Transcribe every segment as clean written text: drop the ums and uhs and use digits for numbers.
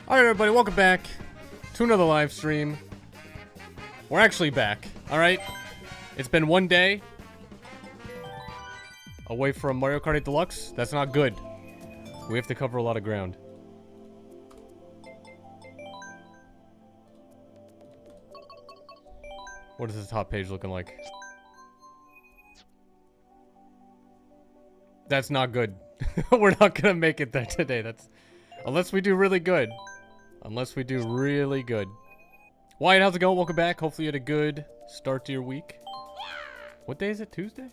Alright everybody, welcome back to another live stream. We're actually back, alright? It's been one day away from Mario Kart 8 Deluxe. That's not good. We have to cover a lot of ground. What is this top page looking like? That's not good. We're not gonna make it there today. That's... Unless we do really good. Unless we do really good. Wyatt, how's it going? Welcome back. Hopefully you had a good start to your week. What day is it? Tuesday?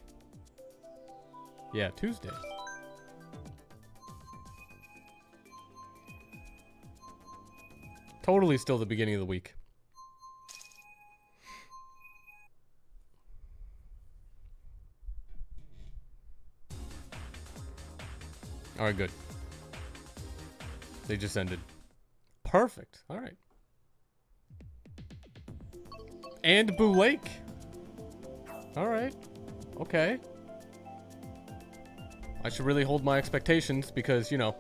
Yeah, Tuesday. Totally still the beginning of the week. Alright, good. They just ended. Perfect. Alright. And Boo Lake. Alright. Okay. I should really hold my expectations because, you know,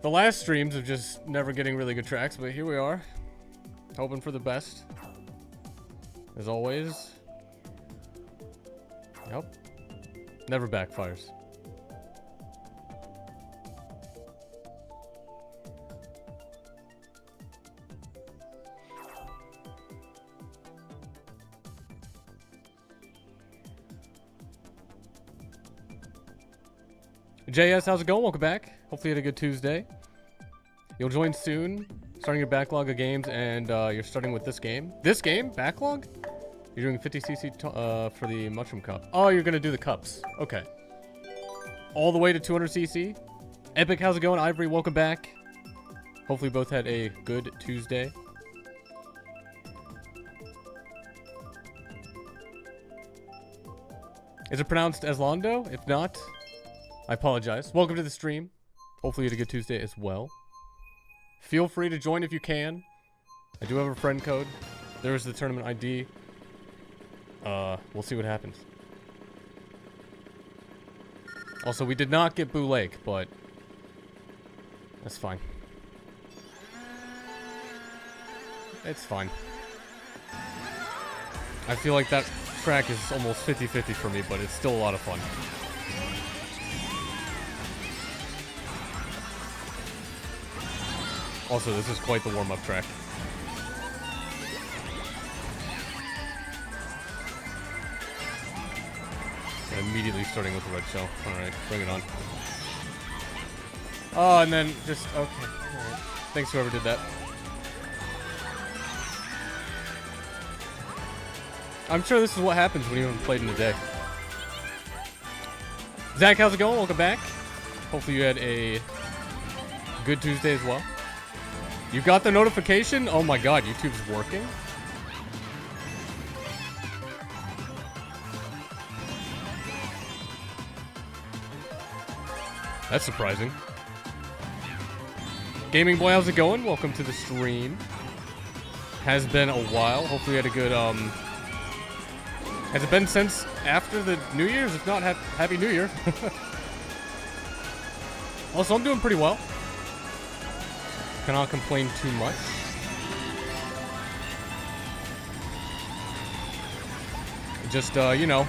the last streams of just never getting really good tracks, but here we are. Hoping for the best. As always. Yep. Never backfires. JS, how's it going? Welcome back. Hopefully you had a good Tuesday. You'll join soon. Starting your backlog of games, and you're starting with this game. This game? Backlog? You're doing 50cc for the Mushroom Cup. Oh, you're going to do the cups. Okay. All the way to 200cc. Epic, how's it going? Ivory, welcome back. Hopefully you both had a good Tuesday. Is it pronounced Eslando? If not... I apologize. Welcome to the stream. Hopefully you had a good Tuesday as well. Feel free to join if you can. I do have a friend code. There is the tournament ID. We'll see what happens. Also, we did not get Boo Lake, but that's fine. It's fine. I feel like that track is almost 50-50 for me, but it's still a lot of fun. Also, this is quite the warm-up track. And immediately starting with the red shell. Alright, bring it on. Oh, and then just... Okay. Alright. Thanks whoever did that. I'm sure this is what happens when you haven't played in a day. Zach, how's it going? Welcome back. Hopefully you had a good Tuesday as well. You got the notification? Oh my god, YouTube's working? That's surprising. Gaming Boy, how's it going? Welcome to the stream. Has been a while. Hopefully you had a good, Has it been since after the New Year's? If not, Happy New Year. Also, I'm doing pretty well. Cannot complain too much. Just, you know,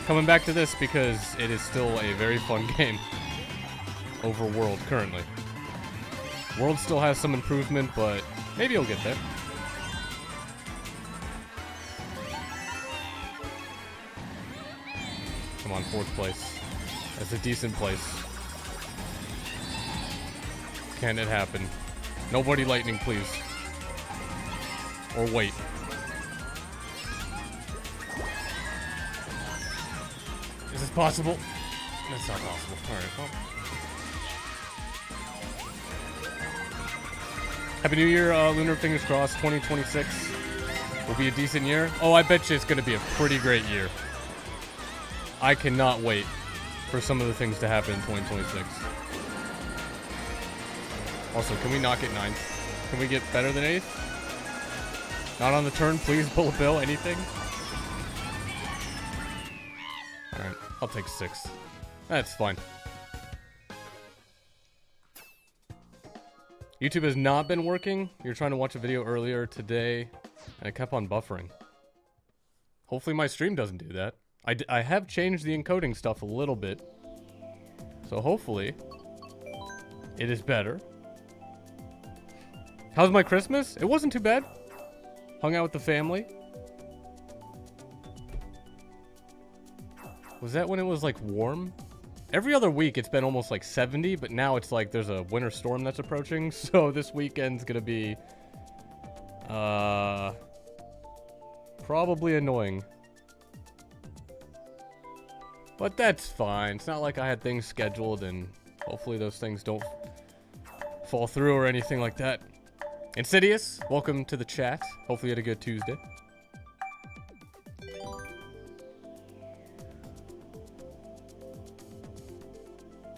coming back to this because it is still a very fun game over World currently. World still has some improvement, but maybe it'll get there. Come on, 4th place. That's a decent place. Can it happen? Nobody lightning, please. Or wait. Is this possible? That's not possible. Alright, well. Happy New Year, Lunar, fingers crossed. 2026 will be a decent year. Oh, I bet you it's going to be a pretty great year. I cannot wait for some of the things to happen in 2026. Also, can we not get 9th? Can we get better than 8th? Not on the turn, please. Bullet bill, anything? Alright, I'll take 6th. That's fine. YouTube has not been working. You're trying to watch a video earlier today, and it kept on buffering. Hopefully my stream doesn't do that. I have changed the encoding stuff a little bit. So hopefully it is better. How's my Christmas? It wasn't too bad. Hung out with the family. Was that when it was like warm? Every other week it's been almost like 70, but now it's like there's a winter storm that's approaching. So this weekend's gonna be probably annoying. But that's fine. It's not like I had things scheduled, and hopefully those things don't fall through or anything like that. Insidious, welcome to the chat. Hopefully you had a good Tuesday.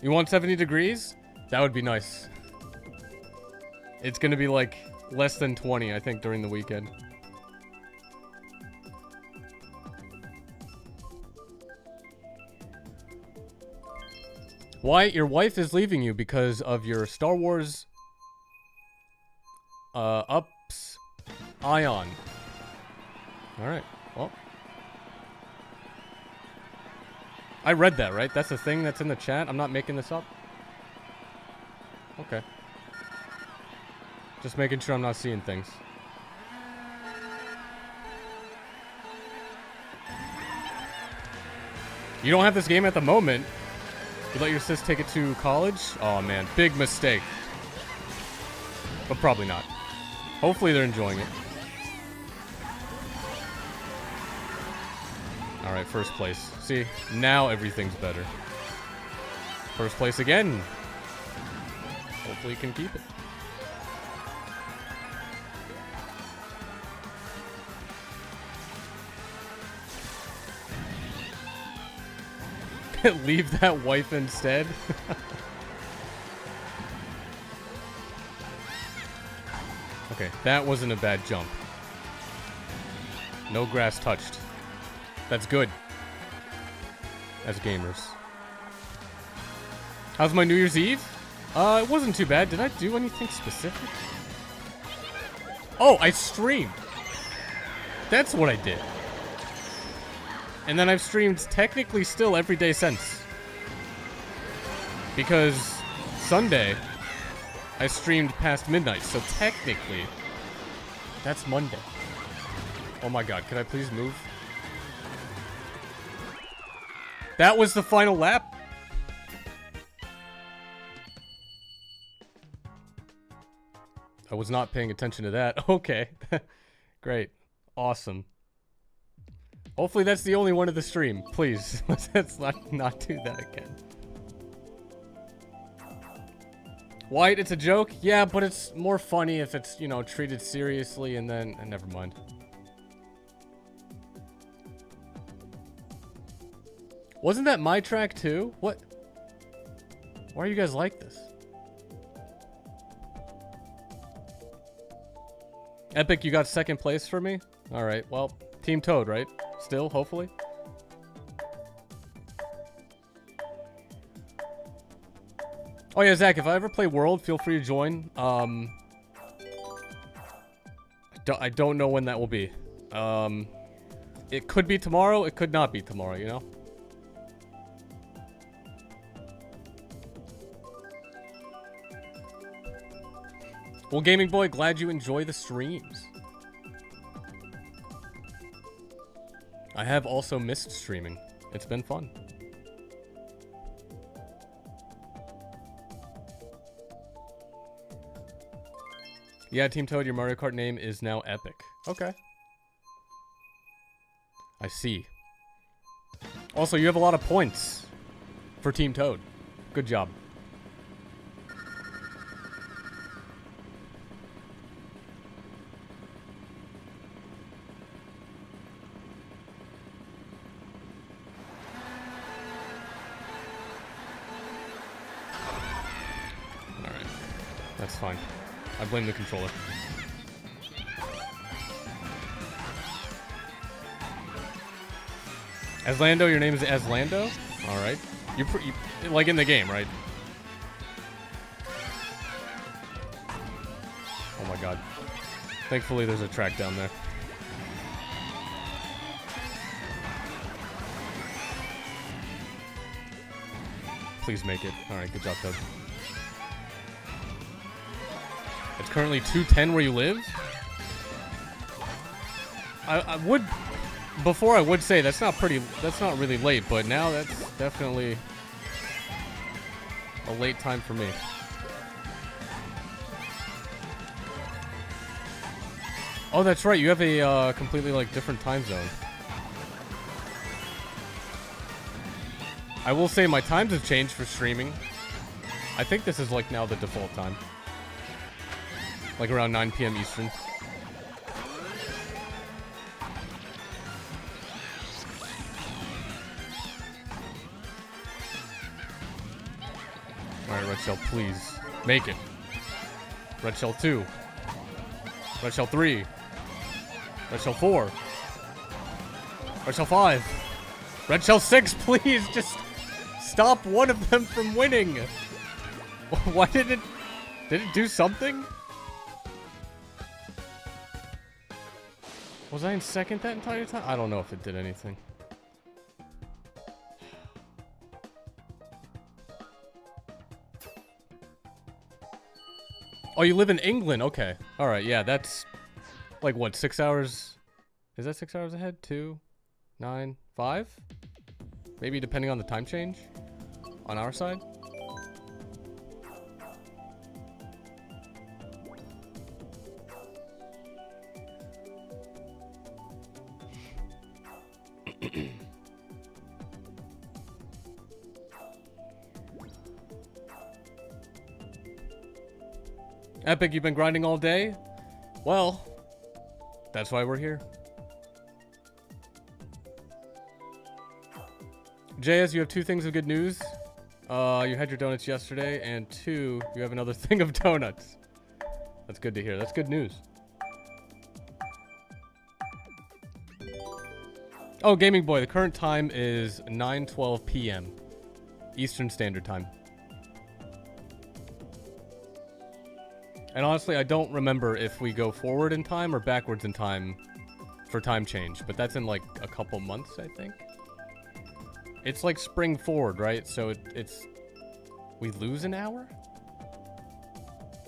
You want 70 degrees? That would be nice. It's gonna be like less than 20, I think, during the weekend. Why? Your wife is leaving you because of your Star Wars ups Ion. Alright, well. I read that, right? That's the thing that's in the chat? I'm not making this up? Okay. Just making sure I'm not seeing things. You don't have this game at the moment. You let your sis take it to college? Oh man, big mistake. But probably not. Hopefully they're enjoying it. Alright, first place. See, now everything's better. First place again. Hopefully you can keep it. Leave that wife instead. Okay, that wasn't a bad jump. No grass touched. That's good. As gamers. How's my New Year's Eve? It wasn't too bad. Did I do anything specific? Oh, I streamed. That's what I did. And then I've streamed technically still every day since. Because Sunday, I streamed past midnight. So technically, that's Monday. Oh my god, could I please move? That was the final lap? I was not paying attention to that. Okay. Great. Awesome. Hopefully that's the only one of the stream. Please. Let's not do that again. White, it's a joke? Yeah, but it's more funny if it's, you know, treated seriously and then... never mind. Wasn't that my track too? What? Why are you guys like this? Epic, you got second place for me? Alright, well, Team Toad, right? Still, hopefully? Oh yeah, Zach, if I ever play World, feel free to join. I don't know when that will be. It could be tomorrow, it could not be tomorrow, you know? Well, Gaming Boy, glad you enjoy the streams. I have also missed streaming. It's been fun. Yeah, Team Toad, your Mario Kart name is now Epic. Okay. I see. Also, you have a lot of points for Team Toad. Good job. That's fine. I blame the controller. Aslando, your name is Aslando? Alright. You like in the game, right? Oh my god. Thankfully there's a track down there. Please make it. Alright, good job, Toad. It's currently 2:10 where you live? I would... Before I would say that's not really late, but now that's definitely a late time for me. Oh, that's right. You have a completely like different time zone. I will say my times have changed for streaming. I think this is like now the default time. Like around 9 p.m. Eastern. Alright, Red Shell, please. Make it. Red Shell 2. Red Shell 3. Red Shell 4. Red Shell 5. Red Shell 6, please! Just stop one of them from winning! Why did it... Did it do something? Was I in second that entire time? I don't know if it did anything. Oh, you live in England? Okay. Alright, yeah, that's... Like, what, 6 hours? Is that 6 hours ahead? 2, 9, 5? Maybe depending on the time change? On our side? Epic, you've been grinding all day? Well, that's why we're here. JS, you have 2 things of good news. You had your donuts yesterday, and 2, you have another thing of donuts. That's good to hear. That's good news. Oh, Gaming Boy, the current time is 9:12 p.m. Eastern Standard Time. And honestly, I don't remember if we go forward in time or backwards in time for time change, but that's in like a couple months, I think. It's like spring forward, right? So it's... We lose an hour?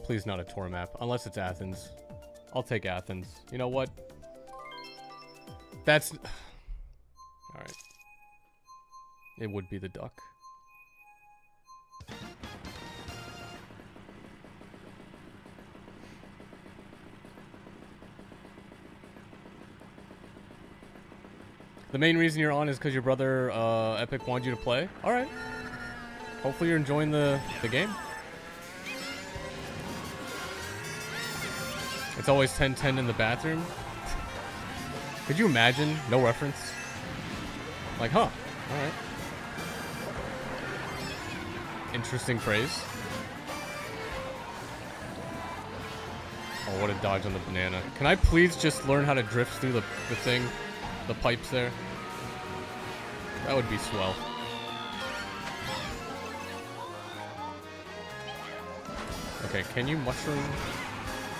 Please not a tour map, unless it's Athens. I'll take Athens. You know what? That's... Alright. It would be the duck. The main reason you're on is because your brother, Epic, wanted you to play? Alright. Hopefully you're enjoying the game. It's always 10:10 in the bathroom. Could you imagine? No reference. Like, huh. Alright. Interesting phrase. Oh, what a dodge on the banana. Can I please just learn how to drift through the thing? The pipes there. That would be swell. Okay, can you mushroom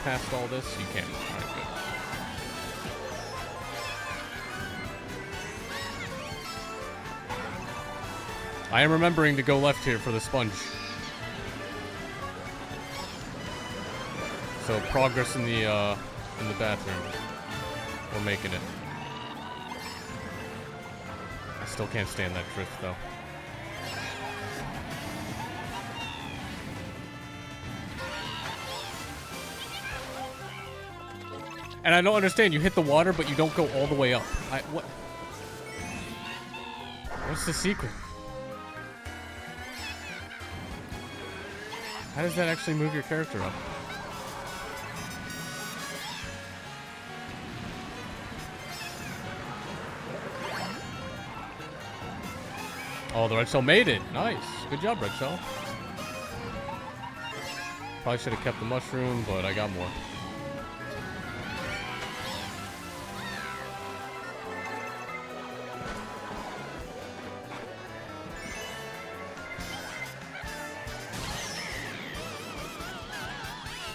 past all this? You can. Alright, good. I am remembering to go left here for the sponge. So progress in the bathroom. We're making it. Still can't stand that drift though. And I don't understand, you hit the water but you don't go all the way up. What? What's the secret? How does that actually move your character up? Oh, the Red Shell made it. Nice. Good job, Red Shell. Probably should have kept the mushroom, but I got more.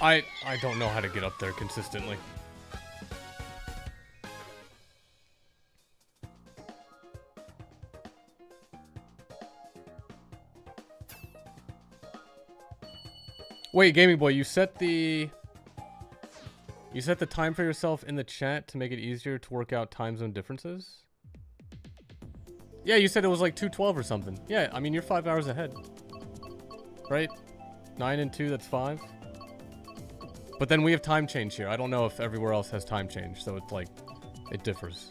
I don't know how to get up there consistently. Wait, Gaming Boy, you set the time for yourself in the chat to make it easier to work out time zone differences? Yeah, you said it was like 2:12 or something. Yeah, I mean, you're 5 hours ahead. Right? 9 and 2, that's 5. But then we have time change here. I don't know if everywhere else has time change, so it's like, it differs.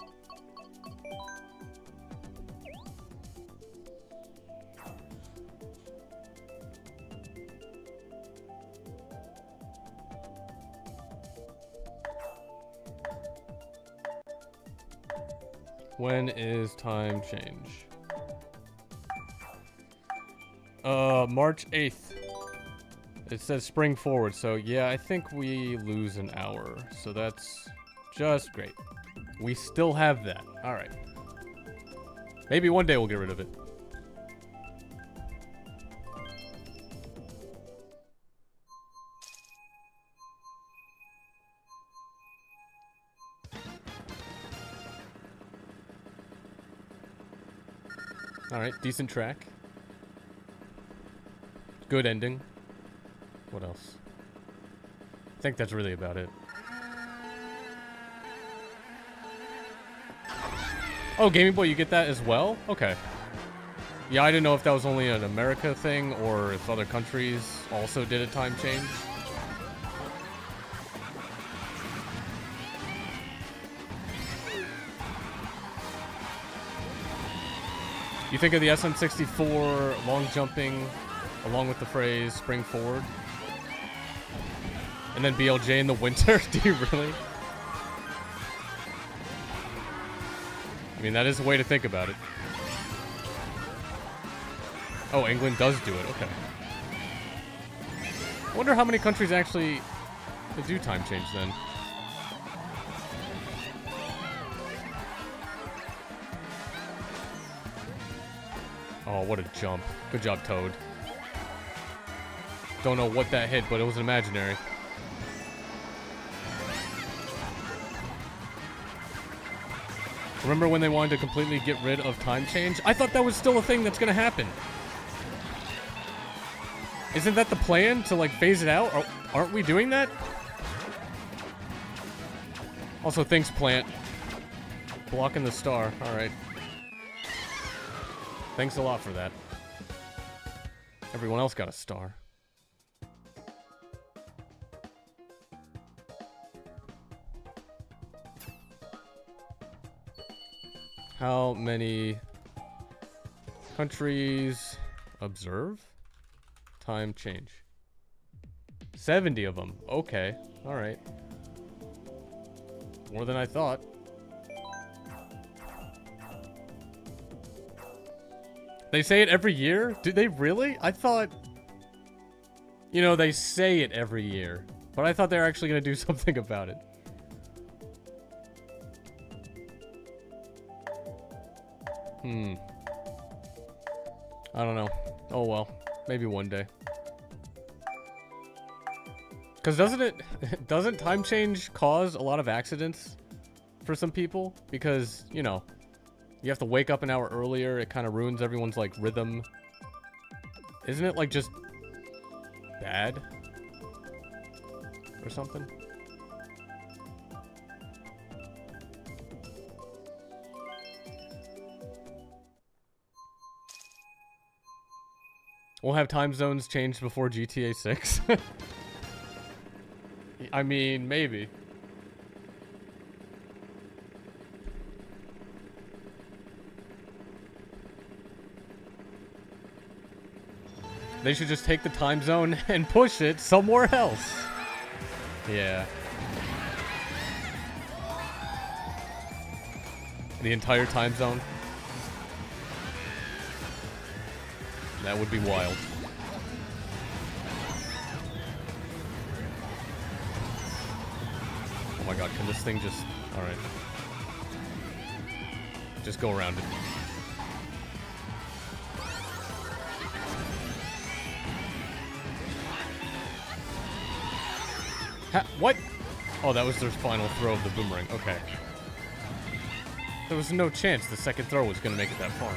When is time change? March 8th. It says spring forward, so yeah, I think we lose an hour. So that's just great. We still have that. Alright. Maybe one day we'll get rid of it. Alright, decent track. Good ending. What else? I think that's really about it. Oh, Gaming Boy, you get that as well? Okay. Yeah, I didn't know if that was only an America thing or if other countries also did a time change. You think of the SN64 long jumping along with the phrase spring forward? And then BLJ in the winter? Do you really? I mean, that is a way to think about it. Oh, England does do it. Okay. I wonder how many countries actually do time change then. Oh, what a jump. Good job, Toad. Don't know what that hit, but it was imaginary. Remember when they wanted to completely get rid of time change? I thought that was still a thing that's gonna happen. Isn't that the plan, to like phase it out? Aren't we doing that? Also, thanks, Plant. Blocking the star. Alright. Thanks a lot for that. Everyone else got a star. How many countries observe time change? 70 of them. Okay. All right. More than I thought. They say it every year? Do they really? I thought... You know, they say it every year. But I thought they were actually going to do something about it. I don't know. Oh well. Maybe one day. Because doesn't time change cause a lot of accidents for some people? Because, you know, you have to wake up an hour earlier. It kind of ruins everyone's, like, rhythm. Isn't it, like, just bad? Or something? We'll have time zones changed before GTA 6. I mean, maybe. They should just take the time zone and push it somewhere else. Yeah. The entire time zone. That would be wild. Oh my god, can this thing just... Alright. Just go around it. What? Oh, that was their final throw of the boomerang. Okay. There was no chance the second throw was going to make it that far.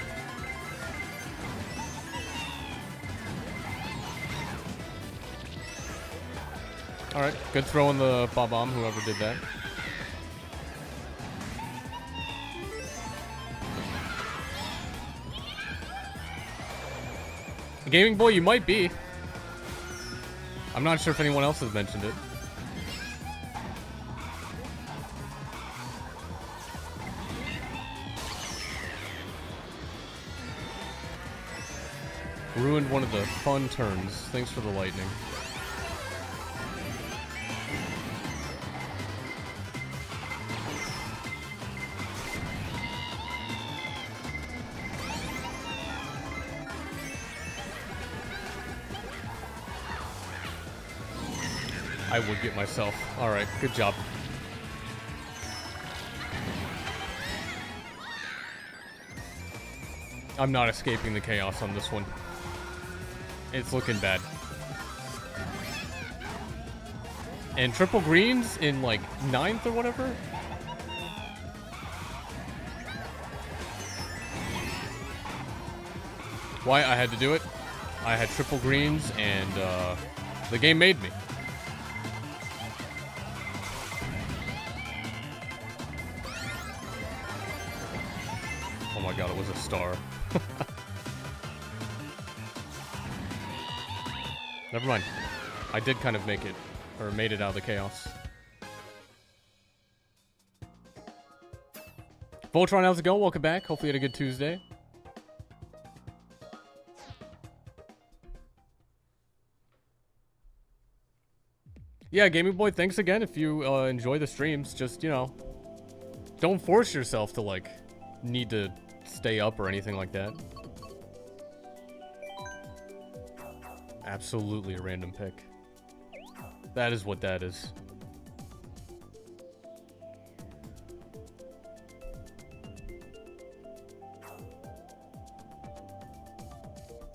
Alright, good throw on the bomb, whoever did that. Gaming Boy, you might be. I'm not sure if anyone else has mentioned it. Ruined one of the fun turns. Thanks for the lightning. I would get myself. Alright, good job. I'm not escaping the chaos on this one. It's looking bad. And triple greens in like 9th or whatever? Why I had to do it? I had triple greens and the game made me. Oh my god, it was a star. Never mind. I did kind of make it, or made it out of the chaos. Voltron, how's it going? Welcome back. Hopefully you had a good Tuesday. Yeah, Gaming Boy, thanks again. If you enjoy the streams, just, you know, don't force yourself to, like, need to stay up or anything like that. Absolutely a random pick. That is what that is.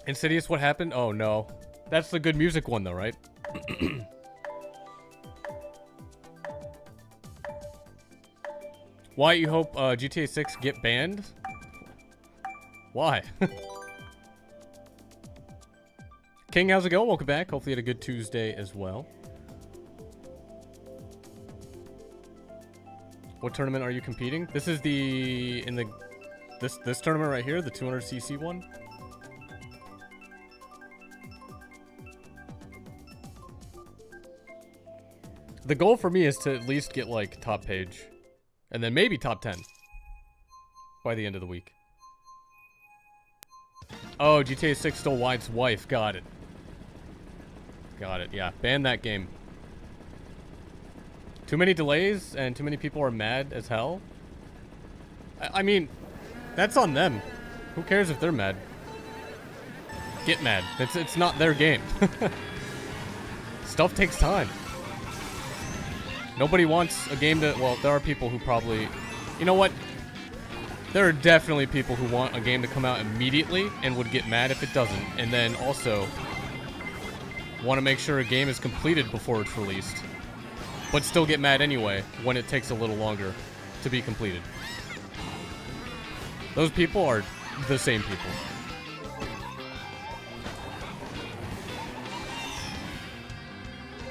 Insidious, what happened? Oh no. That's the good music one though, right? Why you hope GTA 6 get banned? Why? King, how's it going? Welcome back. Hopefully you had a good Tuesday as well. What tournament are you competing? This is this tournament right here, the 200cc one. The goal for me is to at least get like top page and then maybe top 10 by the end of the week. Oh, GTA 6 stole White's wife. Got it. Got it, yeah. Ban that game. Too many delays and too many people are mad as hell. I mean, that's on them. Who cares if they're mad? Get mad. It's not their game. Stuff takes time. Nobody wants a game to... Well, there are people who probably... You know what? There are definitely people who want a game to come out immediately and would get mad if it doesn't. And then also want to make sure a game is completed before it's released. But still get mad anyway when it takes a little longer to be completed. Those people are the same people.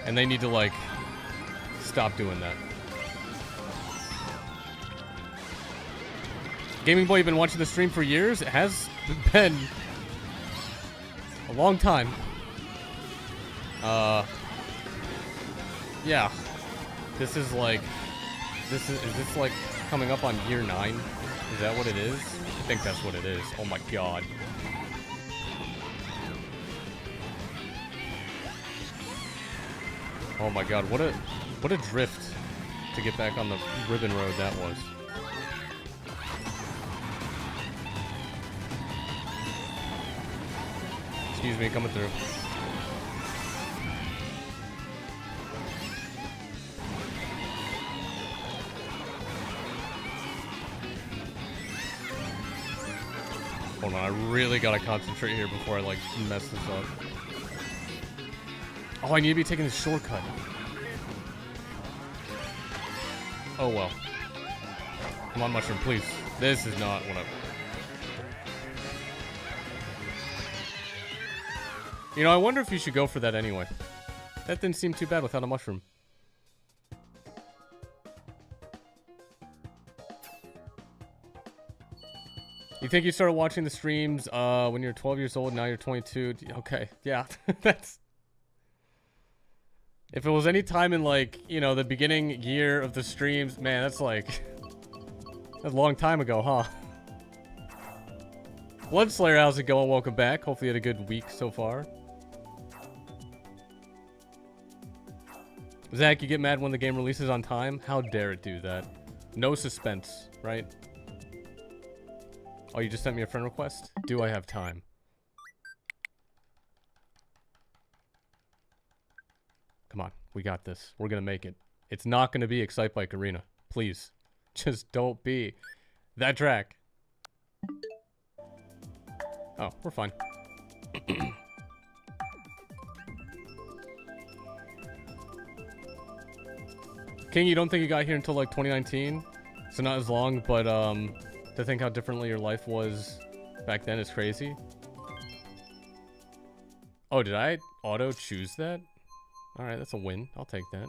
And they need to, like, stop doing that. Gaming Boy, you've been watching the stream for years? It has been a long time. Yeah. This is like... Is this like coming up on year 9? Is that what it is? I think that's what it is. Oh my god. Oh my god, what a drift to get back on the ribbon road that was. Excuse me, coming through. Hold on, I really gotta concentrate here before I, like, mess this up. Oh, I need to be taking the shortcut. Oh well. Come on, mushroom, please. This is not what I... You know, I wonder if you should go for that anyway. That didn't seem too bad without a mushroom. You think you started watching the streams when you're 12 years old, now you're 22. Okay, yeah. That's... If it was any time in, like, you know, the beginning year of the streams, man, that's like... That's a long time ago, huh? Bloodslayer, how's it going? Welcome back. Hopefully you had a good week so far. Zach, you get mad when the game releases on time? How dare it do that? No suspense, right? Oh, you just sent me a friend request? Do I have time? Come on, we got this. We're gonna make it. It's not gonna be Excite Bike Arena. Please. Just don't be that track. Oh, we're fine. King, you don't think you got here until like 2019? So not as long, but to think how differently your life was back then is crazy. Oh, did I auto choose that? Alright, that's a win. I'll take that.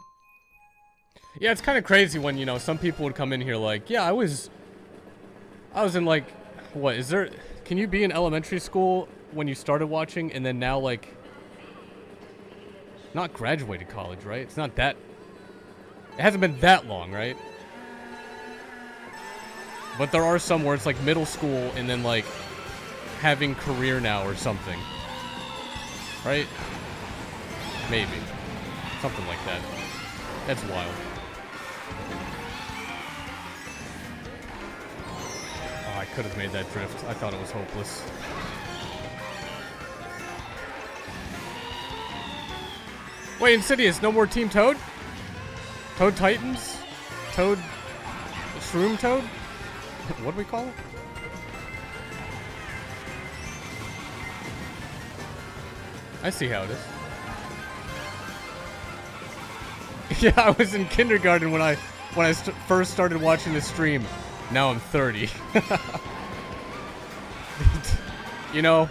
Yeah, it's kind of crazy when, you know, some people would come in here like, yeah, I was in like, what, is there, can you be in elementary school when you started watching and then now like, not graduated college, right? It's not that, it hasn't been that long, right? But there are some where it's like middle school and then like having career now or something. Right? Maybe. Something like that. That's wild. Oh, I could have made that drift. I thought it was hopeless. Wait, Insidious, no more Team Toad? Toad Titans? Toad... Shroom Toad? What do we call it? I see how it is. Yeah, I was in kindergarten when I first started watching the stream. Now I'm 30. You know,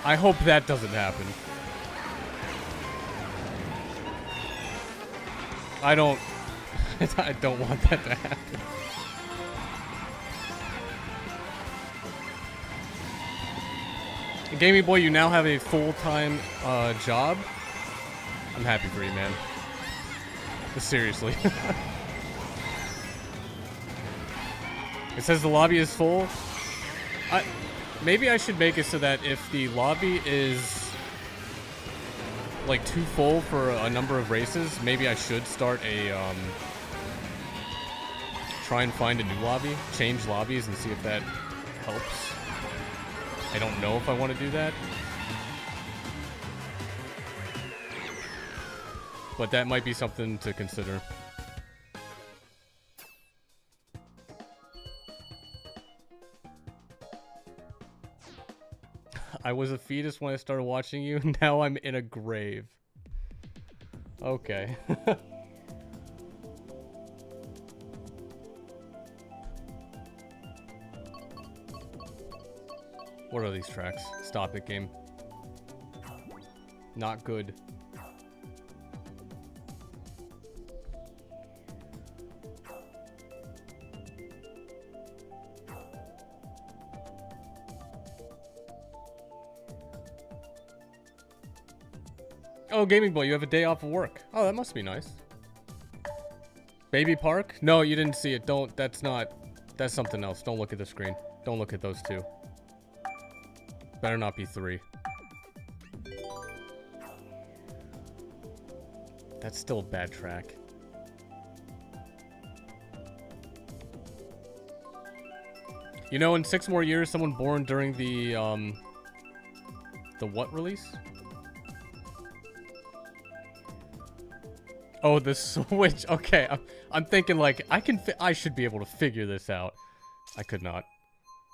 I hope that doesn't happen. I don't want that to happen. Gamey Boy, you now have a full-time job. I'm happy for you, man. But seriously. It says the lobby is full. Maybe I should make it so that if the lobby is like too full for a number of races, maybe I should start a try and find a new lobby, change lobbies and see if that helps. I don't know if I want to do that. But that might be something to consider. I was a fetus when I started watching you. Now I'm in a grave. Okay. What are these tracks? Stop it, game. Not good. Oh, Gaming Boy, you have a day off of work. Oh, that must be nice. Baby Park? No, you didn't see it. Don't, that's something else. Don't look at the screen. Don't look at those two. Better not be 3. That's still a bad track. You know, in 6 more years, someone born during the what release? Oh, the Switch. Okay, I'm thinking like I should be able to figure this out. I could not.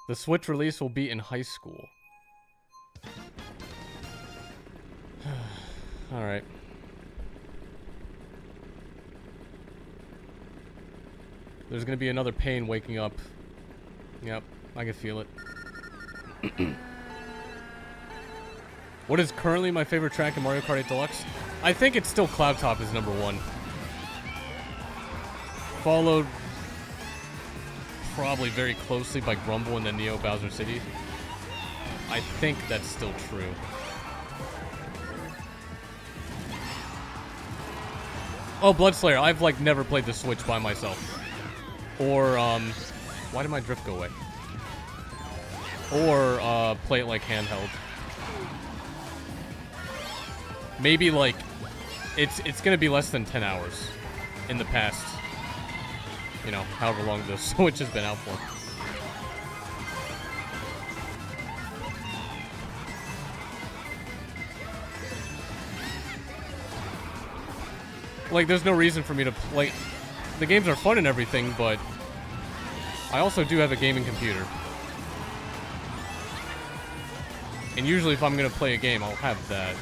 The Switch release will be in high school. All right. There's gonna be another pain waking up. Yep, I can feel it. What is currently my favorite track in Mario Kart 8 Deluxe? I think it's still Cloud Top is number 1. Followed probably very closely by Grumble and then Neo Bowser City. I think that's still true. Oh, Bloodslayer. I've like never played the Switch by myself. Or why did my drift go away? Or play it like handheld. Maybe like it's gonna be less than 10 hours in the past. You know, however long the Switch has been out for. Like, there's no reason for me to play. The games are fun and everything, but I also do have a gaming computer. And usually if I'm gonna play a game, I'll have that.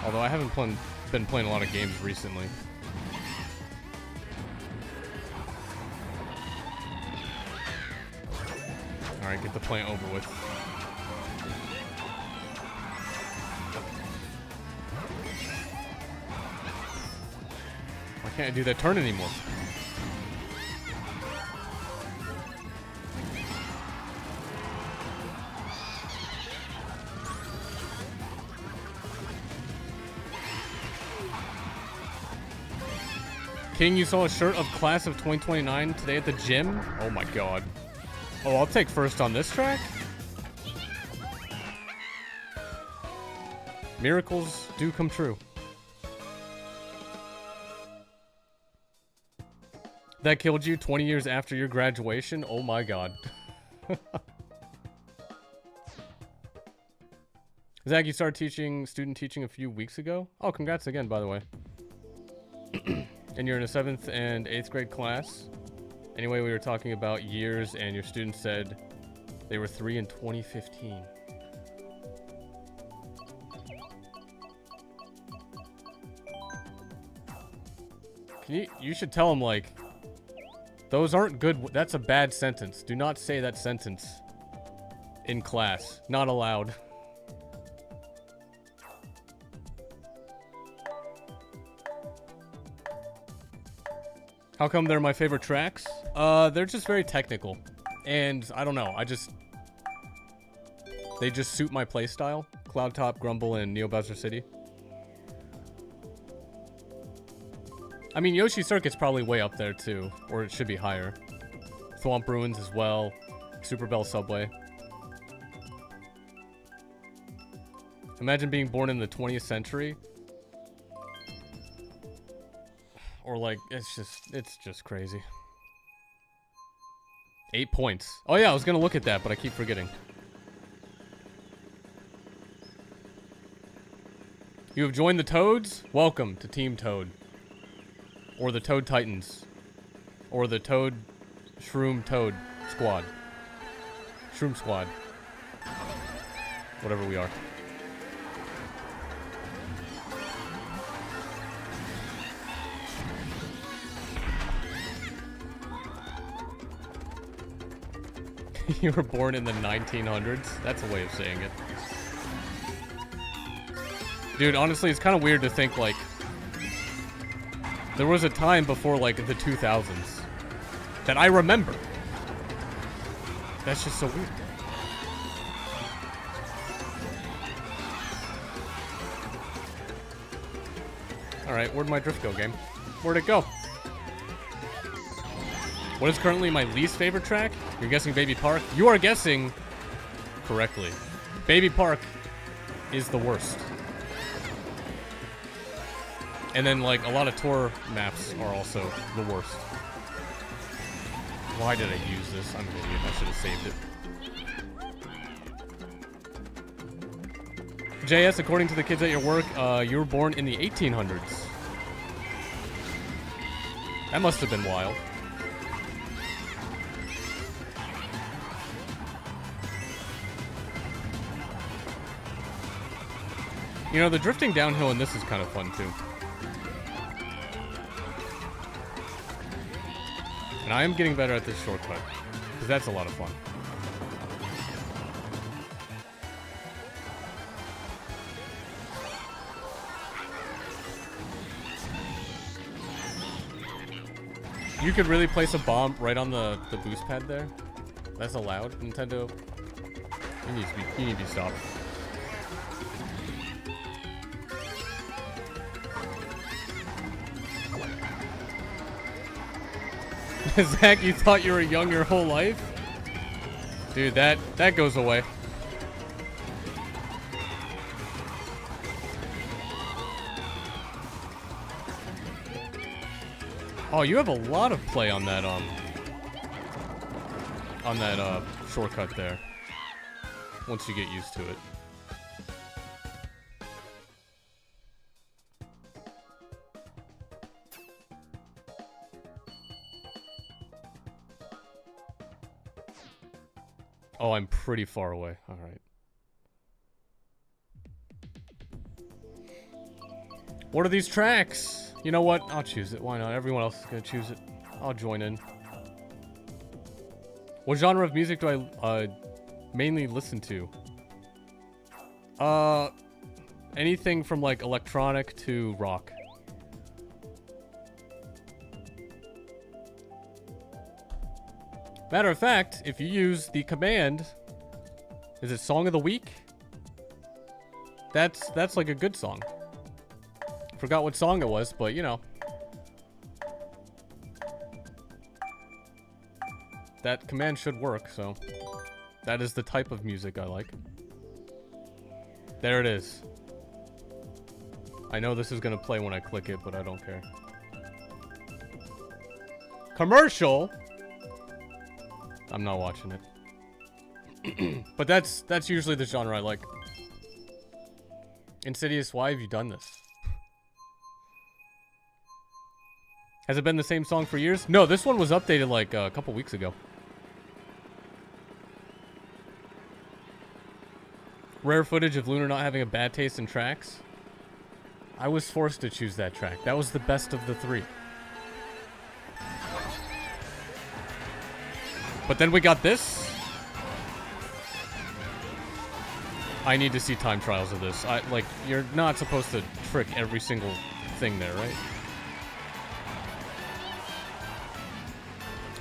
Although I haven't been playing a lot of games recently. Alright, get the plant over with. Why can't I do that turn anymore? King, you saw a shirt of Class of 2029 today at the gym? Oh my god. Oh, I'll take first on this track? Miracles do come true. That killed you 20 years after your graduation? Oh my god. Zach, you started student teaching a few weeks ago? Oh, congrats again, by the way. And you're in a 7th and 8th grade class. Anyway, we were talking about years, and your students said they were 3 in 2015. You should tell them, like, those aren't good. That's a bad sentence. Do not say that sentence in class. Not allowed. How come they're my favorite tracks? They're just very technical. And I don't know, they just suit my playstyle. Cloud Top, Grumble, and Neo Bowser City. I mean, Yoshi Circuit's probably way up there too. Or it should be higher. Swamp Ruins as well. Super Bell Subway. Imagine being born in the 20th century. Or like, it's just crazy. 8 points. Oh yeah, I was gonna look at that, but I keep forgetting. You have joined the Toads? Welcome to Team Toad. Or the Toad Titans. Or the Toad Toad Squad. Shroom Squad. Whatever we are. You were born in the 1900s? That's a way of saying it. Dude, honestly, it's kind of weird to think, like, there was a time before, like, the 2000s that I remember. That's just so weird. Alright, where'd my drift go, game? Where'd it go? What is currently my least favorite track? You're guessing Baby Park? You are guessing correctly. Baby Park is the worst. And then, like, a lot of tour maps are also the worst. Why did I use this? I'm an idiot. I should have saved it. JS, according to the kids at your work, you were born in the 1800s. That must have been wild. You know, the drifting downhill in this is kind of fun, too. And I am getting better at this shortcut, because that's a lot of fun. You could really place a bomb right on the boost pad there. That's allowed, Nintendo. You need to be stopped. Zach, you thought you were young your whole life? Dude, that goes away. Oh, you have a lot of play on that shortcut there. Once you get used to it. Oh, I'm pretty far away. All right. What are these tracks? You know what? I'll choose it. Why not? Everyone else is gonna choose it. I'll join in. What genre of music do I mainly listen to? Anything from like electronic to rock. Matter of fact, if you use the command, is it Song of the Week? That's like a good song. Forgot what song it was, but you know. That command should work, so. That is the type of music I like. There it is. I know this is gonna play when I click it, but I don't care. Commercial? I'm not watching it. But that's usually the genre I like. Insidious, why have you done this? Has it been the same song for years? No, this one was updated like a couple weeks ago. Rare footage of Lunar not having a bad taste in tracks. I was forced to choose that track. That was the best of the three. But then we got this. I need to see time trials of this. Like, you're not supposed to trick every single thing there, right?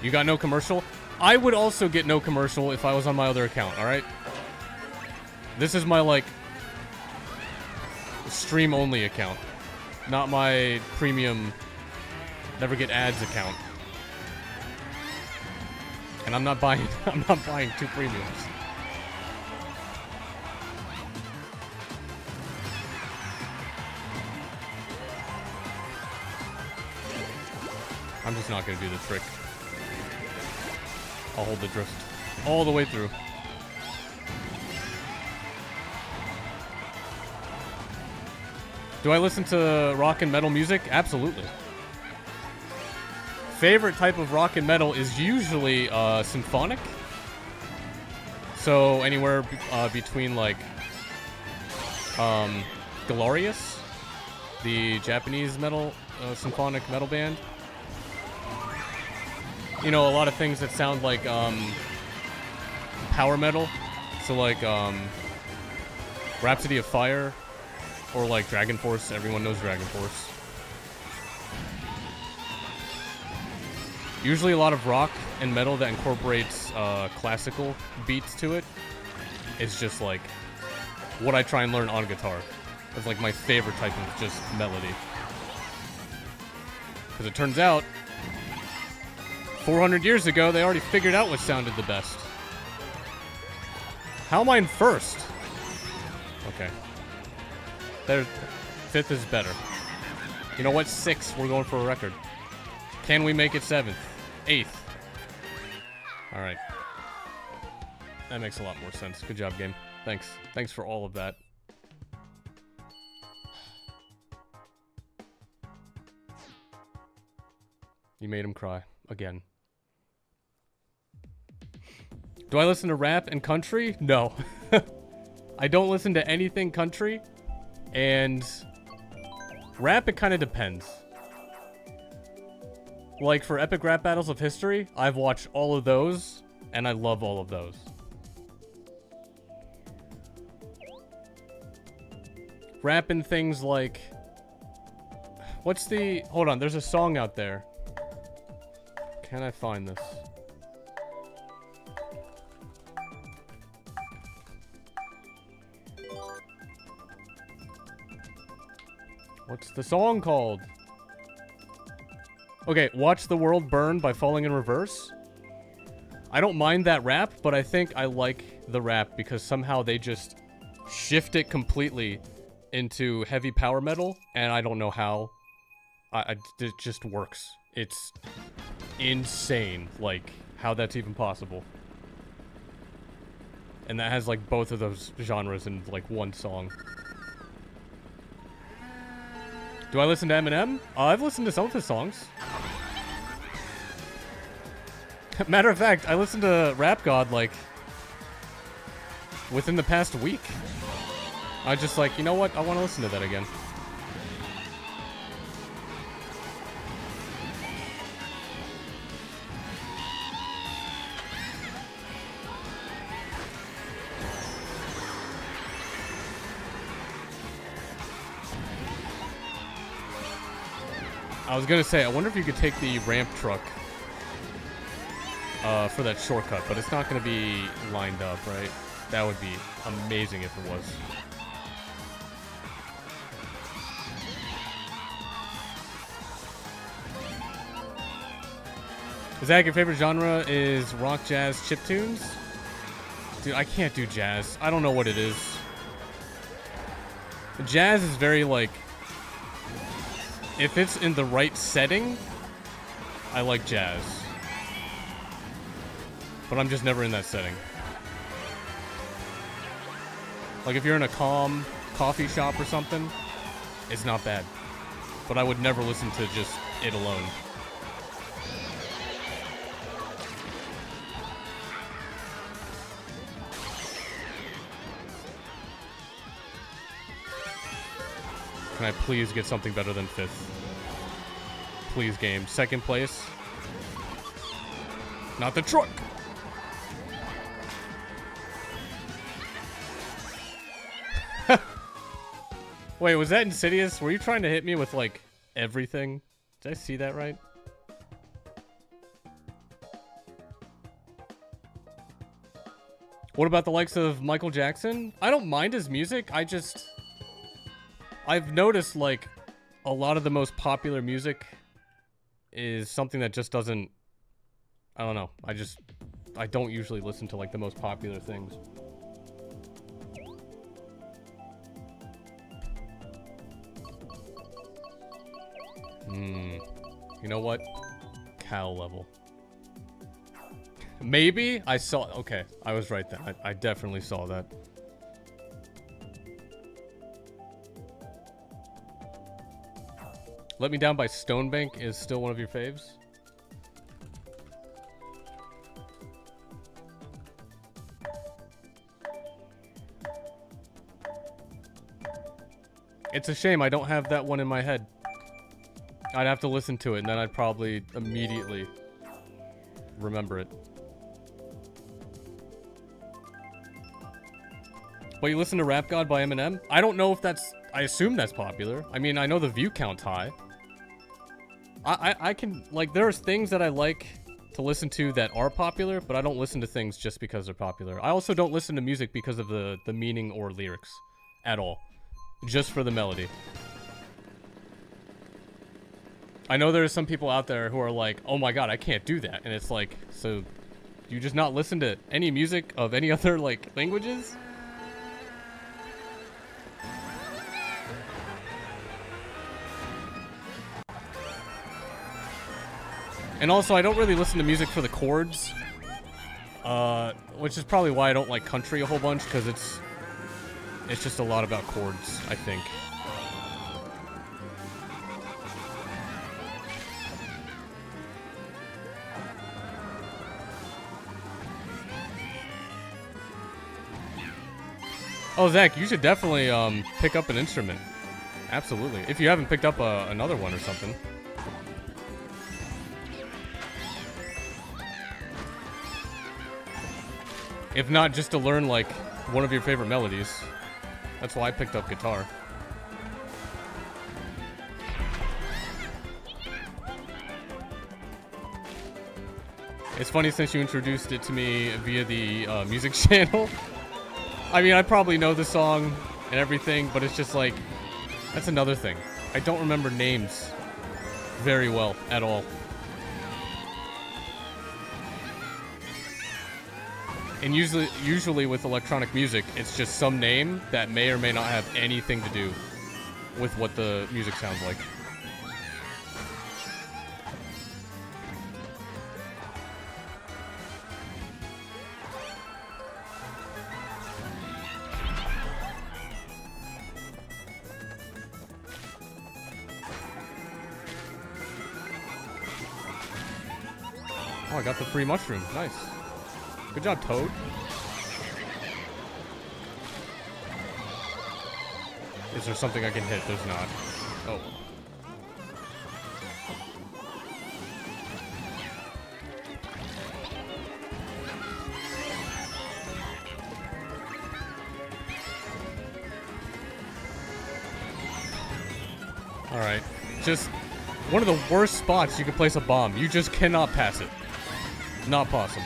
You got no commercial? I would also get no commercial if I was on my other account, alright? This is my, like, stream-only account. Not my premium, never get ads account. And I'm not buying two premiums. I'm just not gonna do the trick. I'll hold the drift all the way through. Do I listen to rock and metal music? Absolutely. Favorite type of rock and metal is usually symphonic. So anywhere between like Glorious, the Japanese metal symphonic metal band. You know, a lot of things that sound like power metal. So like Rhapsody of Fire or like Dragon Force. Everyone knows Dragon Force. Usually a lot of rock and metal that incorporates classical beats to it. It's just like what I try and learn on guitar. It's like my favorite type of just melody. Because it turns out 400 years ago, they already figured out what sounded the best. How am I in first? Okay. There, fifth is better. You know what? 6th, we're going for a record. Can we make it 7th? 8th. Alright. That makes a lot more sense. Good job, game. Thanks. Thanks for all of that. You made him cry. Again. Do I listen to rap and country? No. I don't listen to anything country. And rap, it kind of depends. Like, for epic rap battles of history, I've watched all of those, and I love all of those. Rapping things like... What's the... Hold on, there's a song out there. Can I find this? What's the song called? Okay, Watch the World Burn by Falling in Reverse. I don't mind that rap, but I think I like the rap because somehow they just shift it completely into heavy power metal, and I don't know how. It just works. It's insane, like, how that's even possible. And that has, like, both of those genres in, like, one song. Do I listen to Eminem? I've listened to some of his songs. Matter of fact, I listened to Rap God, like, within the past week. I was just like, you know what? I want to listen to that again. I was gonna say, I wonder if you could take the ramp truck for that shortcut, but it's not gonna be lined up, right? That would be amazing if it was. Zach, your favorite genre is rock, jazz, chiptunes? Dude, I can't do jazz. I don't know what it is. Jazz is very, like... If it's in the right setting, I like jazz. But I'm just never in that setting. Like, if you're in a calm coffee shop or something, it's not bad. But I would never listen to just it alone. Can I please get something better than 5th? Please, game. 2nd place. Not the truck! Wait, was that Insidious? Were you trying to hit me with, like, everything? Did I see that right? What about the likes of Michael Jackson? I don't mind his music, I've noticed, like, a lot of the most popular music is something that just doesn't... I don't know. I don't usually listen to, like, the most popular things. You know what? Cal level. Maybe? I saw... Okay, I was right then. I definitely saw that. Let Me Down by Stonebank is still one of your faves? It's a shame I don't have that one in my head. I'd have to listen to it, and then I'd probably immediately remember it. But you listen to Rap God by Eminem? I don't know if that's... I assume that's popular. I mean, I know the view count's high. I can... Like, there's things that I like to listen to that are popular, but I don't listen to things just because they're popular. I also don't listen to music because of the meaning or lyrics at all. Just for the melody. I know there's some people out there who are like, oh my god, I can't do that. And it's like, so you just not listen to any music of any other, like, languages? And also, I don't really listen to music for the chords. Which is probably why I don't like country a whole bunch, because it's just a lot about chords, I think. Oh, Zach, you should definitely pick up an instrument. Absolutely. If you haven't picked up another one or something. If not, just to learn, like, one of your favorite melodies. That's why I picked up guitar. It's funny since you introduced it to me via the music channel. I mean, I probably know the song and everything, but it's just like, that's another thing. I don't remember names very well at all. And usually with electronic music, it's just some name that may or may not have anything to do with what the music sounds like. Oh, I got the free mushroom. Nice. Good job, Toad. Is there something I can hit? There's not. Oh. Alright. Just one of the worst spots you can place a bomb. You just cannot pass it. Not possible.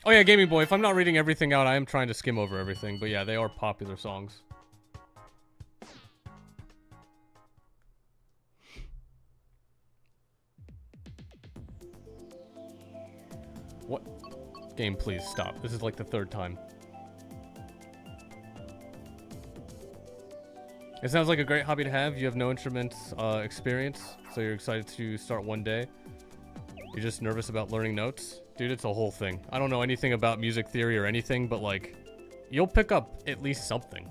Oh yeah, Gaming Boy, if I'm not reading everything out, I am trying to skim over everything. But yeah, they are popular songs. What? Game, please stop. This is like the third time. It sounds like a great hobby to have. You have no instrument experience, so you're excited to start one day. You're just nervous about learning notes. Dude, it's a whole thing. I don't know anything about music theory or anything, but like, you'll pick up at least something.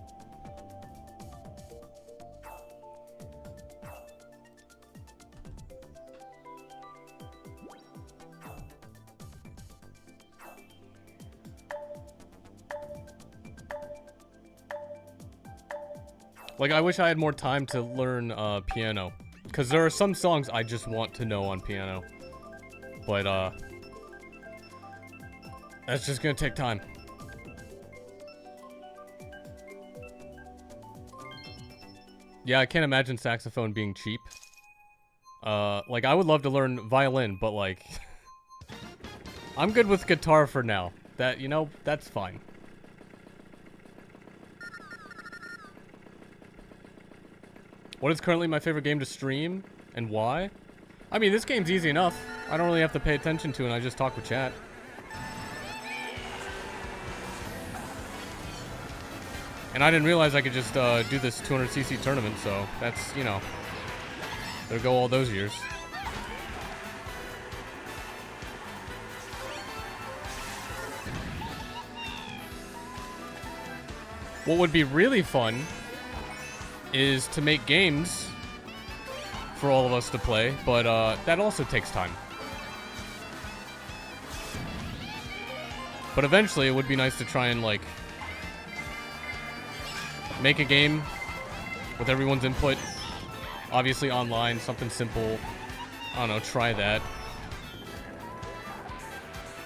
Like, I wish I had more time to learn piano. Because there are some songs I just want to know on piano. But, that's just gonna take time. Yeah, I can't imagine saxophone being cheap. Like, I would love to learn violin, but, like... I'm good with guitar for now. That, you know, that's fine. What is currently my favorite game to stream, and why? I mean, this game's easy enough. I don't really have to pay attention to it, and I just talk with chat. And I didn't realize I could just do this 200cc tournament, so that's, you know, there go all those years. What would be really fun is to make games for all of us to play, but that also takes time. But eventually it would be nice to try and like make a game with everyone's input, obviously online, something simple. I don't know, try that.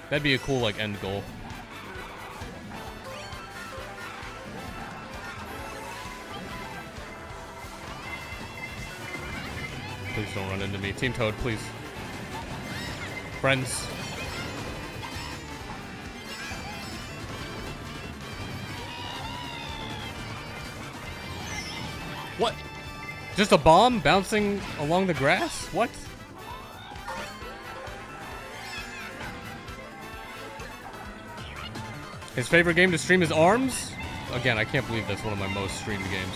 That'd be a cool like end goal. Please don't run into me. Team Toad, please. Friends. What? Just a bomb bouncing along the grass? What? His favorite game to stream is ARMS? Again, I can't believe that's one of my most streamed games.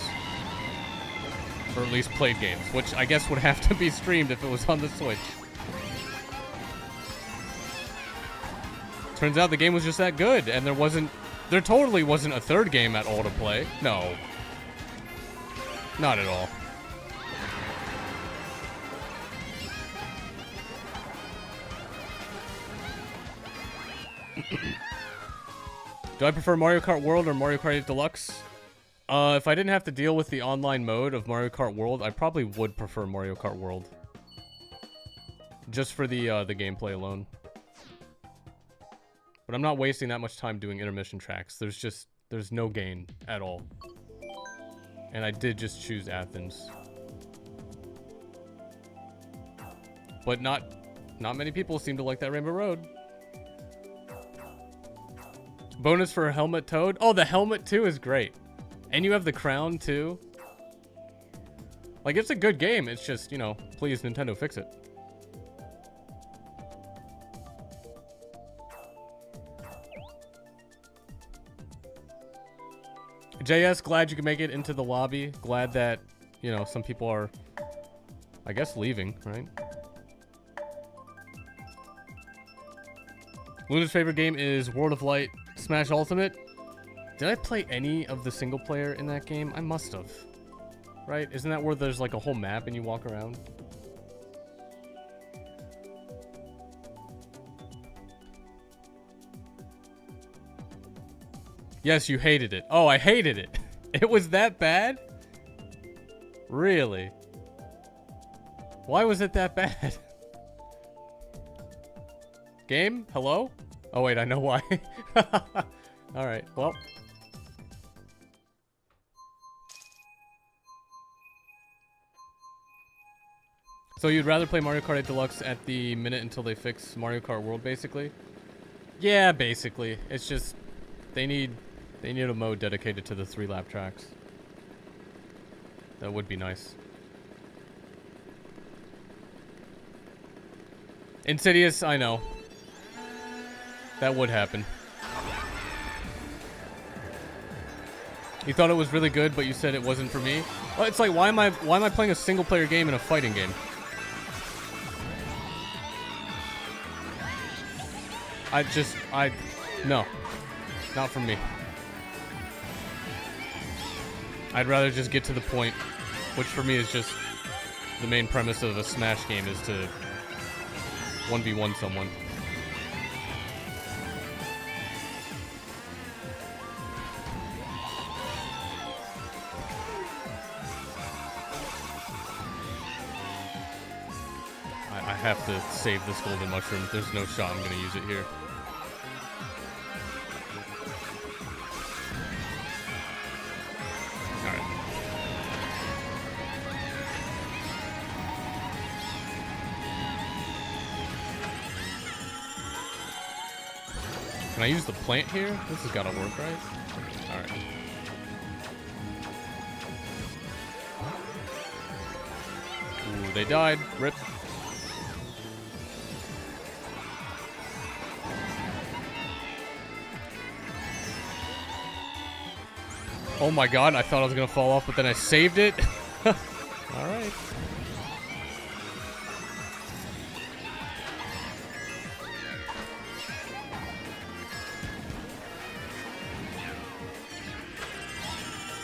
Or at least played games, which I guess would have to be streamed if it was on the Switch. Turns out the game was just that good, and there totally wasn't a third game at all to play. No. Not at all. Do I prefer Mario Kart World or Mario Kart 8 Deluxe? If I didn't have to deal with the online mode of Mario Kart World, I probably would prefer Mario Kart World. just for the gameplay alone. But I'm not wasting that much time doing intermission tracks. There's no gain at all. And I did just choose Athens. But not many people seem to like that Rainbow Road. Bonus for a helmet Toad. Oh, the helmet too is great. And you have the crown too. Like, it's a good game. It's just, you know, please Nintendo fix it. JS, glad you can make it into the lobby. Glad that, you know, some people are, I guess, leaving, right? Lunar's favorite game is World of Light Smash Ultimate. Did I play any of the single player in that game? I must have. Right? Isn't that where there's like a whole map and you walk around? Yes, you hated it. Oh, I hated it. It was that bad? Really? Why was it that bad? Game? Hello? Oh, wait, I know why. Alright, well. So you'd rather play Mario Kart 8 Deluxe at the minute until they fix Mario Kart World, basically? Yeah, basically. It's just, they need a mode dedicated to the 3-lap tracks. That would be nice. Insidious, I know. That would happen. You thought it was really good, but you said it wasn't for me? Well, it's like, why am I playing a single player game in a fighting game? No. Not for me. I'd rather just get to the point, which for me is just the main premise of a Smash game is to 1v1 someone. I have to save this golden mushroom. There's no shot I'm going to use it here. Can I use the plant here? This has got to work, right? Alright. Ooh, they died. Rip. Oh my god, I thought I was going to fall off, but then I saved it. Alright.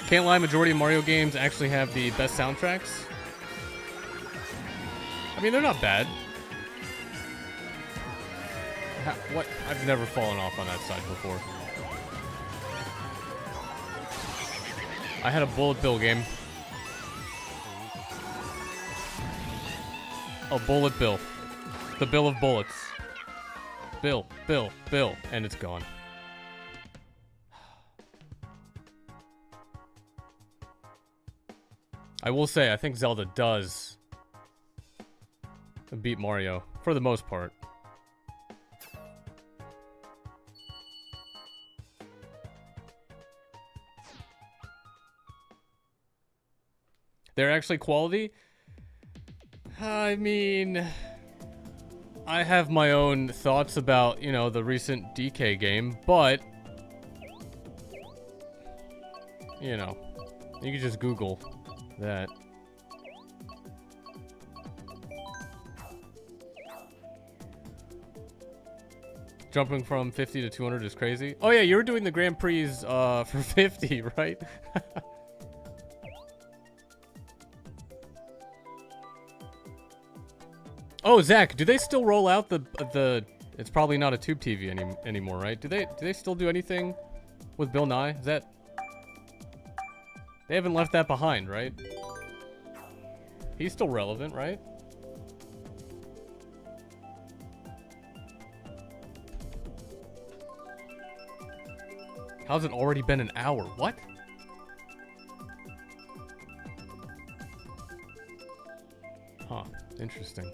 Can't lie, majority of Mario games actually have the best soundtracks. I mean, they're not bad. What? I've never fallen off on that side before. I had a Bullet Bill game. Oh, Bullet Bill. The Bill of Bullets. Bill, Bill, Bill. And it's gone. I will say, I think Zelda does beat Mario, for the most part. They're actually quality? I mean, I have my own thoughts about, you know, the recent DK game, but, you know, you can just Google that. Jumping from 50 to 200 is crazy. Oh yeah, you were doing the Grand Prix for 50, right? Oh, Zach, do they still roll out the it's probably not a tube TV anymore, right? Do they still do anything with Bill Nye? Is that, they haven't left that behind, right? He's still relevant, right? How's it already been an hour? What? Huh. Interesting.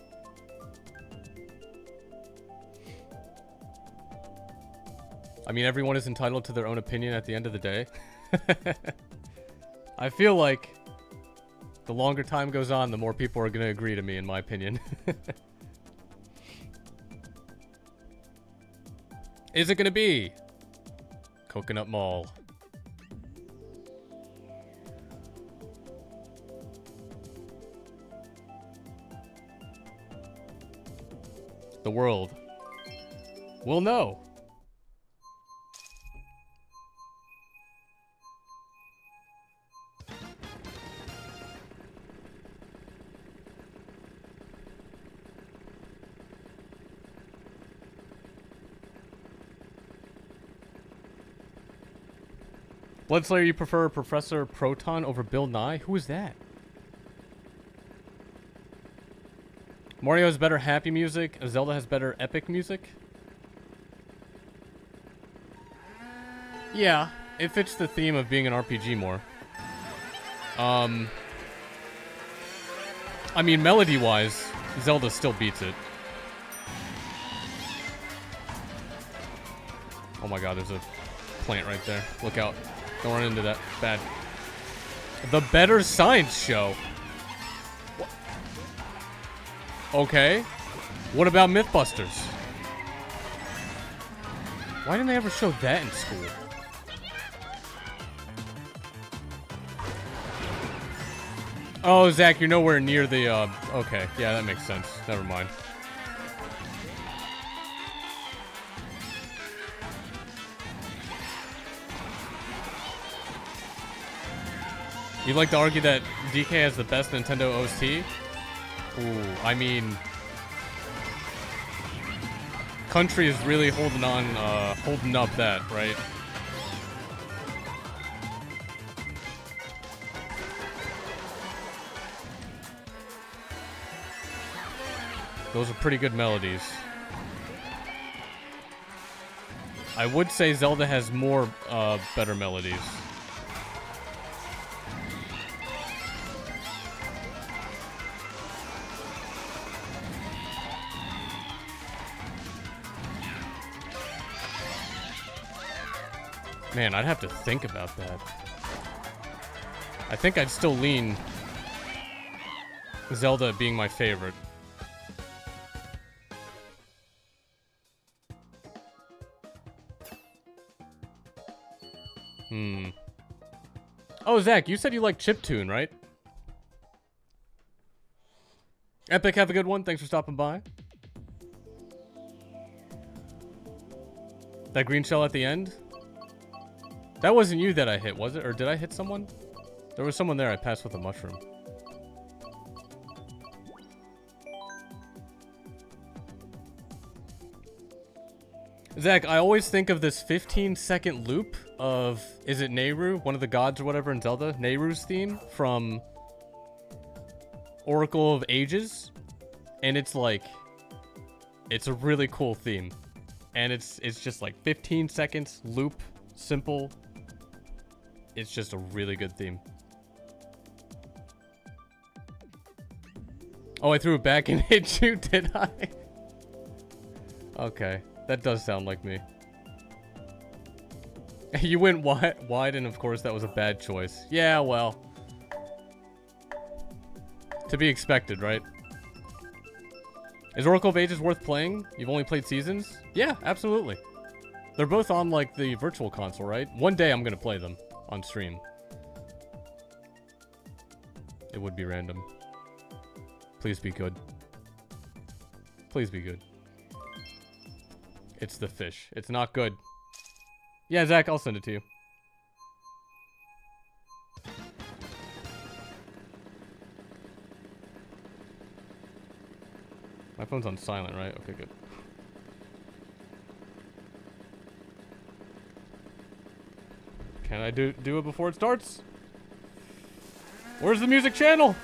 I mean, everyone is entitled to their own opinion at the end of the day. I feel like the longer time goes on, the more people are going to agree to me, in my opinion. Is it going to be Coconut Mall? The world will know. Bloodslayer, you prefer Professor Proton over Bill Nye? Who is that? Mario has better happy music. Zelda has better epic music. Yeah, it fits the theme of being an RPG more. I mean, melody-wise, Zelda still beats it. Oh my god, there's a plant right there. Look out. Don't run into that. Bad. The Better Science Show. What? Okay. What about Mythbusters? Why didn't they ever show that in school? Oh, Zach, you're nowhere near the, okay. Yeah, that makes sense. Never mind. You'd like to argue that DK has the best Nintendo OST? Ooh, I mean... Country is really holding on, holding up that, right? Those are pretty good melodies. I would say Zelda has more, better melodies. Man, I'd have to think about that. I think I'd still lean Zelda being my favorite. Oh, Zach, you said you like chiptune, right? Epic, have a good one. Thanks for stopping by. That green shell at the end? That wasn't you that I hit, was it? Or did I hit someone? There was someone there I passed with a mushroom. Zach, I always think of this 15-second loop of, is it Nehru? One of the gods or whatever in Zelda? Nehru's theme from Oracle of Ages. And it's like, it's a really cool theme. And it's just like 15 seconds, loop, simple. It's just a really good theme. Oh, I threw it back and hit you, did I? Okay, that does sound like me. You went wide, and of course that was a bad choice. Yeah, well. To be expected, right? Is Oracle of Ages worth playing? You've only played Seasons? Yeah, absolutely. They're both on, like, the virtual console, right? One day I'm gonna play them on stream. It would be random. Please be good. Please be good. It's the fish. It's not good. Yeah, Zach, I'll send it to you. My phone's on silent, right? Okay, good. Can I do it before it starts? Where's the music channel?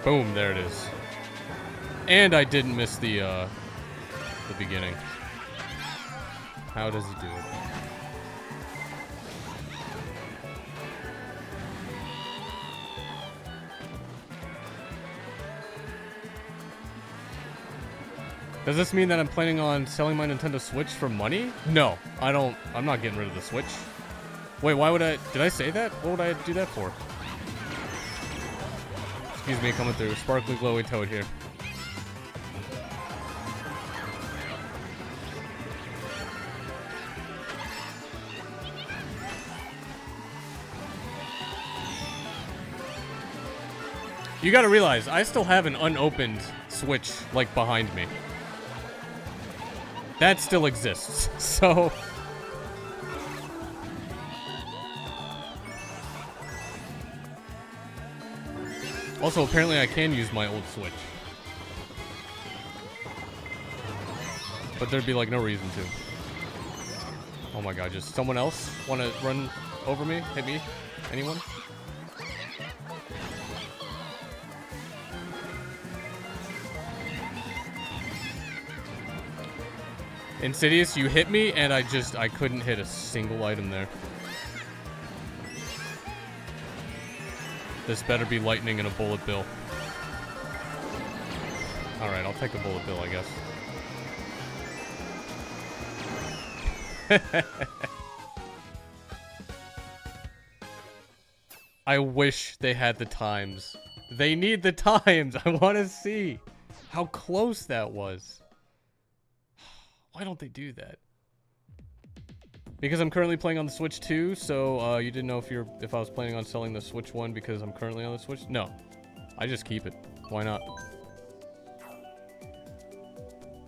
Boom, there it is. And I didn't miss the beginning. How does he do it? Does this mean that I'm planning on selling my Nintendo Switch for money? No, I don't. I'm not getting rid of the Switch. Wait, why would I? Did I say that? What would I do that for? Excuse me, coming through. Sparkly glowy toad here. You gotta realize, I still have an unopened Switch, like, behind me. That still exists, so... Also, apparently I can use my old Switch. But there'd be, like, no reason to. Oh my god, just someone else wanna run over me? Hit me? Anyone? Insidious, you hit me, and I couldn't hit a single item there. This better be lightning and a bullet bill. Alright, I'll take a bullet bill, I guess. I wish they had the times. They need the times! I want to see how close that was. Why don't they do that? Because I'm currently playing on the Switch 2, so you didn't know if I was planning on selling the Switch 1 because I'm currently on the Switch? No. I just keep it. Why not?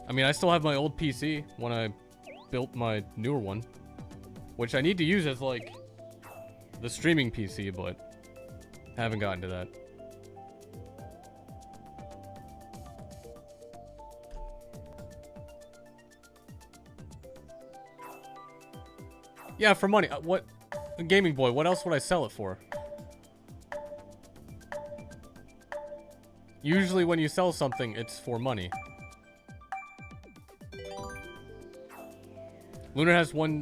I mean, I still have my old PC when I built my newer one, which I need to use as, like, the streaming PC, but haven't gotten to that. Yeah, for money. What? Gaming Boy, what else would I sell it for? Usually when you sell something, it's for money. Lunar has one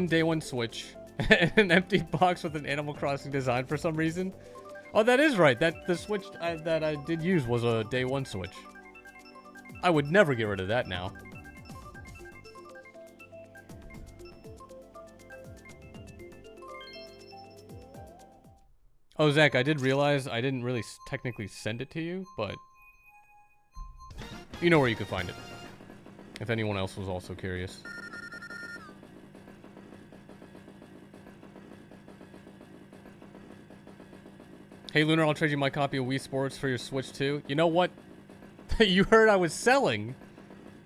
day one Switch, and an empty box with an Animal Crossing design for some reason. Oh, that is right. That the Switch that I did use was a day one Switch. I would never get rid of that now. Oh, Zach, I did realize I didn't really technically send it to you, but you know where you can find it. If anyone else was also curious. Hey, Lunar, I'll trade you my copy of Wii Sports for your Switch 2. You know what? You heard I was selling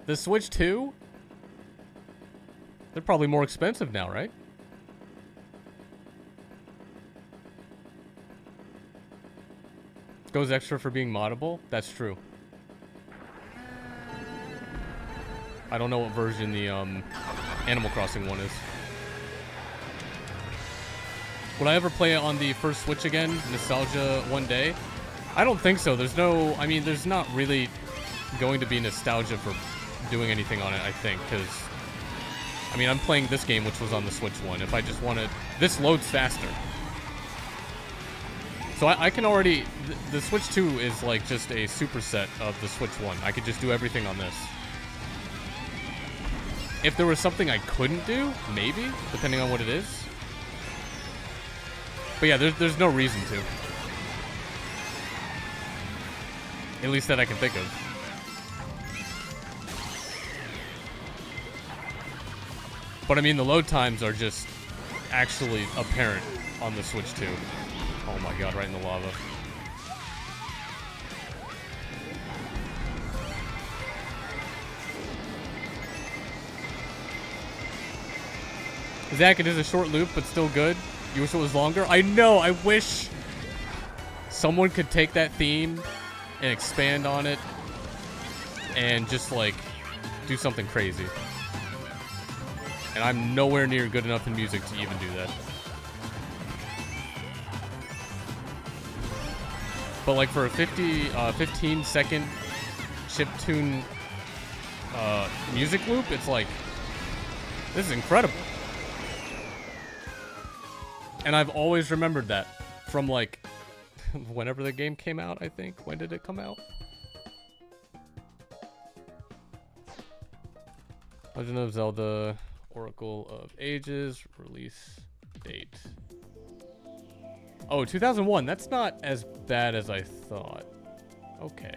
the Switch 2? They're probably more expensive now, right? Goes extra for being moddable? That's true. I don't know what version the Animal Crossing one is. Would I ever play it on the first Switch again? Nostalgia one day? I don't think so. There's no... I mean, there's not really going to be nostalgia for doing anything on it, I think, because... I mean, I'm playing this game, which was on the Switch one. If I just wanted... This loads faster. So I can already... The Switch 2 is like just a superset of the Switch 1. I could just do everything on this. If there was something I couldn't do, maybe, depending on what it is. But yeah, there's no reason to. At least that I can think of. But I mean, the load times are just actually apparent on the Switch 2. Oh my god, right in the lava. Zach, it is a short loop, but still good. You wish it was longer? I know, I wish someone could take that theme and expand on it and just, like, do something crazy. And I'm nowhere near good enough in music to even do that. But like for a 15-second chiptune music loop, it's like This is incredible. And I've always remembered that from like whenever the game came out, I think. When did it come out? Legend of Zelda Oracle of Ages release date. Oh, 2001. That's not as bad as I thought. Okay.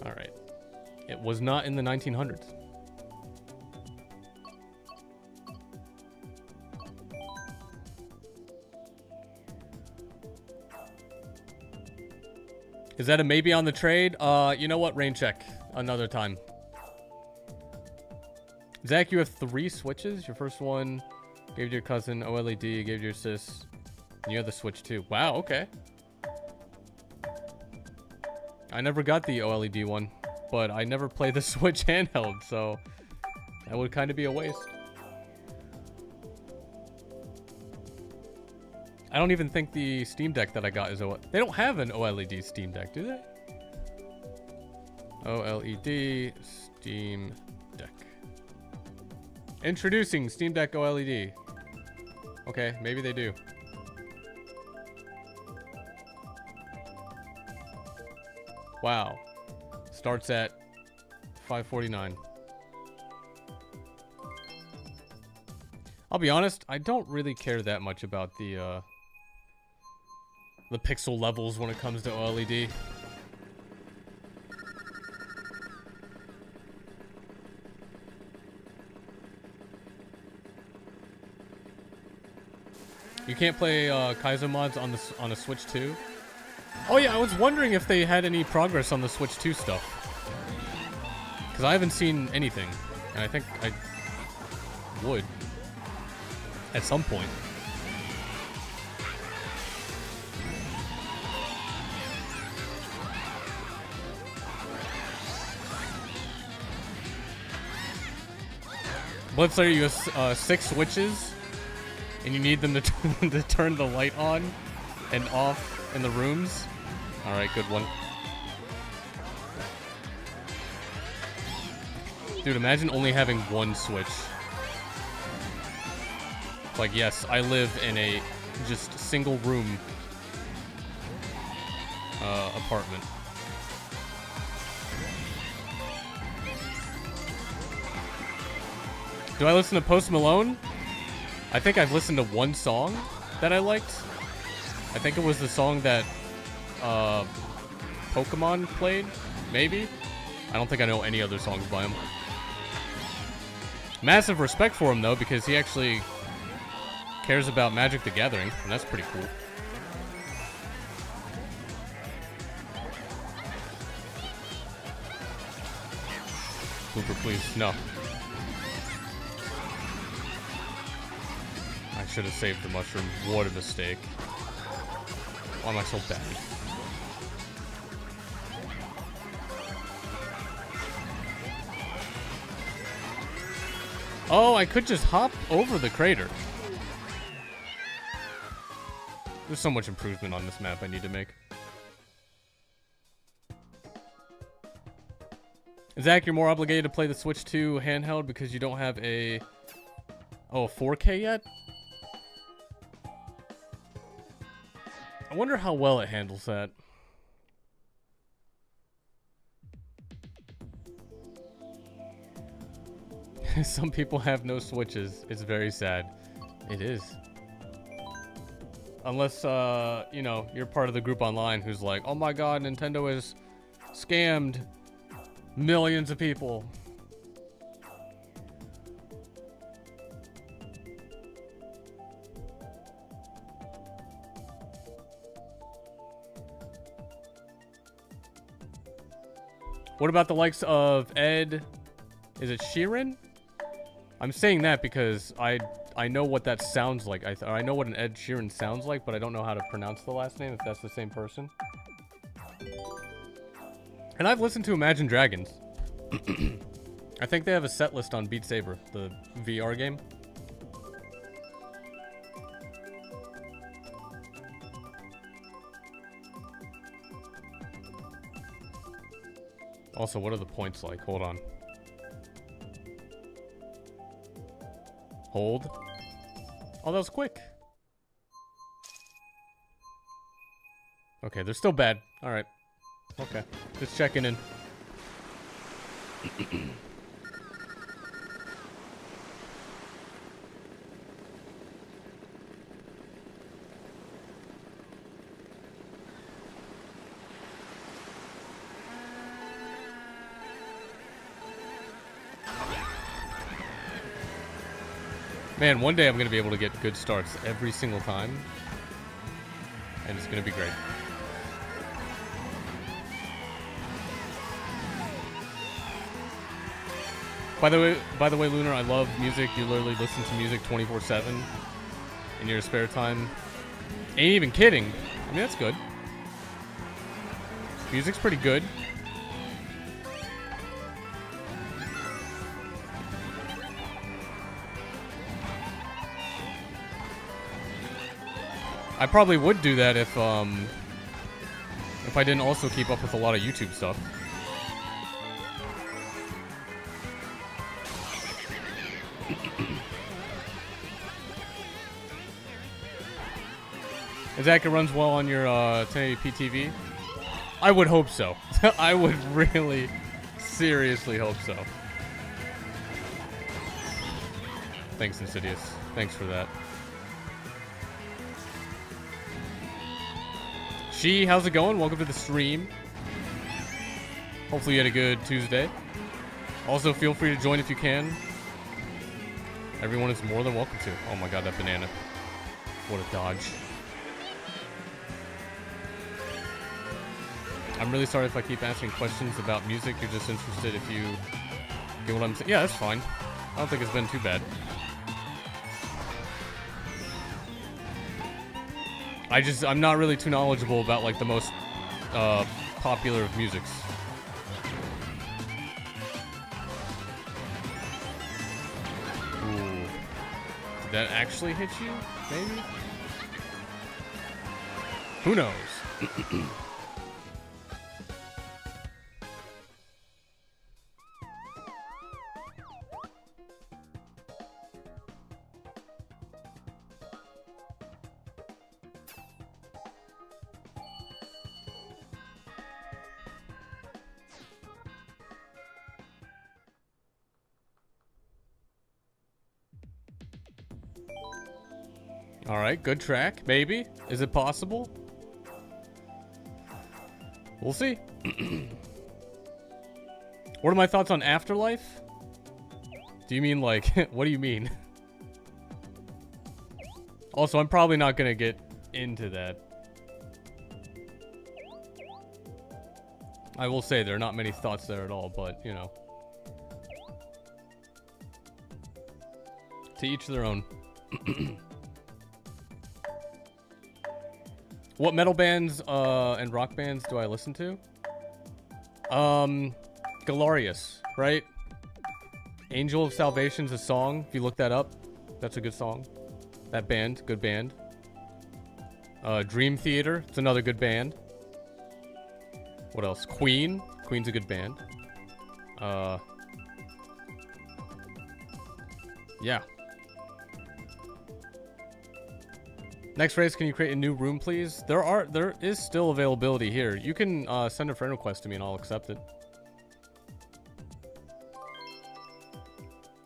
All right. It was not in the 1900s. Is that a maybe on the trade? You know what? Rain check another time. Zach, you have 3 switches. Your first one gave to your cousin. OLED gave to your sis. And you have the Switch too. Wow, okay. I never got the OLED one, but I never played the Switch handheld, so that would kind of be a waste. I don't even think the Steam Deck that I got is OLED. They don't have an OLED Steam Deck, do they? OLED Steam Deck. Introducing Steam Deck OLED. Okay, maybe they do. Wow. Starts at $549. I'll be honest, I don't really care that much about the pixel levels when it comes to OLED. You can't play Kaizo mods on a Switch 2? Oh yeah, I was wondering if they had any progress on the Switch 2 stuff. Because I haven't seen anything. And I think I would. At some point. Let's say you have 6 switches. And you need them to, to turn the light on and off in the rooms. Alright, good one. Dude, imagine only having 1 switch. Like, yes, I live in a just single room apartment. Do I listen to Post Malone? I think I've listened to 1 song that I liked. I think it was the song that Pokemon played, maybe? I don't think I know any other songs by him. Massive respect for him, though, because he actually cares about Magic the Gathering, and that's pretty cool. Blooper, please. No. I should have saved the mushroom. What a mistake. Why am I so bad? Oh, I could just hop over the crater. There's so much improvement on this map I need to make. Zach, you're more obligated to play the Switch 2 handheld because you don't have a 4K yet? I wonder how well it handles that. Some people have no Switches. It's very sad. It is. Unless, you know, you're part of the group online who's like, oh my god, Nintendo has scammed millions of people. What about the likes of Ed? Is it Sheeran? I'm saying that because I know what that sounds like. I know what an Ed Sheeran sounds like, but I don't know how to pronounce the last name, if that's the same person. And I've listened to Imagine Dragons. I think they have a set list on Beat Saber, the VR game. Also, what are the points like? Hold on. Hold. Oh, that was quick. Okay, they're still bad. Alright. Okay. Just checking in. Man, one day I'm going to be able to get good starts every single time. And it's going to be great. By the way, Lunar, I love music. You literally listen to music 24/7 in your spare time. Ain't even kidding. I mean, that's good. Music's pretty good. I probably would do that if I didn't also keep up with a lot of YouTube stuff. Zach, it runs well on your 1080p TV? I would hope so. I would really, seriously hope so. Thanks, Insidious. Thanks for that. How's it going? Welcome to the stream. Hopefully you had a good Tuesday. Also, feel free to join if you can. Everyone is more than welcome to. Oh my god, that banana. What a dodge. I'm really sorry if I keep asking questions about music. You're just interested if you get what I'm saying. Yeah, that's fine. I don't think it's been too bad. I'm not really too knowledgeable about, like, the most popular of musics. Ooh. Did that actually hit you? Maybe? Who knows? Alright, good track. Maybe. Is it possible? We'll see. What are my thoughts on Afterlife? Do you mean, like, what do you mean? Also, I'm probably not gonna get into that. I will say there are not many thoughts there at all, but, you know. To each their own. What metal bands and rock bands do I listen to? Galarius, right? Angel of Salvation's a song. If you look that up, that's a good song. That band, good band. Dream Theater, it's another good band. What else? Queen. Queen's a good band. Yeah. Next race, can you create a new room, please? There is still availability here. You can send a friend request to me and I'll accept it.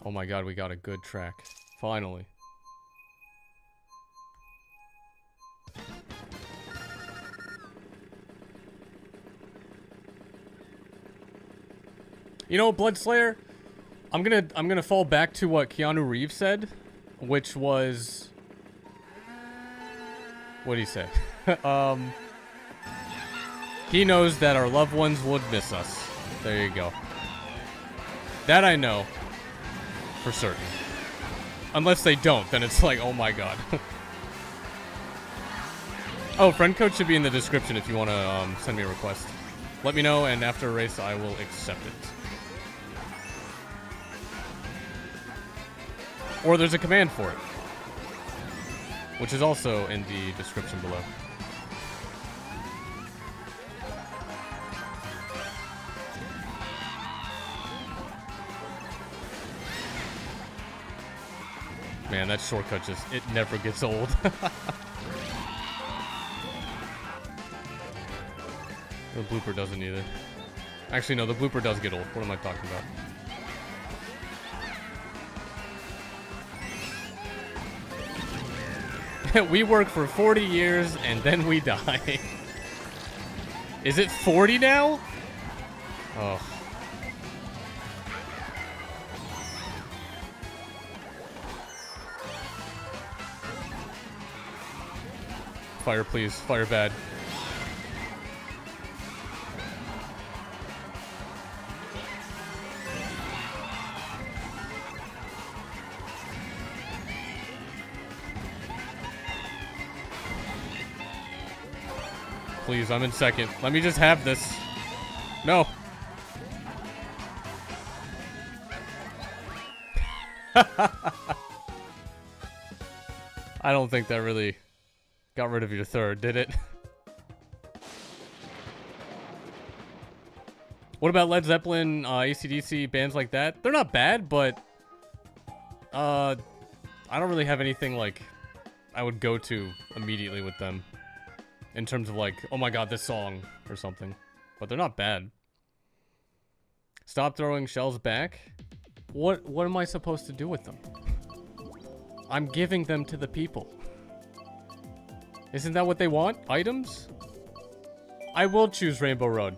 Oh my god, we got a good track. Finally. You know, Bloodslayer, I'm gonna fall back to what Keanu Reeves said, which was, what did he say? He knows that our loved ones would miss us. There you go. That I know for certain. Unless they don't, then it's like, oh my god. Oh, friend code should be in the description if you want to send me a request. Let me know, and after a race, I will accept it. Or there's a command for it, which is also in the description below. Man, that shortcut just, it never gets old. The blooper doesn't either. Actually, no, the blooper does get old. What am I talking about? We work for 40 years and then we die. Is it 40 now? Oh. Fire, please. Fire bad. Please, I'm in second. Let me just have this. No. I don't think that really got rid of your third, did it? What about Led Zeppelin, AC/DC, bands like that? They're not bad, but I don't really have anything like I would go to immediately with them. In terms of like, oh my god, this song or something. But they're not bad. Stop throwing shells back? What am I supposed to do with them? I'm giving them to the people. Isn't that what they want? Items? I will choose Rainbow Road.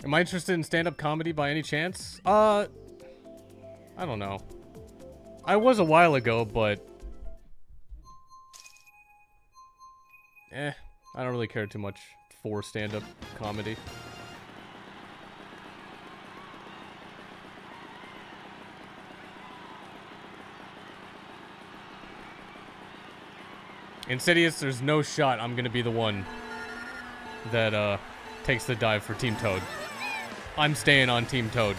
Am I interested in stand-up comedy by any chance? I don't know. I was a while ago, but I don't really care too much for stand-up comedy. Insidious, there's no shot I'm gonna be the one that takes the dive for Team Toad. I'm staying on Team Toad.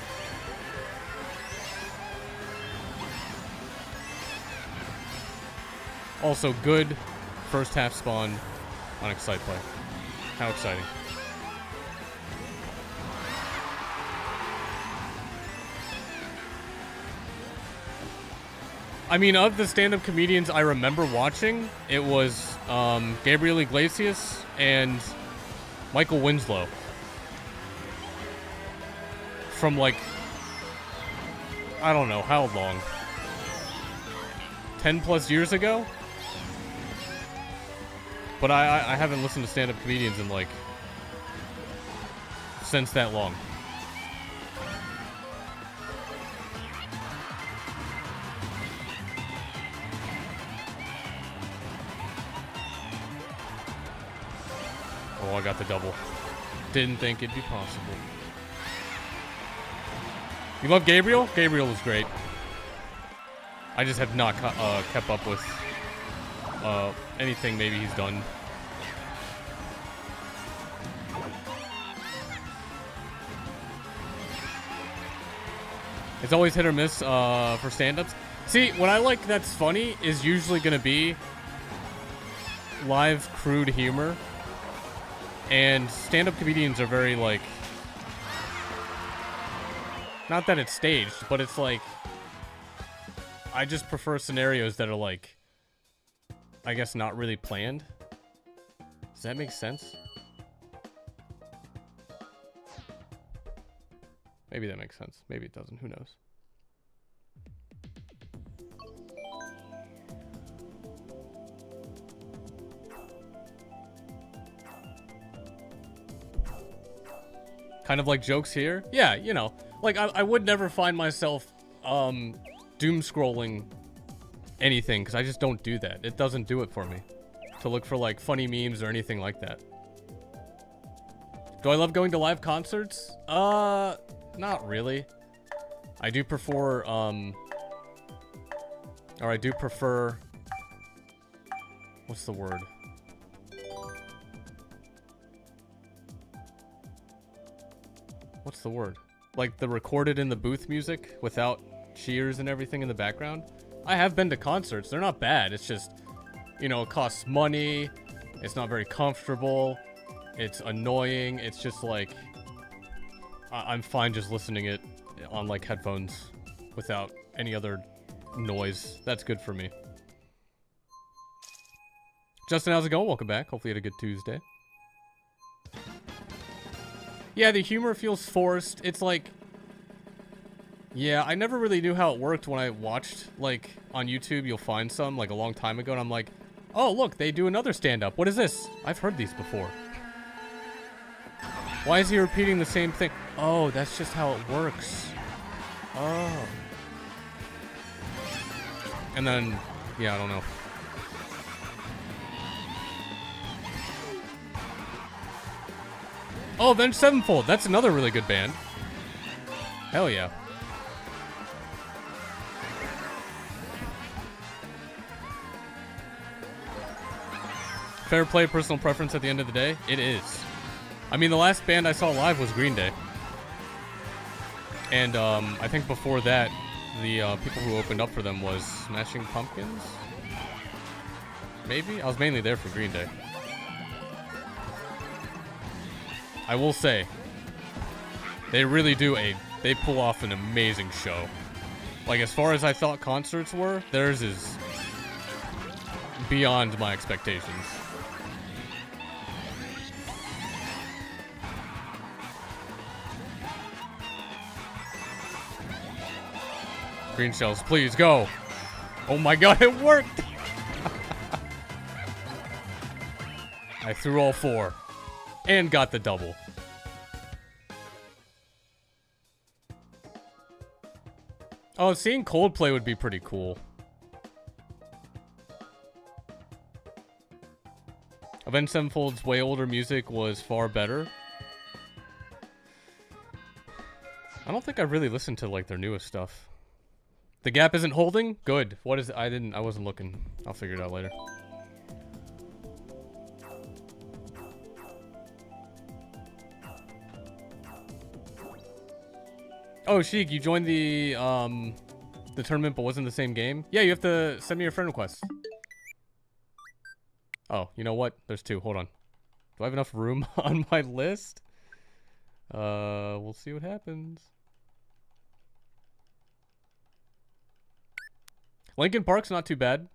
Also, good first half spawn on Excite Play. How exciting. I mean, of the stand-up comedians I remember watching, it was Gabriel Iglesias and Michael Winslow. From like, I don't know how long. 10 plus years ago? But I haven't listened to stand-up comedians in like, since that long. Oh, I got the double. Didn't think it'd be possible. You love Gabriel? Gabriel is great. I just have not kept up with anything maybe he's done. It's always hit or miss for stand-ups. See, what I like that's funny is usually going to be live, crude humor. And stand-up comedians are very, like... Not that it's staged, but it's like... I just prefer scenarios that are, like... I guess not really planned. Does that make sense? Maybe that makes sense. Maybe it doesn't. Who knows? Kind of like jokes here. Yeah, you know. Like, I would never find myself doom scrolling anything, because I just don't do that. It doesn't do it for me. To look for, like, funny memes or anything like that. Do I love going to live concerts? Not really. I do prefer, What's the word? What's the word? Like the recorded in the booth music without cheers and everything in the background? I have been to concerts. They're not bad. It's just, you know, it costs money. It's not very comfortable. It's annoying. It's just like, I'm fine just listening it on like headphones without any other noise. That's good for me. Justin, how's it going? Welcome back. Hopefully you had a good Tuesday. Yeah, the humor feels forced. It's like... Yeah, I never really knew how it worked when I watched, like, on YouTube, you'll find some, like, a long time ago, and I'm like, oh, look, they do another stand-up. What is this? I've heard these before. Why is he repeating the same thing? Oh, that's just how it works. Oh. And then, yeah, I don't know. Oh, Avenged Sevenfold. That's another really good band. Hell yeah. Fair play, personal preference at the end of the day? It is. I mean, the last band I saw live was Green Day. And I think before that, the people who opened up for them was Smashing Pumpkins? Maybe? I was mainly there for Green Day. I will say, they really do they pull off an amazing show. Like, as far as I thought concerts were, theirs is beyond my expectations. Green shells, please, go. Oh my god, it worked! I threw all 4. And got the double. Oh, seeing Coldplay would be pretty cool. Avenged Sevenfold's way older music was far better. I don't think I really listened to, like, their newest stuff. The gap isn't holding? Good. What is it? I wasn't looking. I'll figure it out later. Oh, Sheik, you joined the tournament but wasn't the same game? Yeah, you have to send me your friend request. Oh, you know what? There's 2. Hold on. Do I have enough room on my list? We'll see what happens. Linkin Park's not too bad.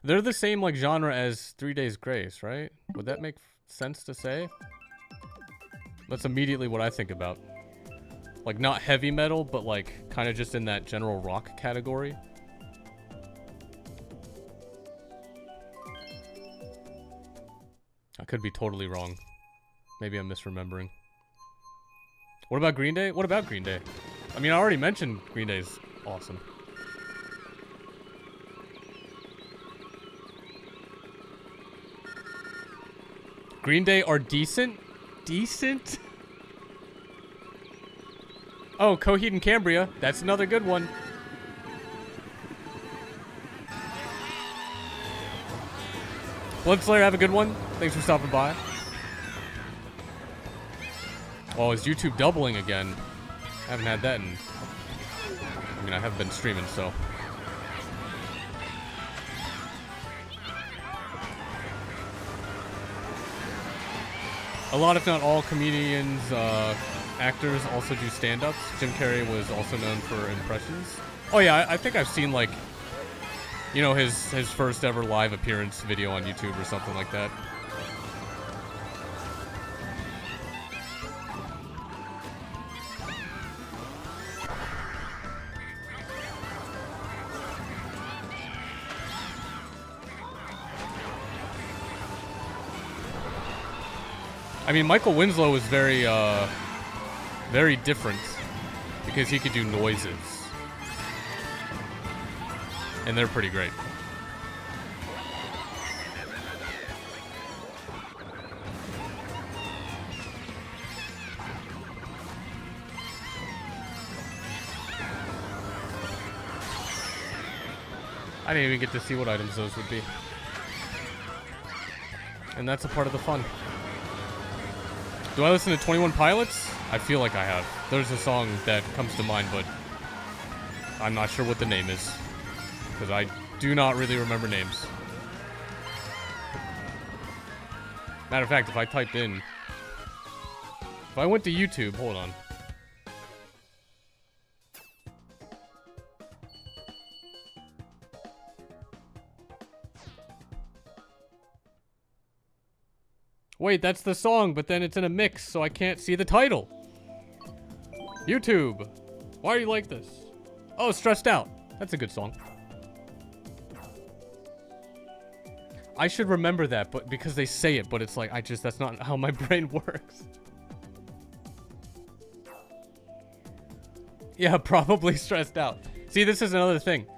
They're the same, like, genre as 3 Days Grace, right? Would that make sense to say? That's immediately what I think about. Like, not heavy metal, but, like, kind of just in that general rock category. I could be totally wrong. Maybe I'm misremembering. What about Green Day? What about Green Day? I mean, I already mentioned Green Day's awesome. Green Day are decent? Decent? Oh, Coheed and Cambria. That's another good one. Bloodslayer, have a good one. Thanks for stopping by. Oh, is YouTube doubling again? I haven't had that in... I mean, I haven't been streaming, so... A lot, if not all, comedians, actors also do stand-ups. Jim Carrey was also known for impressions. Oh yeah, I think I've seen, like, you know, his first ever live appearance video on YouTube or something like that. I mean, Michael Winslow was very, very different because he could do noises. And they're pretty great. I didn't even get to see what items those would be. And that's a part of the fun. Do I listen to 21 Pilots? I feel like I have. There's a song that comes to mind, but I'm not sure what the name is. Because I do not really remember names. Matter of fact, if I typed in... If I went to YouTube, hold on. Wait, that's the song, but then it's in a mix, so I can't see the title. YouTube. Why are you like this? Oh, Stressed Out. That's a good song. I should remember that, but because they say it, but it's like, that's not how my brain works. Yeah, probably Stressed Out. See, this is another thing.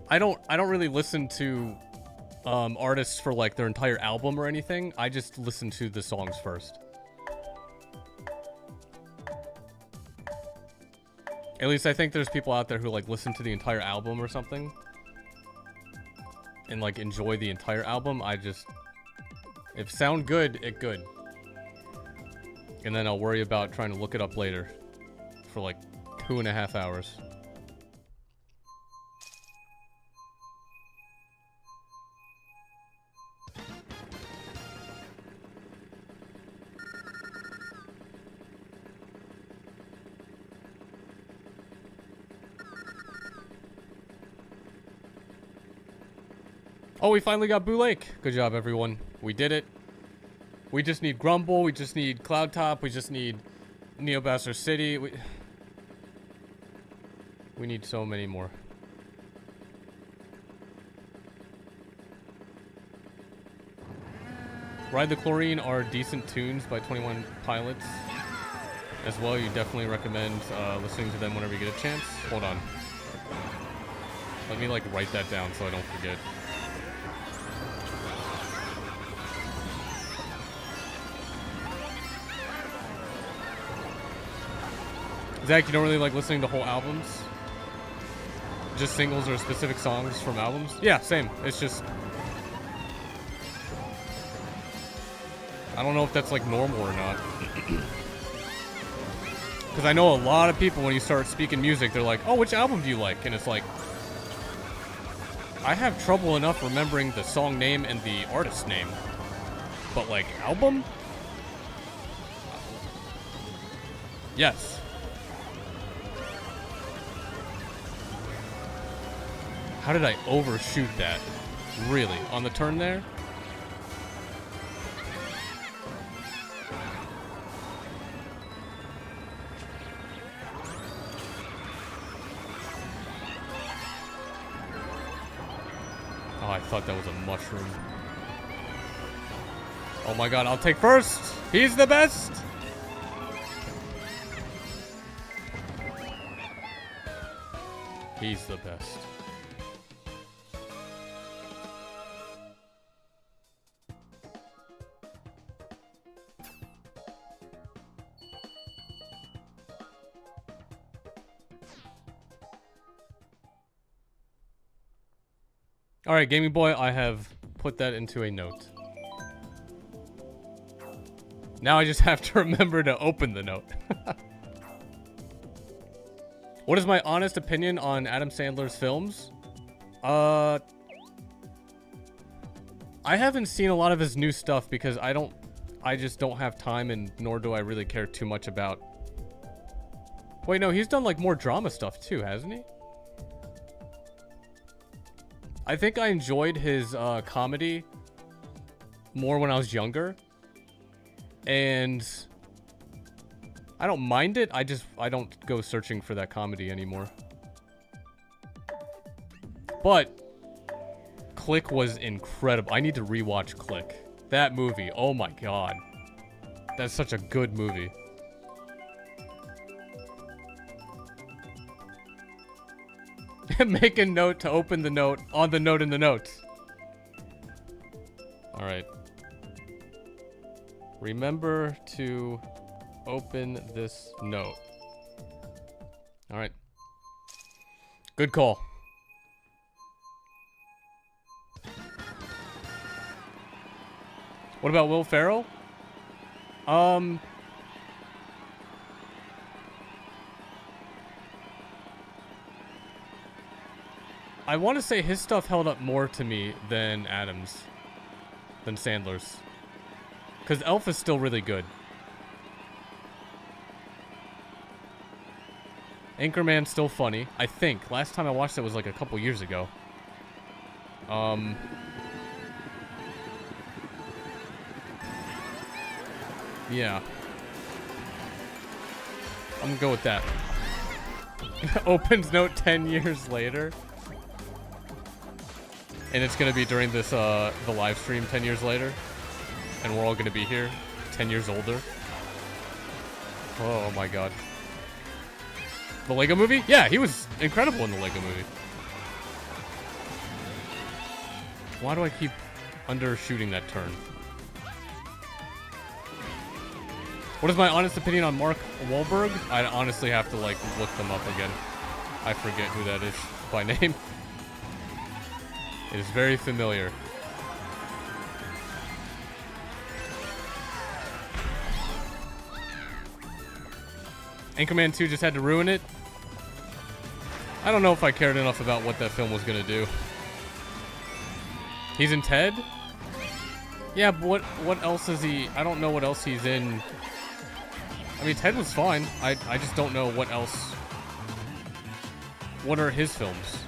I don't really listen to artists for like their entire album or anything. I just listen to the songs first. At least I think there's people out there who like listen to the entire album or something and like enjoy the entire album. If sound good, it good. And then I'll worry about trying to look it up later for like 2.5 hours. Oh, we finally got Boo Lake. Good job, everyone. We did it. We just need Grumble. We just need Cloud Top. We just need Neobasser City. We need so many more. Ride the Chlorine are decent tunes by 21 Pilots. As well, you definitely recommend listening to them whenever you get a chance. Hold on. Let me, like, write that down so I don't forget. Zach, you don't really like listening to whole albums? Just singles or specific songs from albums? Yeah, same. It's just... I don't know if that's like normal or not. Because I know a lot of people, when you start speaking music, they're like, oh, which album do you like? And it's like... I have trouble enough remembering the song name and the artist name. But like, album? Yes. How did I overshoot that? Really? On the turn there? Oh, I thought that was a mushroom. Oh my god, I'll take first! He's the best! He's the best. Alright, Gaming Boy, I have put that into a note. Now I just have to remember to open the note. What is my honest opinion on Adam Sandler's films? I haven't seen a lot of his new stuff because I just don't have time, and nor do I really care too much about... Wait, no, he's done like more drama stuff too, hasn't he? I think I enjoyed his comedy more when I was younger, and I don't mind it. I don't go searching for that comedy anymore. But Click was incredible. I need to rewatch Click. That movie, oh my god. That's such a good movie. Make a note to open the note on the note in the notes. Alright. Remember to open this note. Alright. Good call. What about Will Ferrell? I want to say his stuff held up more to me than Adams, than Sandler's. Because Elf is still really good. Anchorman's still funny, I think. Last time I watched it was like a couple years ago. Yeah. I'm gonna go with that. Opens note 10 years later. And it's gonna be during this, the live stream 10 years later. And we're all gonna be here, 10 years older. Oh my god. The Lego Movie? Yeah, he was incredible in the Lego Movie. Why do I keep undershooting that turn? What is my honest opinion on Mark Wahlberg? I honestly have to, like, look them up again. I forget who that is by name. It is very familiar. Anchorman 2 just had to ruin it. I don't know if I cared enough about what that film was gonna do. He's in Ted? Yeah, but what else is he? I don't know what else he's in. I mean, Ted was fine. I just don't know what else. What are his films?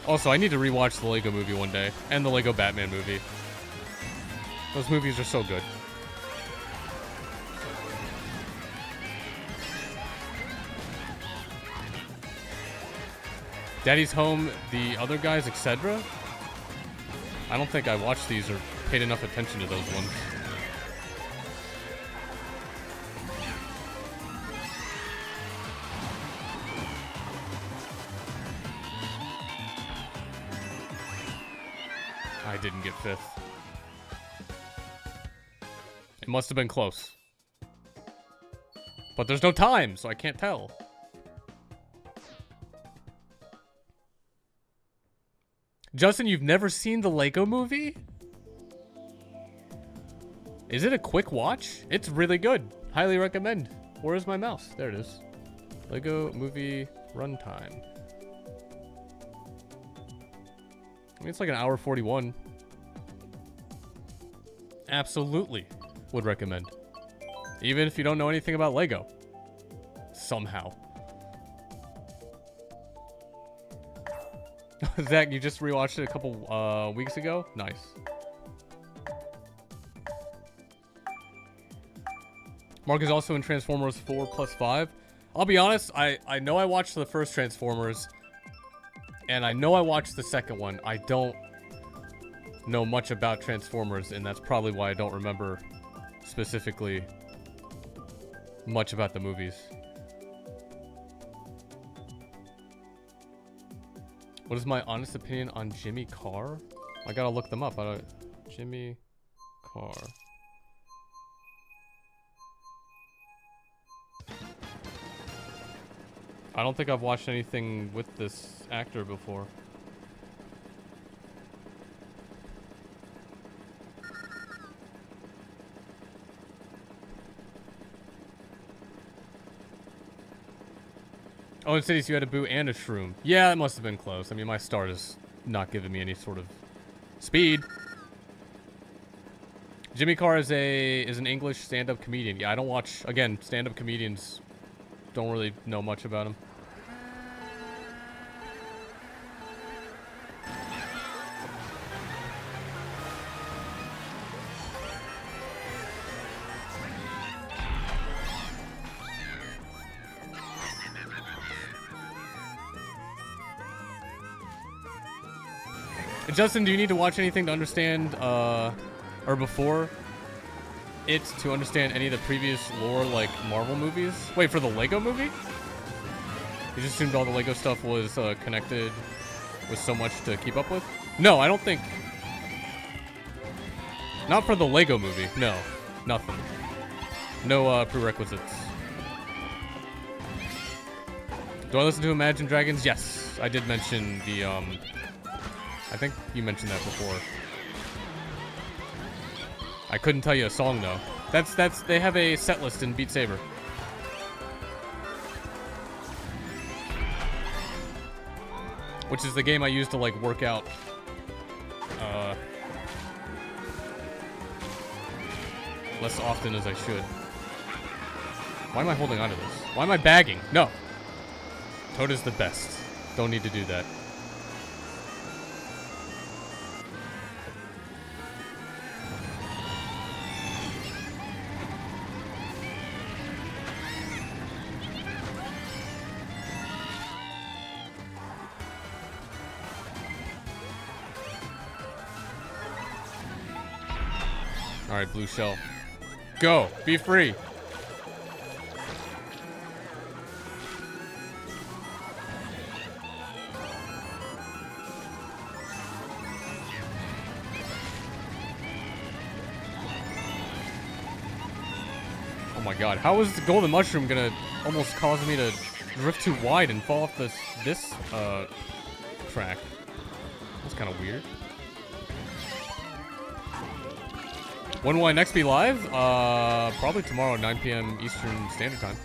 Also, I need to rewatch the Lego Movie one day, and the Lego Batman movie. Those movies are so good. Daddy's Home, the other guys, etc. I don't think I watched these or paid enough attention to those ones. I didn't get fifth. It must have been close. But there's no time, so I can't tell. Justin, you've never seen the Lego Movie? Is it a quick watch? It's really good. Highly recommend. Where is my mouse? There it is. Lego Movie runtime. I mean, it's like an hour 41. Absolutely would recommend. Even if you don't know anything about Lego. Somehow. Zach, you just rewatched it a couple weeks ago? Nice. Mark is also in Transformers 4+5. I'll be honest, I know I watched the first Transformers. And I know I watched the second one. I don't know much about Transformers, and that's probably why I don't remember specifically much about the movies. What is my honest opinion on Jimmy Carr? I gotta look them up. Jimmy Carr. I don't think I've watched anything with this actor before. Oh, in Cities you had a boo and a shroom. Yeah, it must have been close. I mean, my start is not giving me any sort of speed. Jimmy Carr is an English stand-up comedian. Yeah, I don't watch, again, stand-up comedians. Don't really know much about him. Justin, do you need to watch anything to understand, or before it to understand any of the previous lore, like Marvel movies? Wait, for the Lego Movie? You just assumed all the Lego stuff was connected with so much to keep up with. No, I don't think. Not for the Lego movie. No, nothing. No prerequisites. Do I listen to Imagine Dragons? Yes, I did mention the I think you mentioned that before. I couldn't tell you a song though. That's they have a set list in Beat Saber. Which is the game I use to like work out. Less often as I should. Why am I holding on to this? Why am I bagging? No. Toad is the best. Don't need to do that. Alright, blue shell. Go! Be free! Oh my god, how is the golden mushroom gonna almost cause me to drift too wide and fall off this track? That's kind of weird. When will I next be live? Probably tomorrow at 9 p.m. Eastern Standard Time.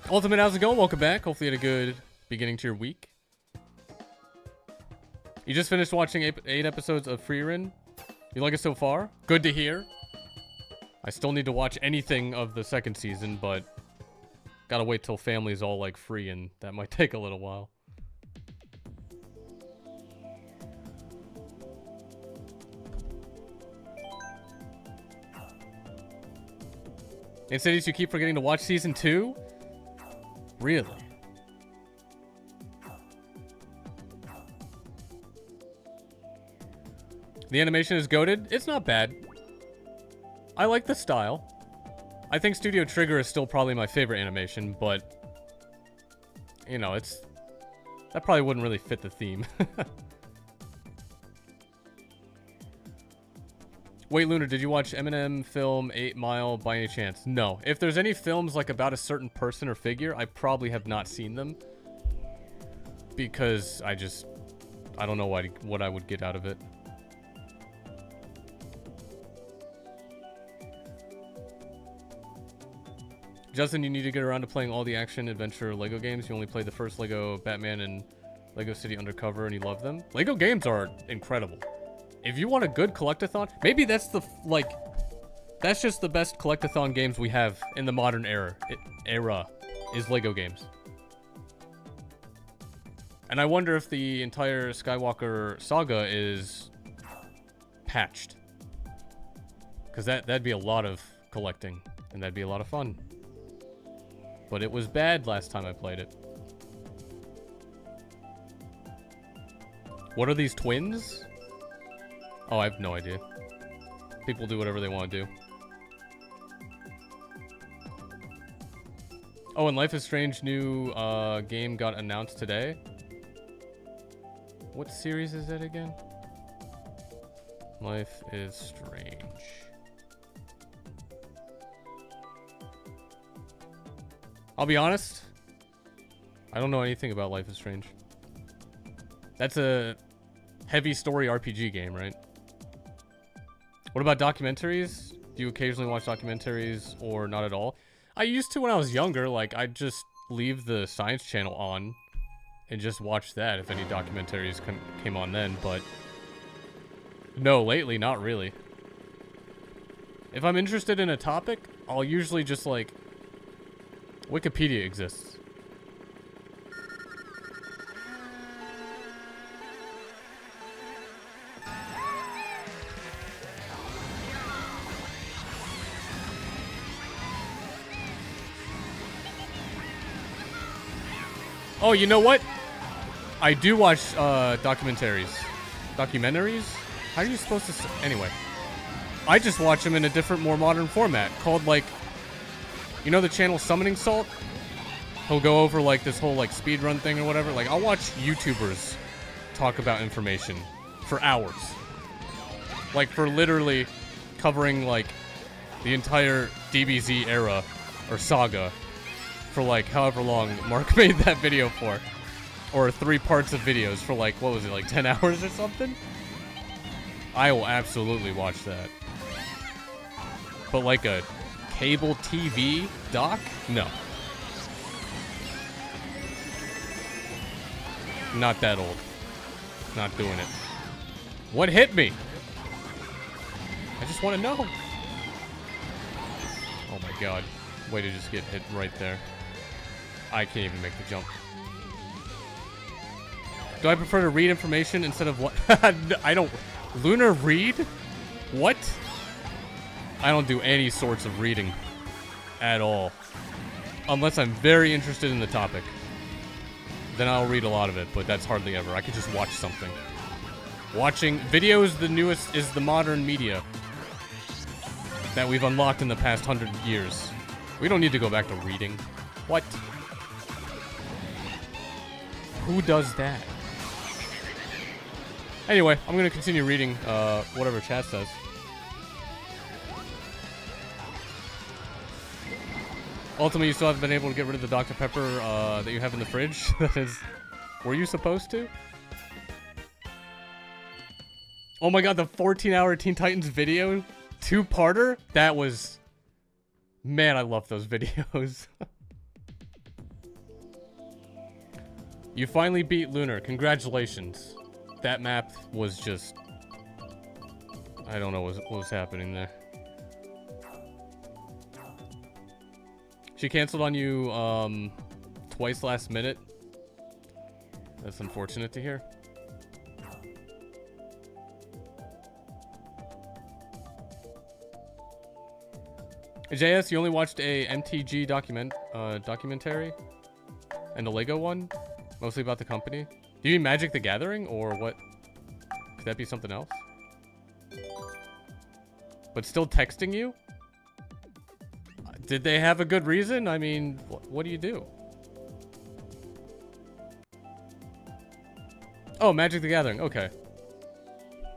Ultimate, how's it going? Welcome back. Hopefully you had a good beginning to your week. You just finished watching 8 episodes of Frieren. You like it so far? Good to hear. I still need to watch anything of the second season, but gotta wait till family's all like free, and that might take a little while. In cities, you keep forgetting to watch season 2? Really? The animation is goated. It's not bad. I like the style. I think Studio Trigger is still probably my favorite animation, but you know, that probably wouldn't really fit the theme. Wait, Lunar, did you watch Eminem film 8 Mile by any chance? No. If there's any films like about a certain person or figure, I probably have not seen them. Because I don't know what I would get out of it. Justin, you need to get around to playing all the action adventure Lego games. You only played the first Lego Batman and Lego City Undercover and you love them. Lego games are incredible. If you want a good collectathon, maybe that's that's just the best collectathon games we have in the modern era is Lego games. And I wonder if the entire Skywalker saga is patched. Because that'd be a lot of collecting, and that'd be a lot of fun. But it was bad last time I played it. What are these twins? Oh, I have no idea. People do whatever they want to do. Oh, and Life is Strange new game got announced today. What series is it again? Life is Strange. I'll be honest. I don't know anything about Life is Strange. That's a heavy story RPG game, right? What about documentaries? Do you occasionally watch documentaries or not at all? I used to when I was younger. Like, I'd just leave the Science Channel on and just watch that if any documentaries came on then, but no, lately, not really. If I'm interested in a topic, I'll usually just, like, Wikipedia exists. Oh, you know what? I do watch documentaries. Documentaries? How are you supposed to say? Anyway. I just watch them in a different, more modern format called, like, you know the channel Summoning Salt? he'll go over like this whole like speedrun thing or whatever. Like I'll watch YouTubers talk about information for hours. Like for literally covering like the entire DBZ era or saga for like however long Mark made that video for. Or 3 parts of videos for like, what was it, like 10 hours or something? I will absolutely watch that. But like a cable TV doc? No. Not that old. Not doing it. What hit me? I just want to know. Oh my god. Way to just get hit right there. I can't even make the jump. Do I prefer to read information instead of what? I don't. Lunar read? What? I don't do any sorts of reading at all. Unless I'm very interested in the topic. Then I'll read a lot of it, but that's hardly ever. I could just watch something. Watching video is the newest, is the modern media that we've unlocked in the past 100 years. We don't need to go back to reading. What? Who does that? Anyway, I'm gonna continue reading whatever chat says. Ultimately, you still haven't been able to get rid of the Dr. Pepper that you have in the fridge. That is, were you supposed to? Oh my god, the 14-hour Teen Titans video? 2-parter? That was... Man, I love those videos. You finally beat Lunar. Congratulations. That map was just... I don't know what was happening there. She canceled on you twice last minute. That's unfortunate to hear. JS, you only watched a MTG documentary? And a Lego one? Mostly about the company? Do you mean Magic the Gathering, or what? Could that be something else? But still texting you? Did they have a good reason? I mean, what do you do? Oh, Magic the Gathering. Okay.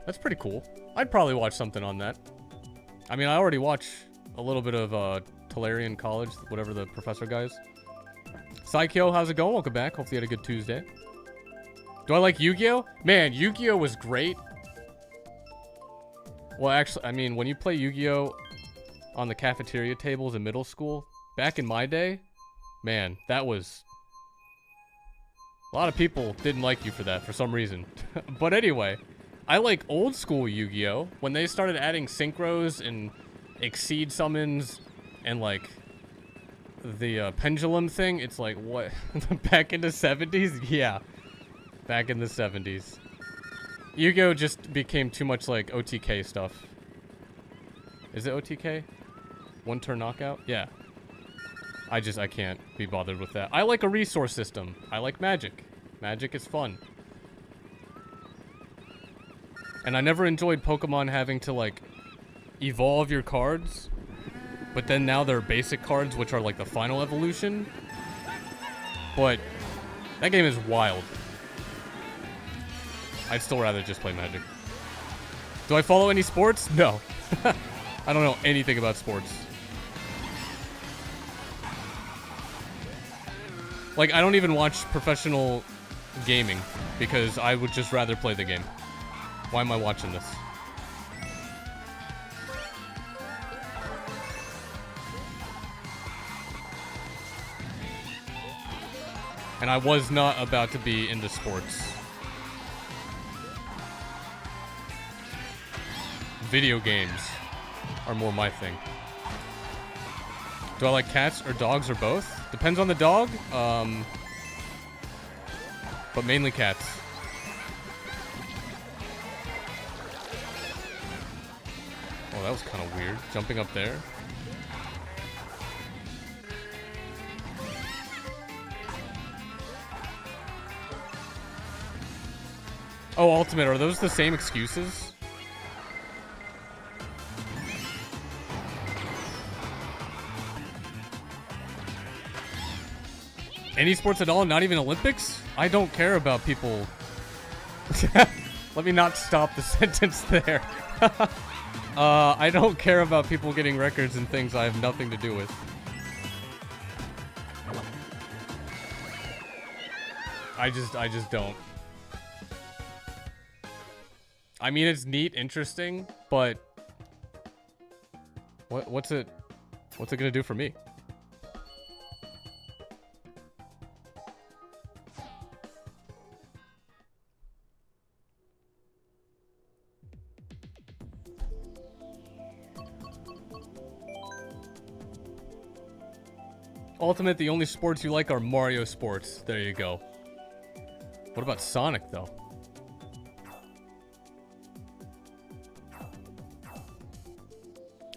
That's pretty cool. I'd probably watch something on that. I mean, I already watch a little bit of Tolarian College, whatever the professor guys. Psycho, how's it going? Welcome back. Hopefully you had a good Tuesday. Do I like Yu-Gi-Oh? Man, Yu-Gi-Oh was great. Well, actually, I mean, when you play Yu-Gi-Oh on the cafeteria tables in middle school, back in my day, man, that was... A lot of people didn't like you for that, for some reason. But anyway, I like old school Yu-Gi-Oh! When they started adding synchros and exceed summons and, like, the pendulum thing, it's like, what? Back in the 70s? Yeah. Back in the 70s. Yu-Gi-Oh! Just became too much like OTK stuff. Is it OTK? One turn knockout? Yeah. I can't be bothered with that. I like a resource system. I like Magic. Magic is fun. And I never enjoyed Pokemon having to, like, evolve your cards. But then now they're basic cards, which are, like, the final evolution. But that game is wild. I'd still rather just play Magic. Do I follow any sports? No. I don't know anything about sports. Like, I don't even watch professional gaming because I would just rather play the game. Why am I watching this? And I was not about to be into sports. Video games are more my thing. Do I like cats or dogs or both? Depends on the dog. But mainly cats. Oh, that was kind of weird. Jumping up there. Oh, Ultimate, are those the same excuses? Any sports at all? Not even Olympics? I don't care about people. Let me not stop the sentence there. I don't care about people getting records and things I have nothing to do with. I just don't. I mean, it's neat, interesting, but what's it gonna do for me? Ultimate, the only sports you like are Mario sports. There you go. What about Sonic, though?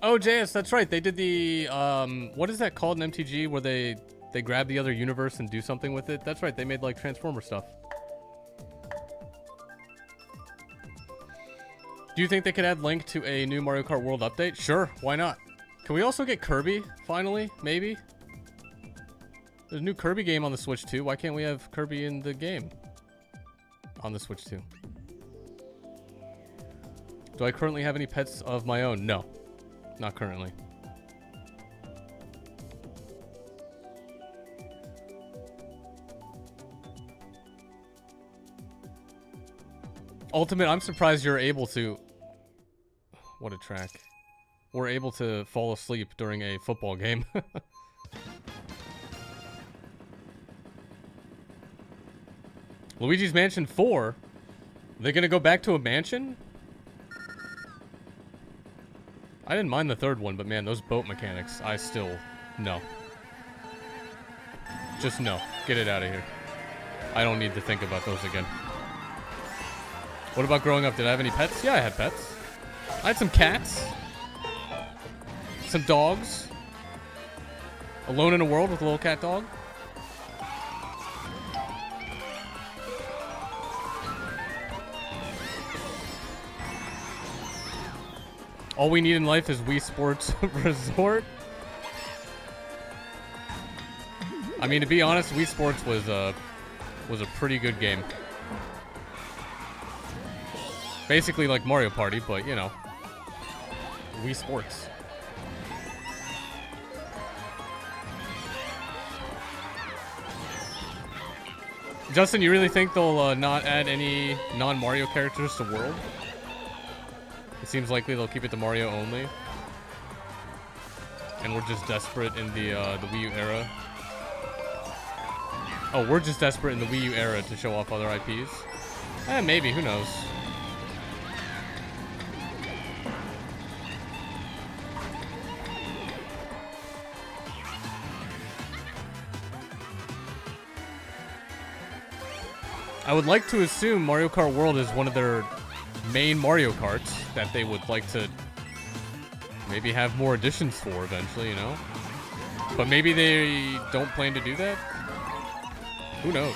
Oh, JS, that's right. They did the, what is that called in MTG where they grab the other universe and do something with it? That's right. They made, like, Transformer stuff. Do you think they could add Link to a new Mario Kart World update? Sure, why not? Can we also get Kirby, finally? Maybe? There's a new Kirby game on the Switch, too. Why can't we have Kirby in the game? On the Switch, too. Do I currently have any pets of my own? No. Not currently. Ultimate, I'm surprised you're able to... What a track. We're able to fall asleep during a football game. Luigi's Mansion 4? They're gonna go back to a mansion? I didn't mind the third one, but man, those boat mechanics, I still... No. Just no. Get it out of here. I don't need to think about those again. What about growing up? Did I have any pets? Yeah, I had pets. I had some cats. Some dogs. Alone in a world with a little cat dog. All we need in life is Wii Sports Resort. I mean, to be honest, Wii Sports was a pretty good game. Basically like Mario Party, but you know, Wii Sports. Justin, you really think they'll not add any non-Mario characters to World? It seems likely they'll keep it to Mario only. And we're just desperate in the Wii U era. Oh, we're just desperate in the Wii U era to show off other IPs? Maybe, who knows? I would like to assume Mario Kart World is one of their main Mario Karts that they would like to maybe have more additions for eventually, you know? But maybe they don't plan to do that? Who knows?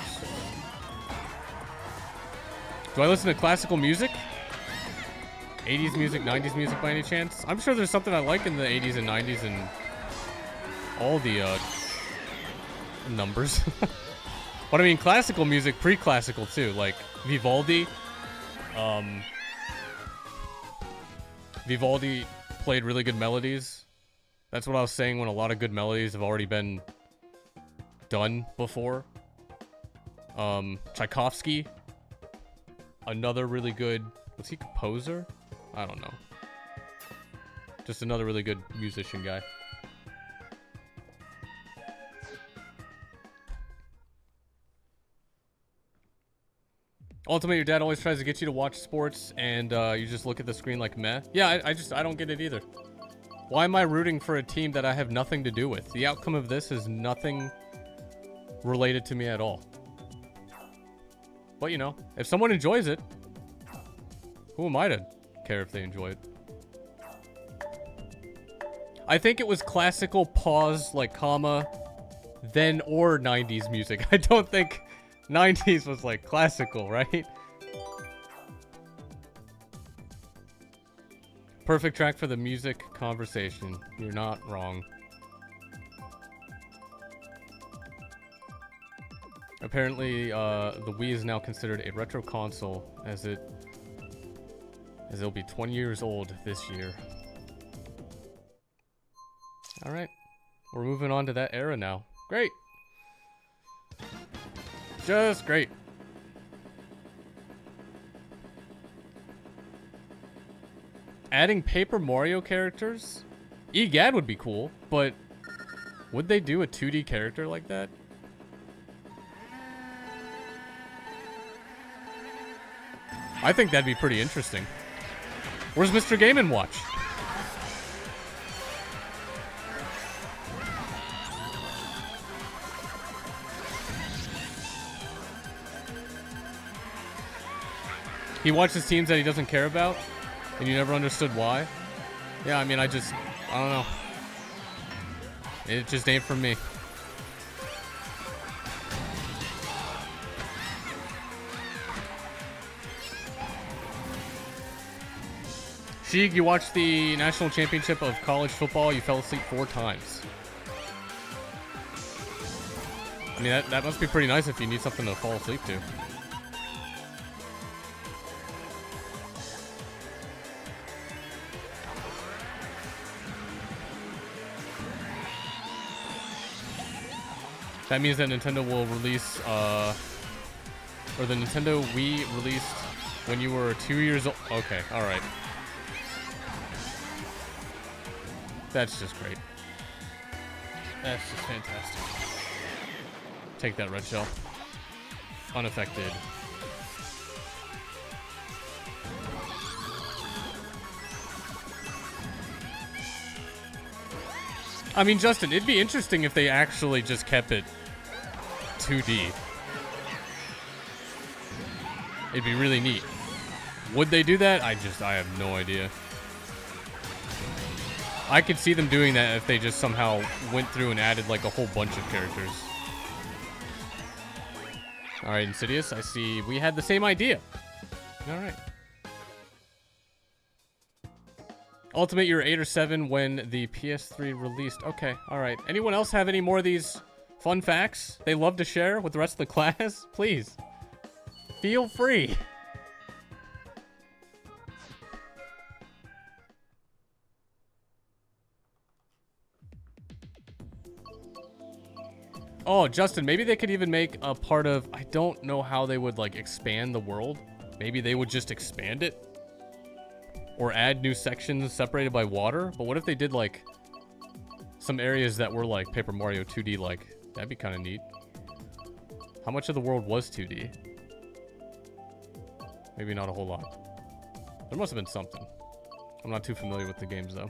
Do I listen to classical music? 80s music, 90s music by any chance? I'm sure there's something I like in the 80s and 90s and all the numbers. But I mean, classical music, pre-classical too, like Vivaldi. Vivaldi played really good melodies. That's what I was saying when a lot of good melodies have already been done before. Tchaikovsky, another really good, was he composer? I don't know. Just another really good musician guy. Ultimately, your dad always tries to get you to watch sports, and you just look at the screen like meh. Yeah, I don't get it either. Why am I rooting for a team that I have nothing to do with? The outcome of this is nothing related to me at all. But, you know, if someone enjoys it, who am I to care if they enjoy it? I think it was classical pause, like comma, then or 90s music. I don't think 90s was like classical, right? Perfect track for the music conversation. You're not wrong. Apparently, the Wii is now considered a retro console as it'll be 20 years old this year. All right, we're moving on to that era now. Great. Just great. Adding Paper Mario characters? Egad would be cool, but would they do a 2D character like that? I think that'd be pretty interesting. Where's Mr. Game & Watch? He watches teams that he doesn't care about, and you never understood why? Yeah, I mean, I don't know. It just ain't for me. Sheik, you watched the national championship of college football, you fell asleep 4 times. I mean, that must be pretty nice if you need something to fall asleep to. That means that Nintendo will release, or the Nintendo Wii released when you were 2 years old. Okay, alright. That's just great. That's just fantastic. Take that, Red Shell. Unaffected. I mean, Justin, it'd be interesting if they actually just kept it 2D. It'd be really neat. Would they do that? I have no idea. I could see them doing that if they just somehow went through and added like a whole bunch of characters. Alright, Insidious, I see we had the same idea. Alright. Ultimate, you're 8 or 7 when the PS3 released. Okay, alright. Anyone else have any more of these fun facts they love to share with the rest of the class? Please. Feel free. Oh, Justin, maybe they could even make a part of... I don't know how they would, like, expand the world. Maybe they would just expand it. Or add new sections separated by water. But what if they did, like, some areas that were, like, Paper Mario 2D, like... That'd be kind of neat. How much of the world was 2D? Maybe not a whole lot. There must have been something. I'm not too familiar with the games, though.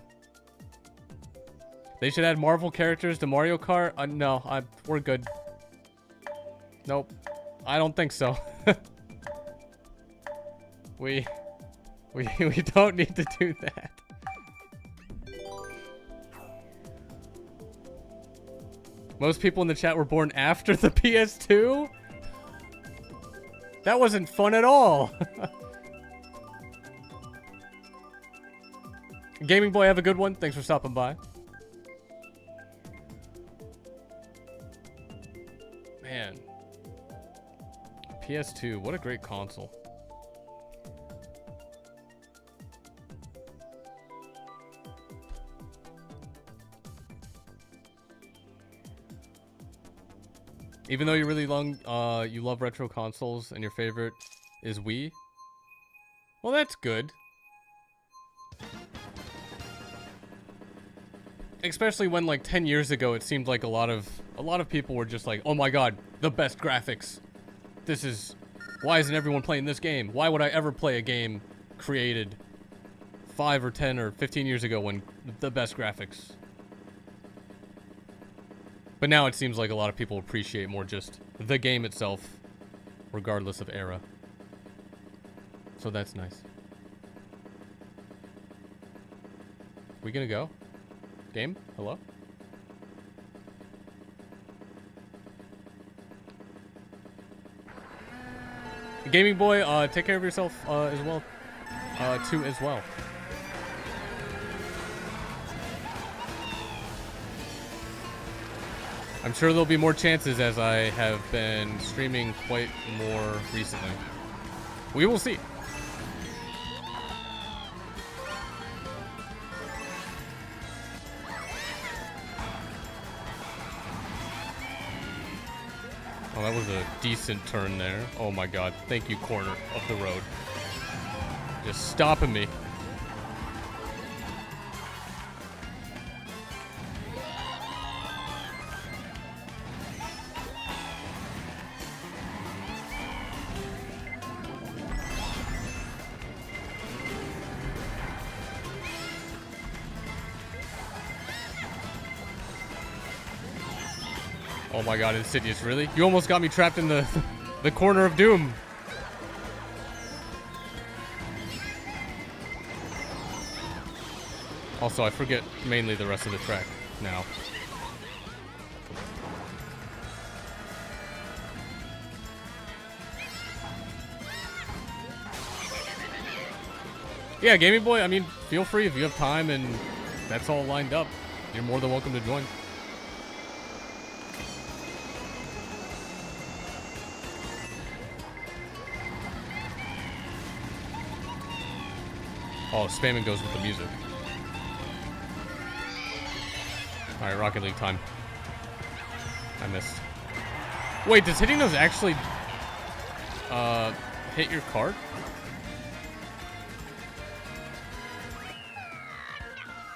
They should add Marvel characters to Mario Kart? No, we're good. Nope. I don't think so. We don't need to do that. Most people in the chat were born after the PS2? That wasn't fun at all. Gaming Boy, have a good one. Thanks for stopping by. Man. PS2, what a great console. Even though you really you love retro consoles and your favorite is Wii. Well, that's good. Especially when like 10 years ago it seemed like a lot of people were just like, "Oh my god, the best graphics. Why isn't everyone playing this game? Why would I ever play a game created 5 or 10 or 15 years ago when the best graphics?" But now it seems like a lot of people appreciate more just the game itself, regardless of era. So that's nice. We gonna go? Game? Hello? Gaming Boy, take care of yourself as well. Too as well. I'm sure there'll be more chances as I have been streaming quite more recently. We will see. Oh, that was a decent turn there. Oh my god. Thank you, corner of the road. Just stopping me. Oh my god, Insidious, really? You almost got me trapped in the the corner of doom. Also, I forget mainly the rest of the track now. Yeah, Gaming Boy, I mean, feel free if you have time and that's all lined up. You're more than welcome to join. Oh, spamming goes with the music. Alright, Rocket League time. I missed. Wait, does hitting those actually hit your cart?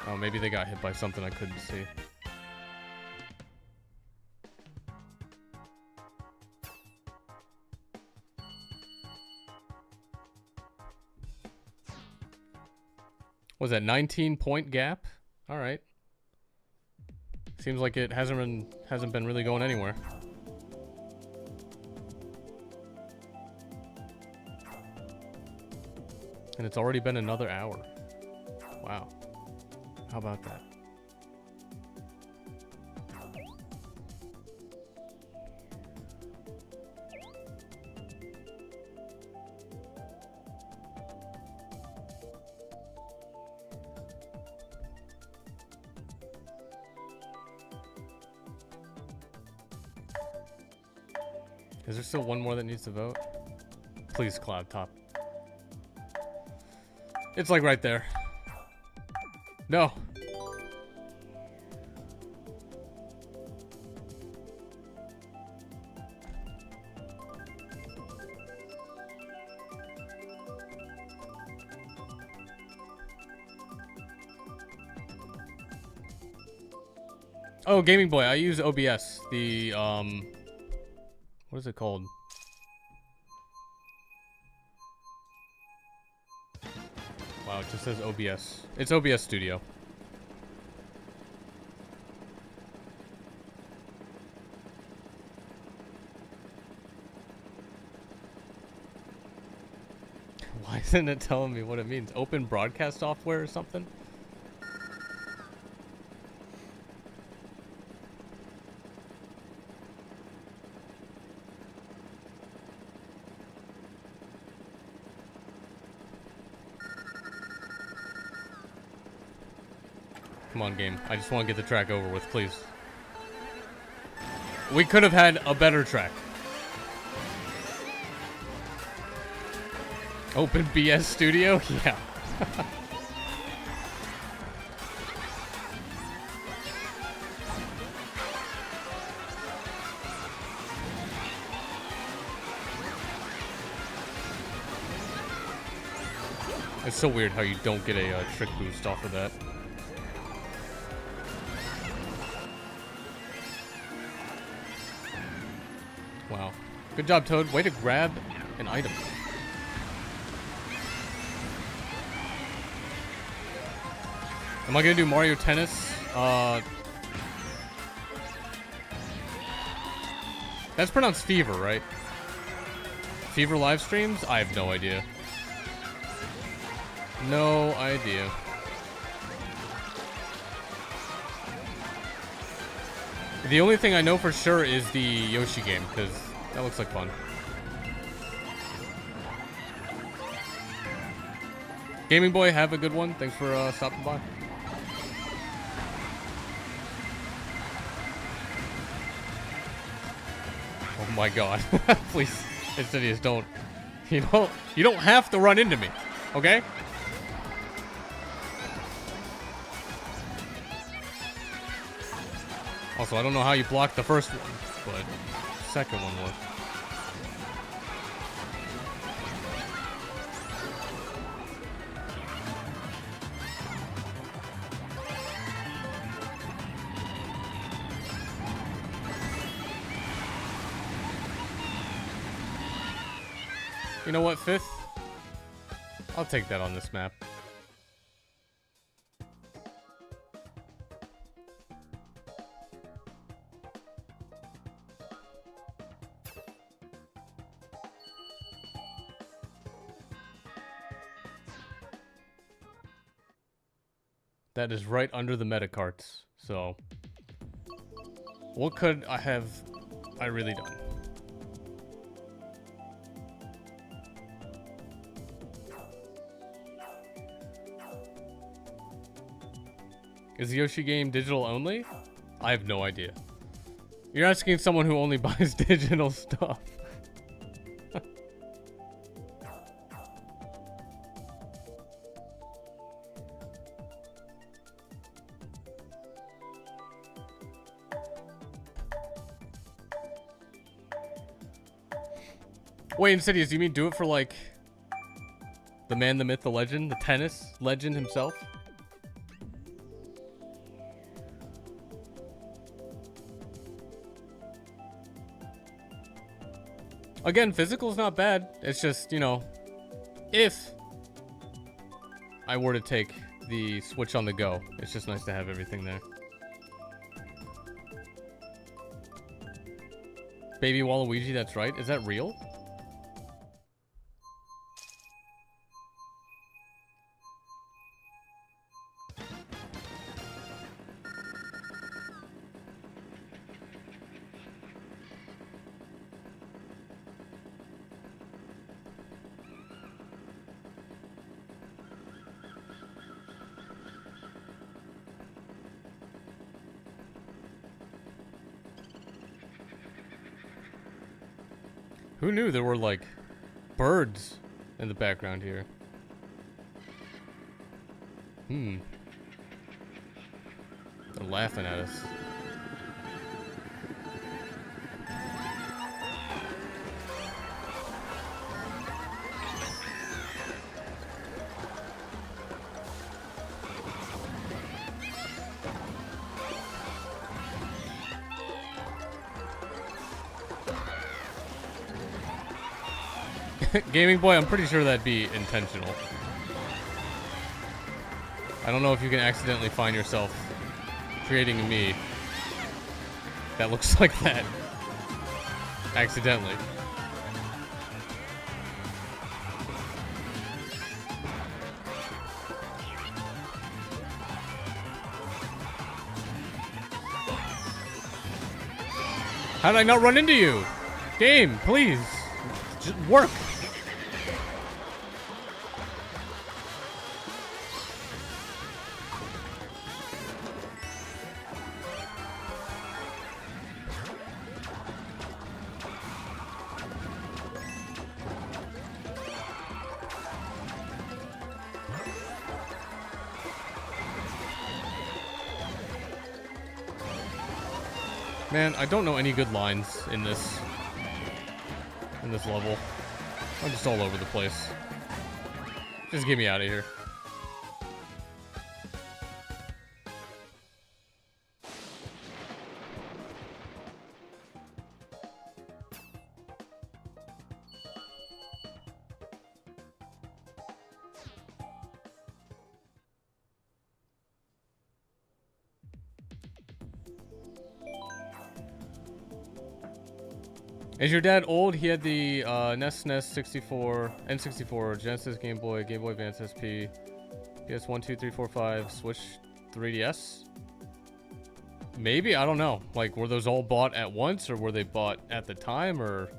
Oh, maybe they got hit by something I couldn't see. Was that 19-point gap? All right. Seems like it hasn't been really going anywhere. And it's already been another hour. Wow. How about that? Is there still one more that needs to vote? Please, Cloud Top. It's like right there. No. Oh, Gaming Boy, I use OBS. The, what is it called? Wow, it just says OBS. It's OBS Studio. Why isn't it telling me what it means? Open broadcast software or something? Come on, game. I just want to get the track over with, please. We could have had a better track. Open BS Studio? Yeah. It's so weird how you don't get a trick boost off of that. Wow. Good job, Toad. Way to grab an item. Am I gonna do Mario Tennis? That's pronounced Fever, right? Fever live streams? I have no idea. No idea. The only thing I know for sure is the Yoshi game, because that looks like fun. Gaming Boy, have a good one. Thanks for stopping by. Oh my god. Please, Insidious, don't. You don't have to run into me, okay? Also, I don't know how you blocked the first one, but the second one worked. You know what, 5th? I'll take that on this map. That is right under the meta carts. So, what could I really done? Is the Yoshi game digital only? I have no idea. You're asking someone who only buys digital stuff. Wait, Insidious, do you mean do it for like the man, the myth, the legend, the tennis legend himself? Again, physical's not bad. It's just, you know, if I were to take the Switch on the go, it's just nice to have everything there. Baby Waluigi, that's right. Is that real? Who knew there were, like, birds in the background here? They're laughing at us. Gaming Boy, I'm pretty sure that'd be intentional. I don't know if you can accidentally find yourself creating a me that looks like that. Accidentally. How did I not run into you? Game, please. Just work. Man, I don't know any good lines in this level. I'm just all over the place. Just get me out of here. Is your dad old? He had the NES, 64, N64, Genesis, Game Boy Advance SP, PS1, 2, 3, 4, 5, Switch, 3DS? Maybe? I don't know. Like, were those all bought at once, or were they bought at the time, or...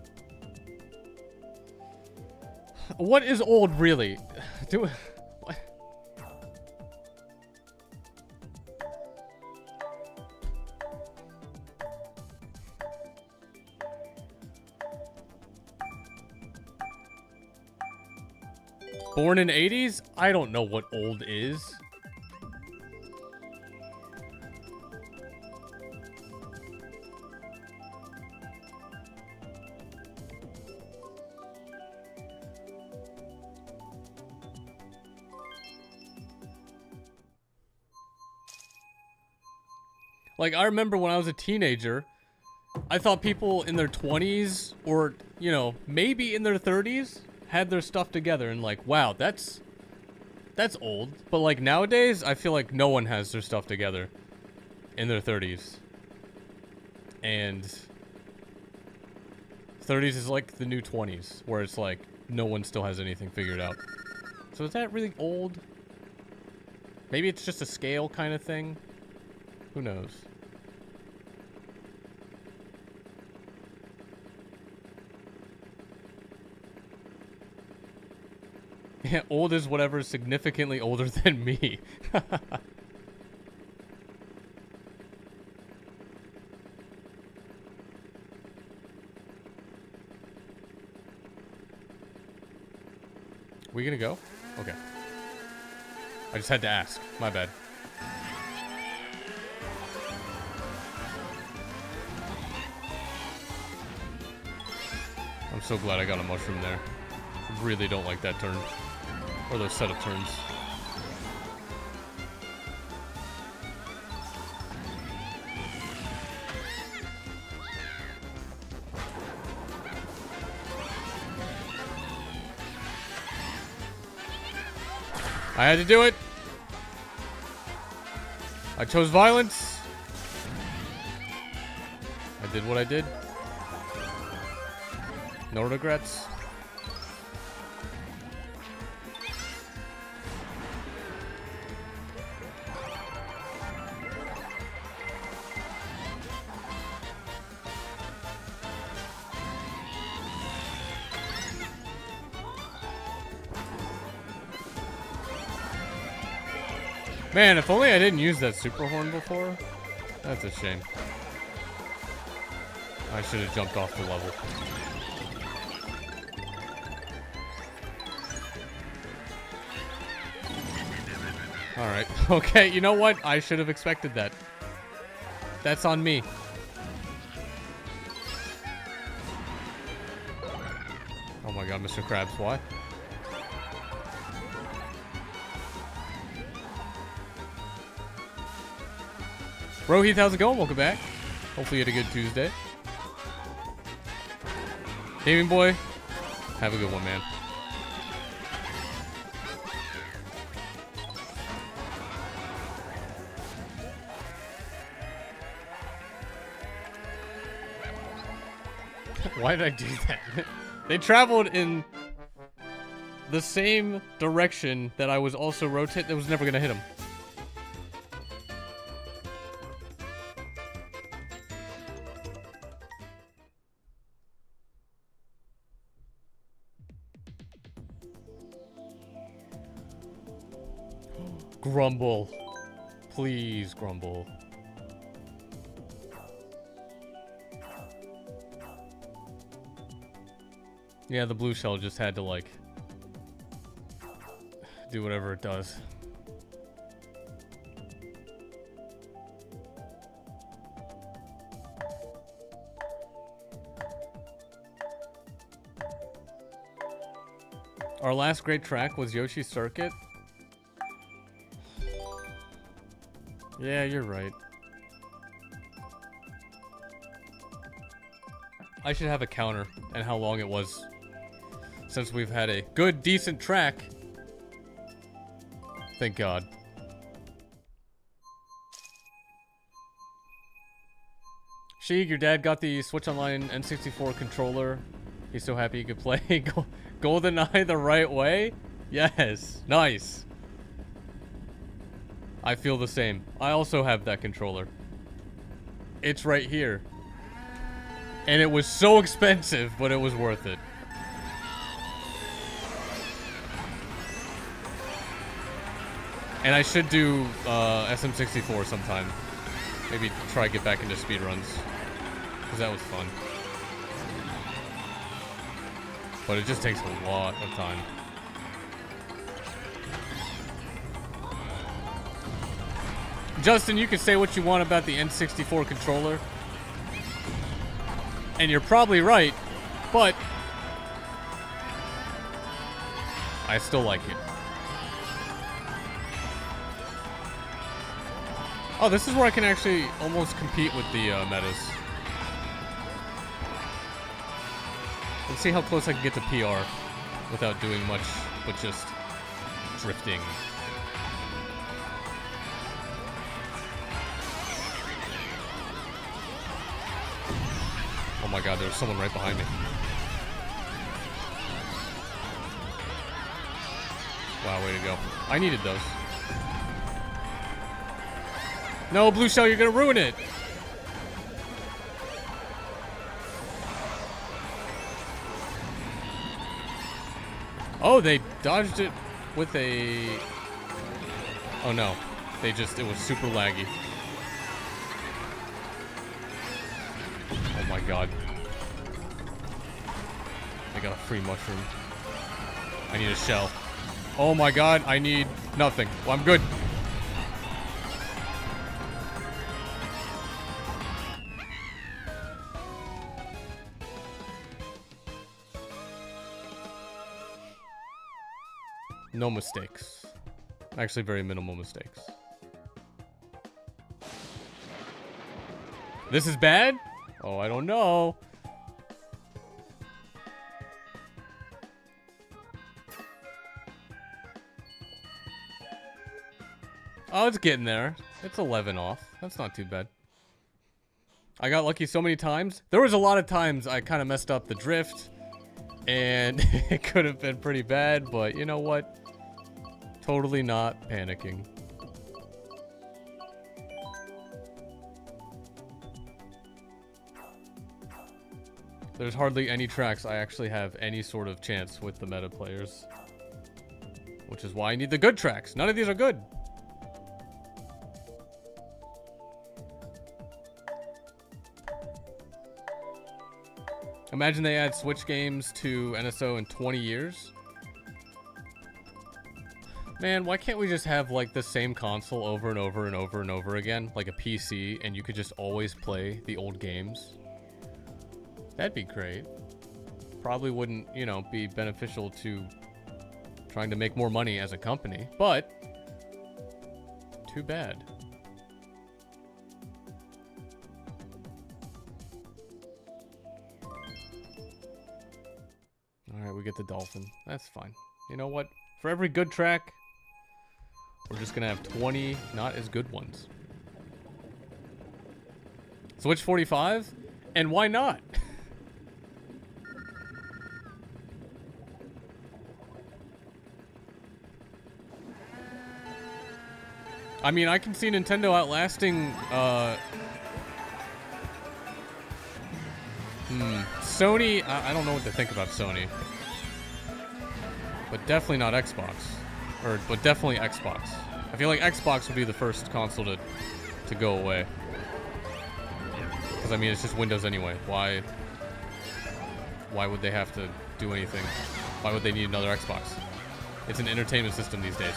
What is old, really? Do... What? Born in 80s? I don't know what old is. Like, I remember when I was a teenager, I thought people in their 20s or, you know, maybe in their 30s had their stuff together and like, wow, that's old. But like nowadays, I feel like no one has their stuff together in their 30s. And 30s is like the new 20s, where it's like no one still has anything figured out. So is that really old? Maybe it's just a scale kind of thing. Who knows? Yeah, old is whatever is significantly older than me. We gonna go? Okay. I just had to ask. My bad. I'm so glad I got a mushroom there. I really don't like that turn. Or those set of turns. I had to do it. I chose violence. I did what I did. No regrets. Man, if only I didn't use that super horn before. That's a shame. I should have jumped off the level. Alright. Okay, you know what? I should have expected that. That's on me. Oh my god, Mr. Krabs, why? Rohith, how's it going? Welcome back. Hopefully you had a good Tuesday. Gaming boy, have a good one, man. Why did I do that? They traveled in the same direction that I was also rotating. That was never gonna hit him. Grumble. Please, grumble. Yeah, the blue shell just had to, like, do whatever it does. Our last great track was Yoshi's Circuit. Yeah, you're right. I should have a counter and how long it was since we've had a good, decent track. Thank God. Sheik, your dad got the Switch Online N64 controller. He's so happy he could play GoldenEye the right way. Yes, nice. I feel the same. I also have that controller. It's right here. And it was so expensive, but it was worth it. And I should do SM64 sometime. Maybe try to get back into speedruns. Because that was fun. But it just takes a lot of time. Justin, you can say what you want about the N64 controller. And you're probably right, but I still like it. Oh, this is where I can actually almost compete with the metas. Let's see how close I can get to PR without doing much, but just drifting. Oh my god, there's someone right behind me. Wow, way to go. I needed those. No, Blue Shell, you're gonna ruin it! Oh, they dodged it with a... Oh no. They just... It was super laggy. Oh my god. I got a free mushroom. I need a shell. Oh my god, I need nothing. Well, I'm good. No mistakes. Actually, very minimal mistakes. This is bad? Oh, I don't know. Oh, it's getting there. It's 11 off. That's not too bad. I got lucky so many times. There was a lot of times I kind of messed up the drift. And it could have been pretty bad, but you know what? Totally not panicking. There's hardly any tracks I actually have any sort of chance with the meta players. Which is why I need the good tracks. None of these are good. Imagine they add Switch games to NSO in 20 years. Man, why can't we just have like the same console over and over and over and over again? Like a PC, and you could just always play the old games? That'd be great. Probably wouldn't, you know, be beneficial to trying to make more money as a company, but too bad. Alright, we get the dolphin. That's fine. You know what? For every good track, we're just gonna have 20 not as good ones. Switch 45? And why not? I mean, I can see Nintendo outlasting, Sony, I don't know what to think about Sony. But definitely not Xbox. But definitely Xbox. I feel like Xbox would be the first console to go away. Because, I mean, it's just Windows anyway. Why would they have to do anything? Why would they need another Xbox? It's an entertainment system these days.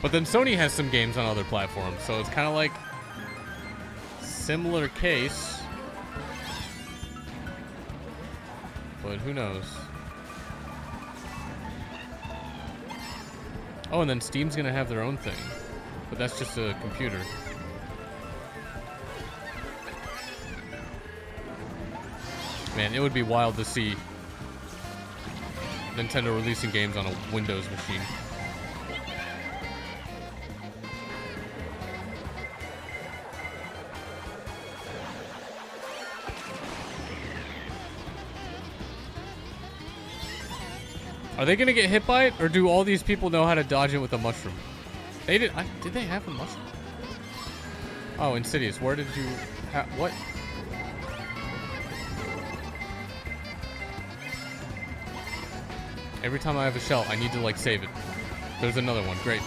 But then Sony has some games on other platforms, so it's kind of like similar case. But who knows? Oh, and then Steam's gonna have their own thing. But that's just a computer. Man, it would be wild to see Nintendo releasing games on a Windows machine. Are they gonna get hit by it, or do all these people know how to dodge it with a mushroom? They did. Did they have a mushroom? Oh, Insidious. Where did you? What? Every time I have a shell, I need to like save it. There's another one. Great.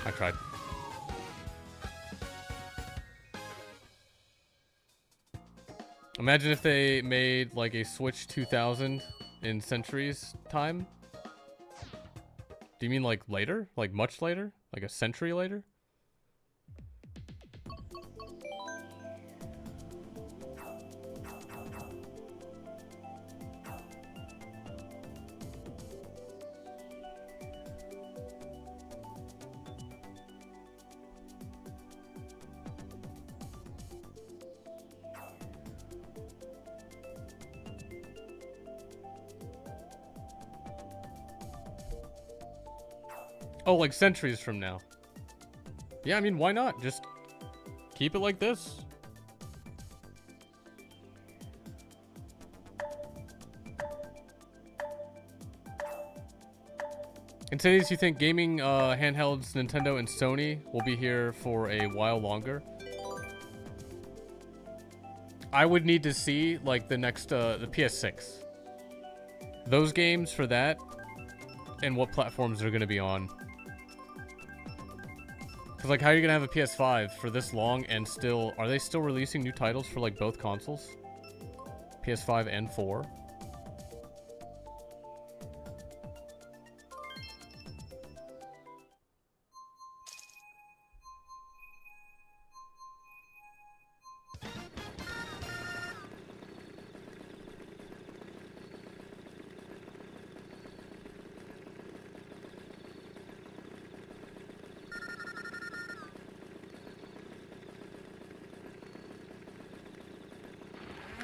I tried. Imagine if they made like a Switch 2000 in centuries time. Do you mean like later? Like much later? Like a century later? Oh, like centuries from now. Yeah, I mean, why not? Just keep it like this. In today's, you think gaming handhelds, Nintendo and Sony will be here for a while longer? I would need to see like the next the PS6. Those games for that and what platforms they're going to be on. Cause like, how are you gonna have a PS5 for this long and still, are they still releasing new titles for like both consoles? PS5 and 4?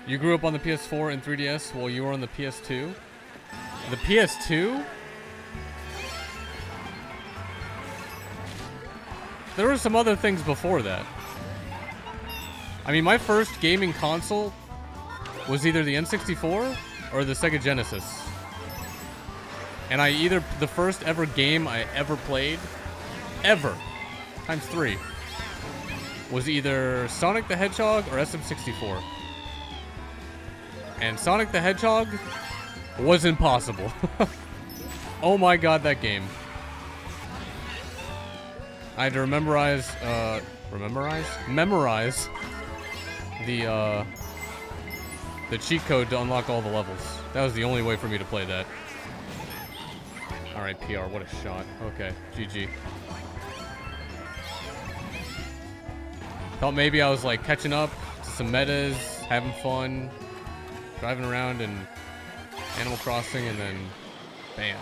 You grew up on the PS4 and 3DS while you were on the PS2? The PS2? There were some other things before that. I mean, my first gaming console was either the N64 or the Sega Genesis. And the first ever game I ever played, ever, times 3, was either Sonic the Hedgehog or SM64. And Sonic the Hedgehog was impossible. Oh my god, that game. I had to memorize the cheat code to unlock all the levels. That was the only way for me to play that. Alright, PR, what a shot. Okay, GG. Thought maybe I was like catching up to some metas, having fun, driving around in Animal Crossing, and then bam.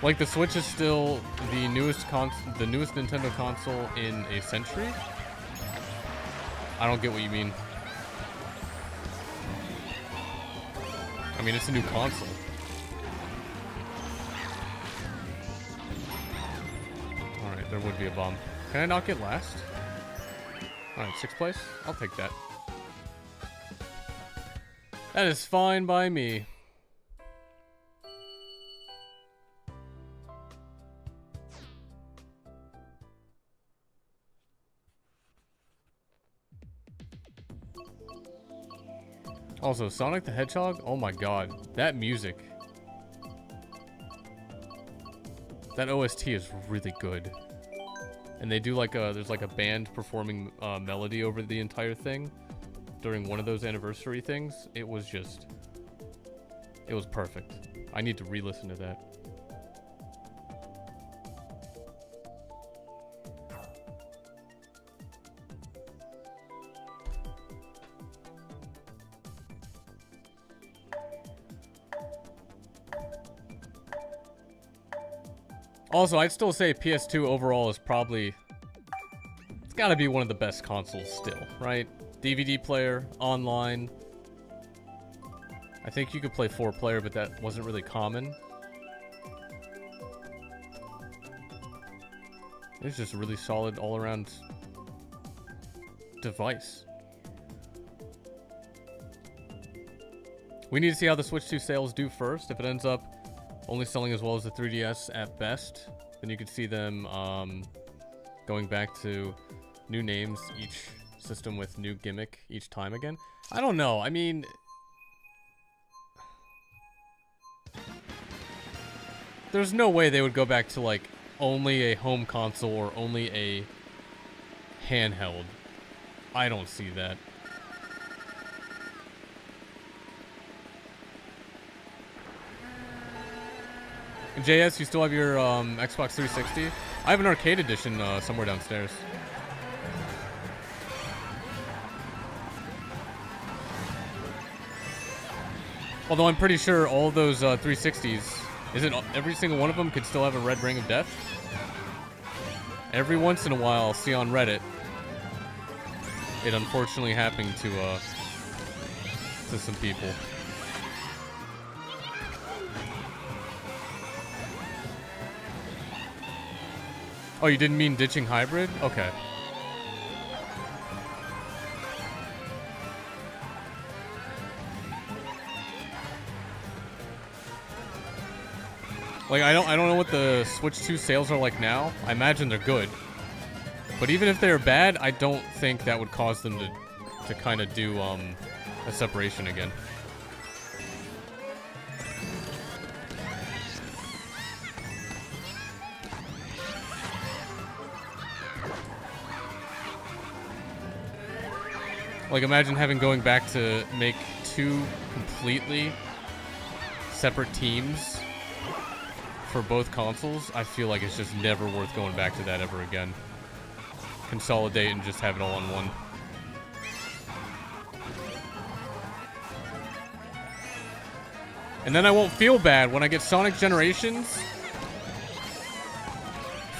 Like, the Switch is still the newest Nintendo console in a century? I don't get what you mean. I mean, it's a new console. Alright, there would be a bomb. Can I not get last? Alright, 6th place? I'll take that. That is fine by me. Also, Sonic the Hedgehog? Oh my god. That music. That OST is really good. And they do like there's like a band performing melody over the entire thing during one of those anniversary things. It was perfect. I need to re-listen to that. Also, I'd still say PS2 overall is probably... It's gotta be one of the best consoles still, right? DVD player, online. I think you could play 4-player, but that wasn't really common. It's just a really solid all-around device. We need to see how the Switch 2 sales do first. If it ends up only selling as well as the 3DS at best, then you could see them going back to new names, each system with new gimmick each time again. I don't know. I mean, there's no way they would go back to like only a home console or only a handheld. I don't see that. JS, you still have your Xbox 360? I have an arcade edition somewhere downstairs. Although I'm pretty sure all those 360s, isn't every single one of them could still have a red ring of death? Every once in a while, I'll see on Reddit, it unfortunately happened to some people. Oh, you didn't mean ditching hybrid? Okay. Like, I don't know what the Switch 2 sales are like now. I imagine they're good. But even if they're bad, I don't think that would cause them to kind of do a separation again. Like, imagine going back to make two completely separate teams for both consoles. I feel like it's just never worth going back to that ever again. Consolidate and just have it all on one. And then I won't feel bad when I get Sonic Generations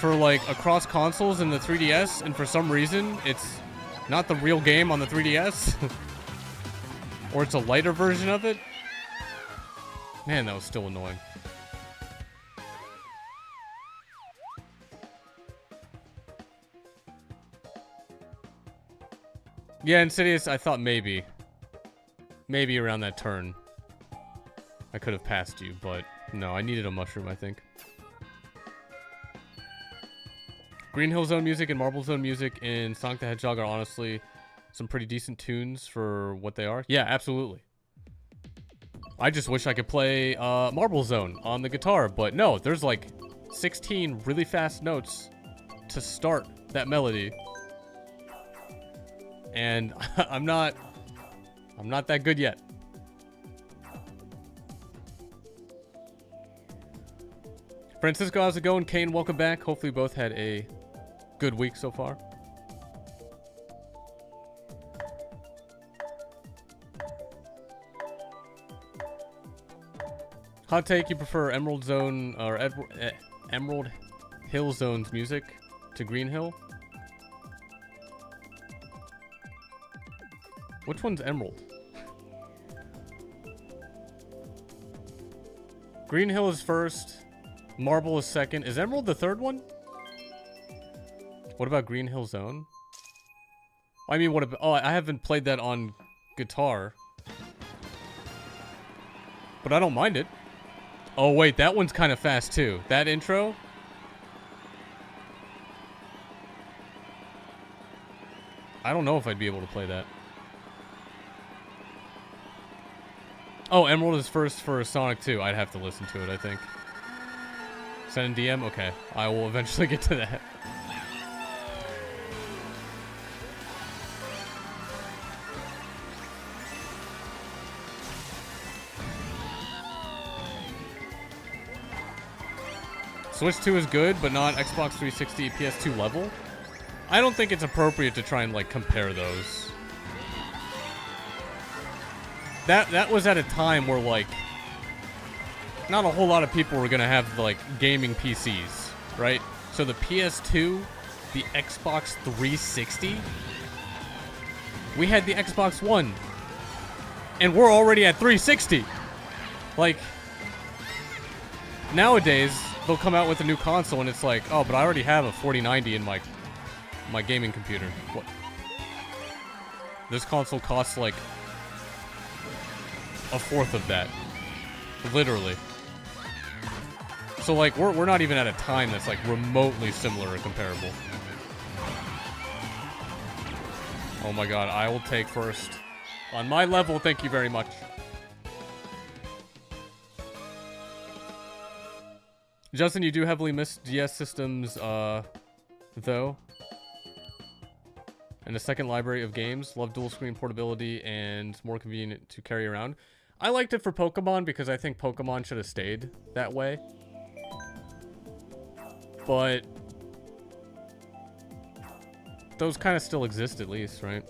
for, like, across consoles in the 3DS, and for some reason it's not the real game on the 3DS. Or it's a lighter version of it. Man, that was still annoying. Yeah, Insidious, I thought maybe around that turn I could have passed you, but no, I needed a mushroom, I think. Green Hill Zone music and Marble Zone music in Sonic the Hedgehog are honestly some pretty decent tunes for what they are. Yeah, absolutely. I just wish I could play Marble Zone on the guitar, but no, there's like 16 really fast notes to start that melody. And I'm not that good yet. Francisco, how's it going? Kane, welcome back. Hopefully both had a good week so far. Hot take, you prefer Emerald Zone or Emerald Hill Zone's music to Green Hill? Which one's Emerald? Green Hill is first. Marble is second. Is Emerald the third one? What about Green Hill Zone? I mean, what about... Oh, I haven't played that on guitar. But I don't mind it. Oh, wait. That one's kind of fast, too. That intro? I don't know if I'd be able to play that. Oh, Emerald is first for Sonic 2. I'd have to listen to it, I think. Send in DM? Okay. I will eventually get to that. Switch 2 is good, but not Xbox 360, PS2 level. I don't think it's appropriate to try and, like, compare those. That was at a time where, like, not a whole lot of people were gonna have, like, gaming PCs, right? So the PS2, the Xbox 360, we had the Xbox One, and we're already at 360. Like, nowadays, they'll come out with a new console, and it's like, oh, but I already have a 4090 in my gaming computer. What? This console costs, like, a fourth of that. Literally. So, like, we're not even at a time that's, like, remotely similar or comparable. Oh my god, I will take first. On my level, thank you very much. Justin, you do heavily miss DS systems, though. And a second library of games. Love dual screen portability and more convenient to carry around. I liked it for Pokemon because I think Pokemon should have stayed that way. But those kind of still exist at least, right?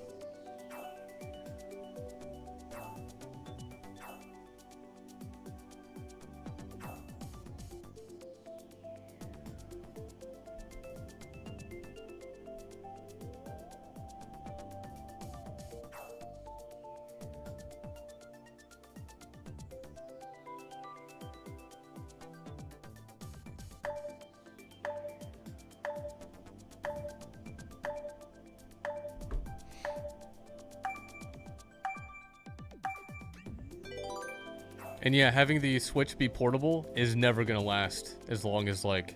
And yeah, having the Switch be portable is never gonna last as long as like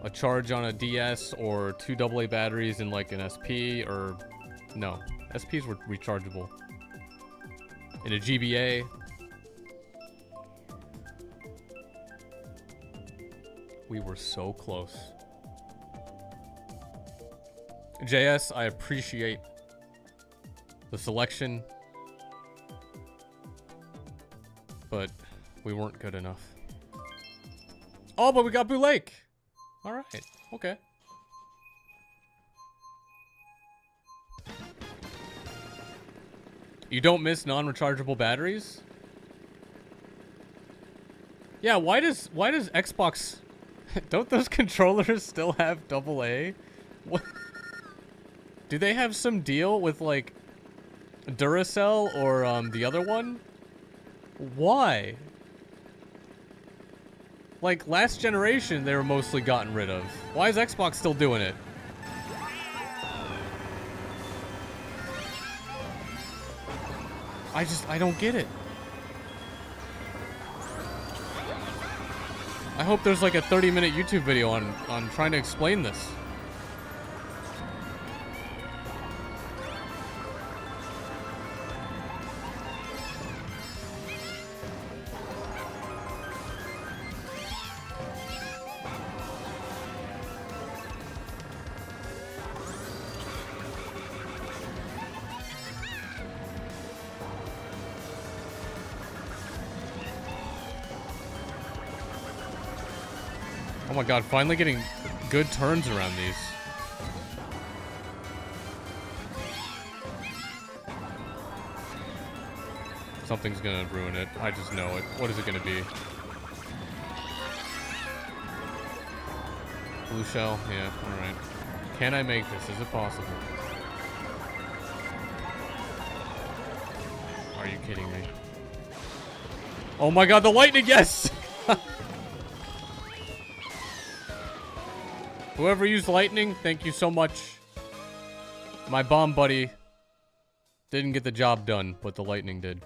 a charge on a DS or 2 AA batteries in like an SP or no, SPs were rechargeable. In a GBA. We were so close. JS, I appreciate the selection. But we weren't good enough. Oh, but we got Blue Lake. All right. Okay. You don't miss non-rechargeable batteries? Yeah, why does Xbox don't those controllers still have AA? What? Do they have some deal with like Duracell or the other one? Why? Like, last generation, they were mostly gotten rid of. Why is Xbox still doing it? I don't get it. I hope there's like a 30-minute YouTube video on trying to explain this. Oh my god, finally getting good turns around these. Something's gonna ruin it. I just know it. What is it gonna be? Blue shell? Yeah, alright. Can I make this? Is it possible? Are you kidding me? Oh my god, the lightning, yes! Whoever used lightning, thank you so much. My bomb buddy didn't get the job done, but the lightning did.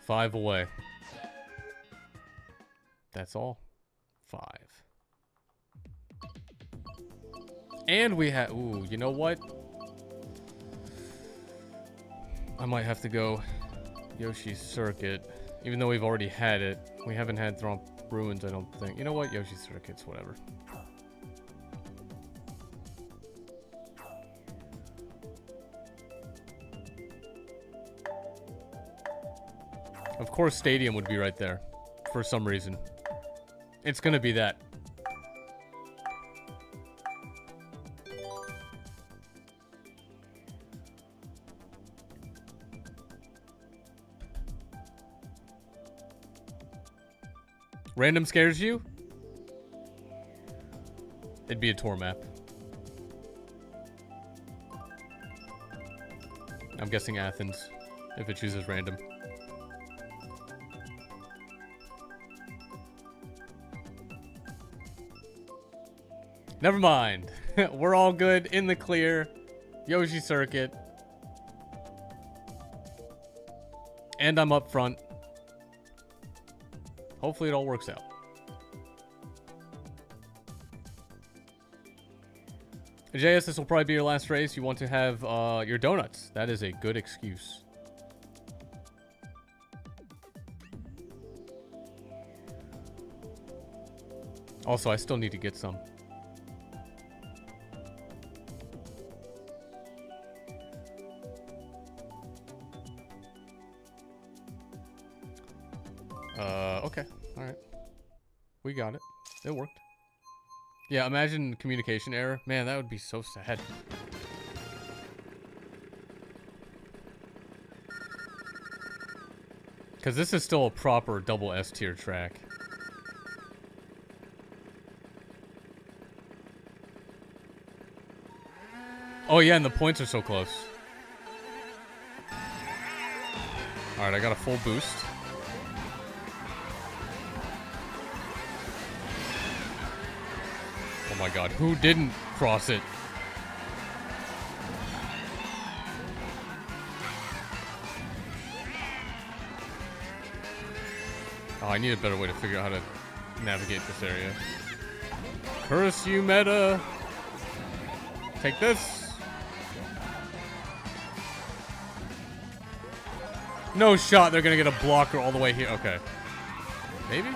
Five away. That's all. 5. And we have, ooh, you know what? I might have to go Yoshi's Circuit. Even though we've already had it. We haven't had Thromp Ruins, I don't think. You know what? Yoshi's Circuit's whatever. Of course, Stadium would be right there. For some reason. It's gonna be that. Random scares you? It'd be a tour map. I'm guessing Athens, if it chooses random. Never mind. We're all good, in the clear. Yoshi Circuit. And I'm up front. Hopefully it all works out. JS, this will probably be your last race. You want to have your donuts. That is a good excuse. Also, I still need to get some. Okay. Alright. We got it. It worked. Yeah, imagine communication error. Man, that would be so sad. Because this is still a proper double S tier track. Oh yeah, and the points are so close. Alright, I got a full boost. Oh my god, who didn't cross it? Oh, I need a better way to figure out how to navigate this area. Curse you, meta! Take this! No shot they're gonna get a blocker all the way here. Okay. Maybe?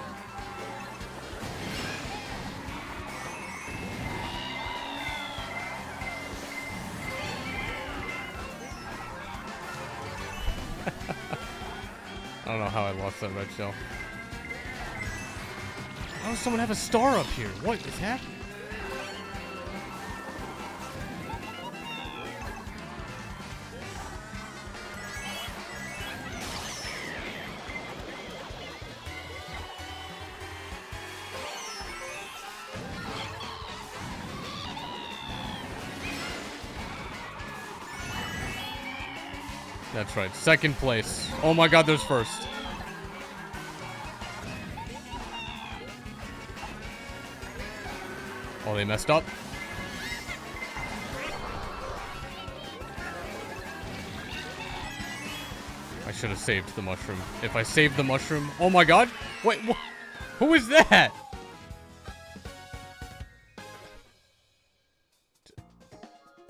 I don't know how I lost that red shell. How does someone have a star up here? What is happening? That's right. Second place. Oh my god, there's first. Oh, they messed up. I should have saved the mushroom. If I saved the mushroom... Oh my god! Wait, who is that?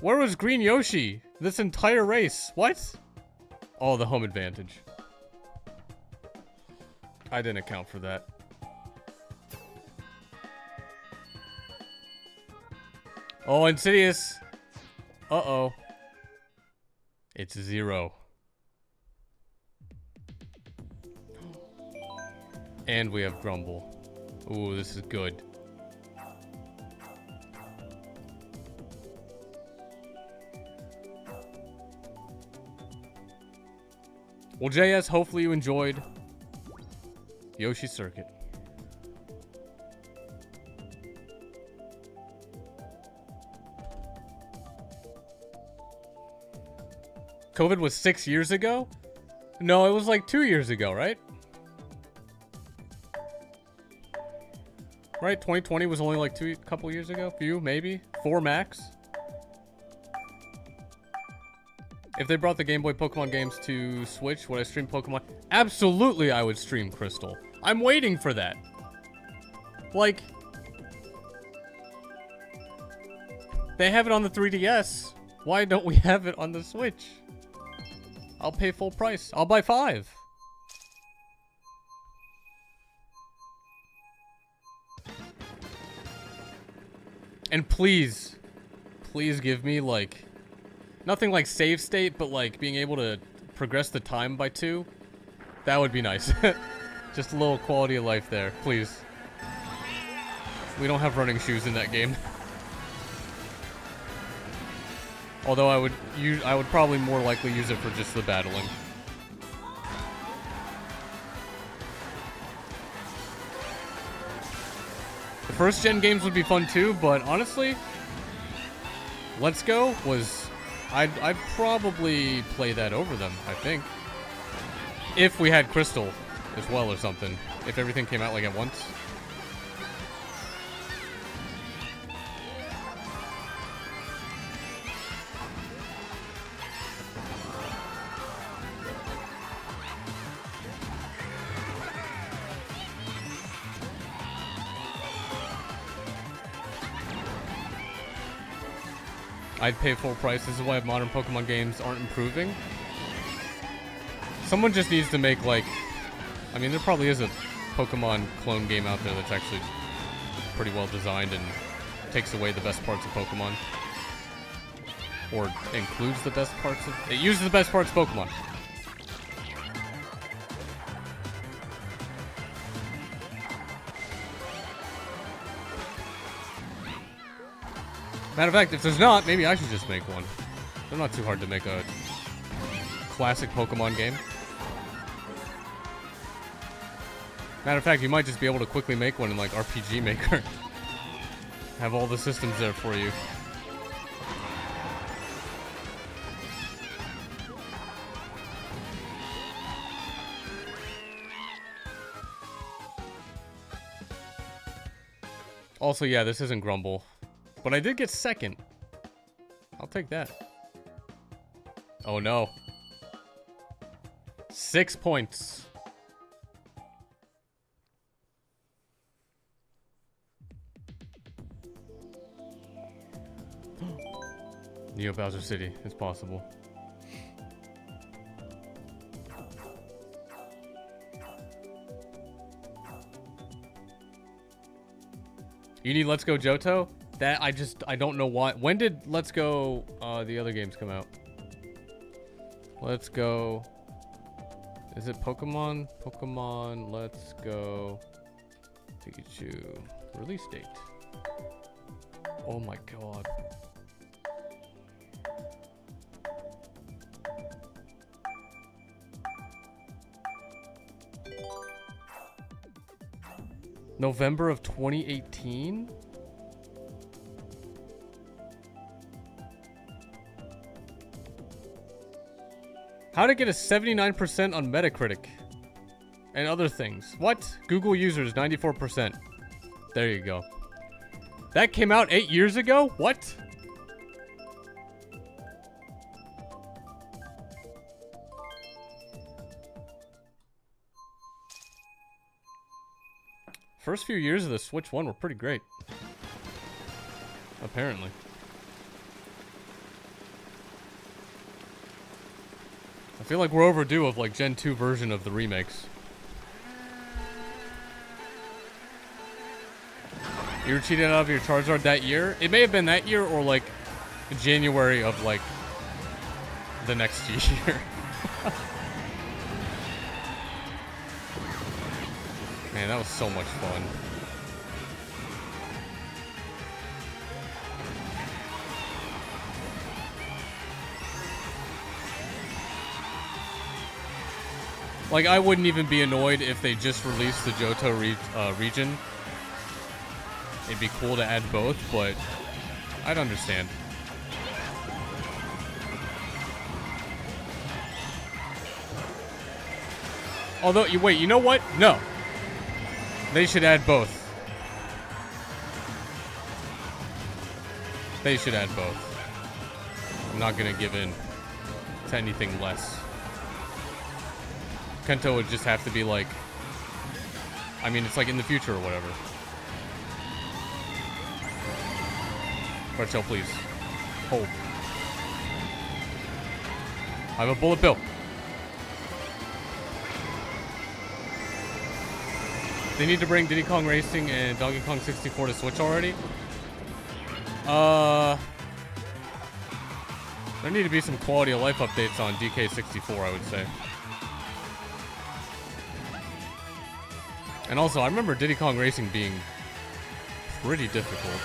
Where was Green Yoshi this entire race? What? Oh, the home advantage. I didn't account for that. Oh, Insidious. Uh-oh. It's 0. And we have Grumble. Ooh, this is good. Well, JS, hopefully you enjoyed Yoshi Circuit. COVID was 6 years ago? No, it was like 2 years ago, right? Right, 2020 was only like couple years ago? Few, maybe? 4 max? If they brought the Game Boy Pokemon games to Switch, would I stream Pokemon? Absolutely, I would stream Crystal. I'm waiting for that. Like, they have it on the 3DS. Why don't we have it on the Switch? I'll pay full price. I'll buy 5. And please, please give me, like, nothing like save state, but like being able to progress the time by 2. That would be nice. Just a little quality of life there, please. We don't have running shoes in that game. Although I would probably more likely use it for just the battling. The first gen games would be fun too, but honestly, Let's Go was... I'd probably play that over them, I think. If we had Crystal as well or something. If everything came out like at once. I'd pay full price. This is why modern Pokemon games aren't improving. Someone just needs to make, like... I mean, there probably is a Pokemon clone game out there that's actually pretty well designed and takes away the best parts of Pokemon. Or includes the best parts of... It uses the best parts of Pokemon. Matter of fact, if there's not, maybe I should just make one. They're not too hard to make a classic Pokemon game. Matter of fact, you might just be able to quickly make one in like RPG Maker. Have all the systems there for you. Also, yeah, this isn't Grumble. But I did get second. I'll take that. Oh no. 6 points. Neo Bowser City. It's possible. You need Let's Go Johto? That, I don't know why. When did Let's Go, the other games come out? Let's Go. Is it Pokemon? Pokemon Let's Go Pikachu. Release date. Oh my god. November of 2018? How to get a 79% on Metacritic and other things. What? Google users 94%. There you go. That came out 8 years ago? What? First few years of the Switch 1 were pretty great. Apparently. I feel like we're overdue of like Gen 2 version of the remakes. You were cheated out of your Charizard that year? It may have been that year or like January of like the next year. Man, that was so much fun. Like, I wouldn't even be annoyed if they just released the Johto region. It'd be cool to add both, but I'd understand. Although, wait, you know what? No. They should add both. They should add both. I'm not gonna give in to anything less. Kento would just have to be like... I mean, it's like in the future or whatever. Retro, please. Hold. I have a bullet bill. They need to bring Diddy Kong Racing and Donkey Kong 64 to Switch already? There need to be some quality of life updates on DK64, I would say. And also, I remember Diddy Kong Racing being pretty difficult.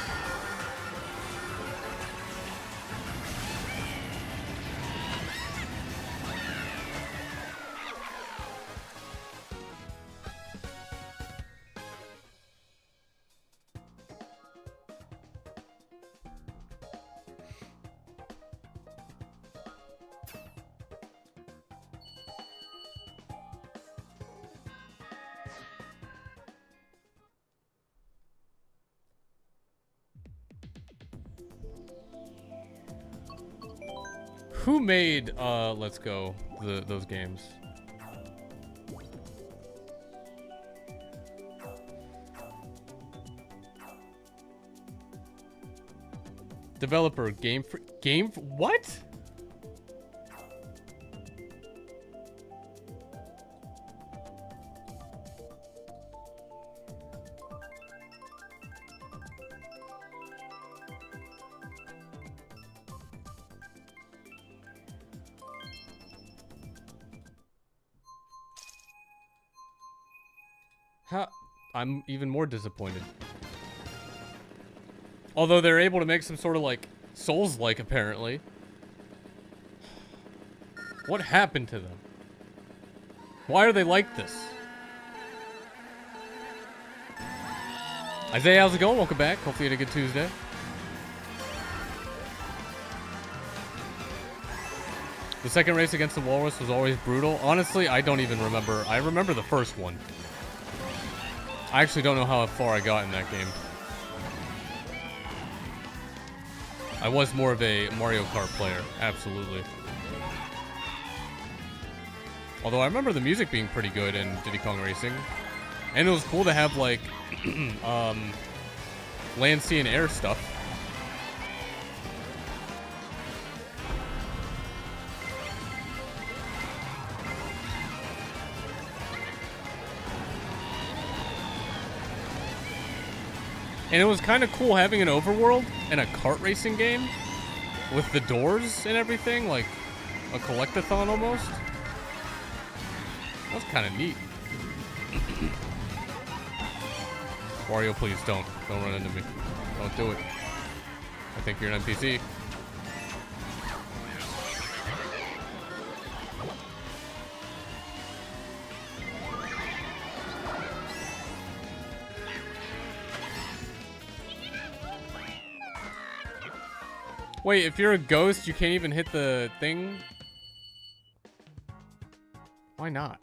Who made Let's Go those games? Developer, what? How? I'm even more disappointed. Although they're able to make some sort of like Souls-like apparently. What happened to them? Why are they like this? Isaiah, how's it going? Welcome back. Hopefully you had a good Tuesday. The second race against the Walrus was always brutal. Honestly, I don't even remember. I remember the first one. I actually don't know how far I got in that game. I was more of a Mario Kart player, absolutely. Although I remember the music being pretty good in Diddy Kong Racing. And it was cool to have, like, land, sea, and air stuff. And it was kind of cool having an overworld and a kart racing game with the doors and everything, like a collectathon almost. That was kind of neat. Wario, please don't run into me. Don't do it. I think you're an NPC. Wait, if you're a ghost, you can't even hit the thing? Why not?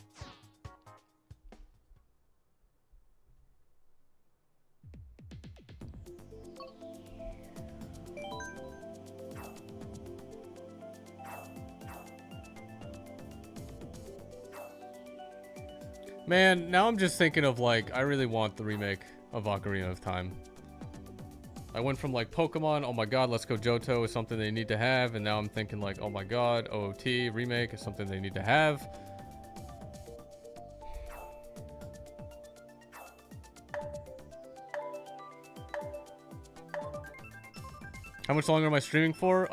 Man, now I'm just thinking of, like, I really want the remake of Ocarina of Time. I went from, like, Pokemon, oh my god, Let's Go Johto is something they need to have, and now I'm thinking, like, oh my god, OOT remake is something they need to have. How much longer am I streaming for?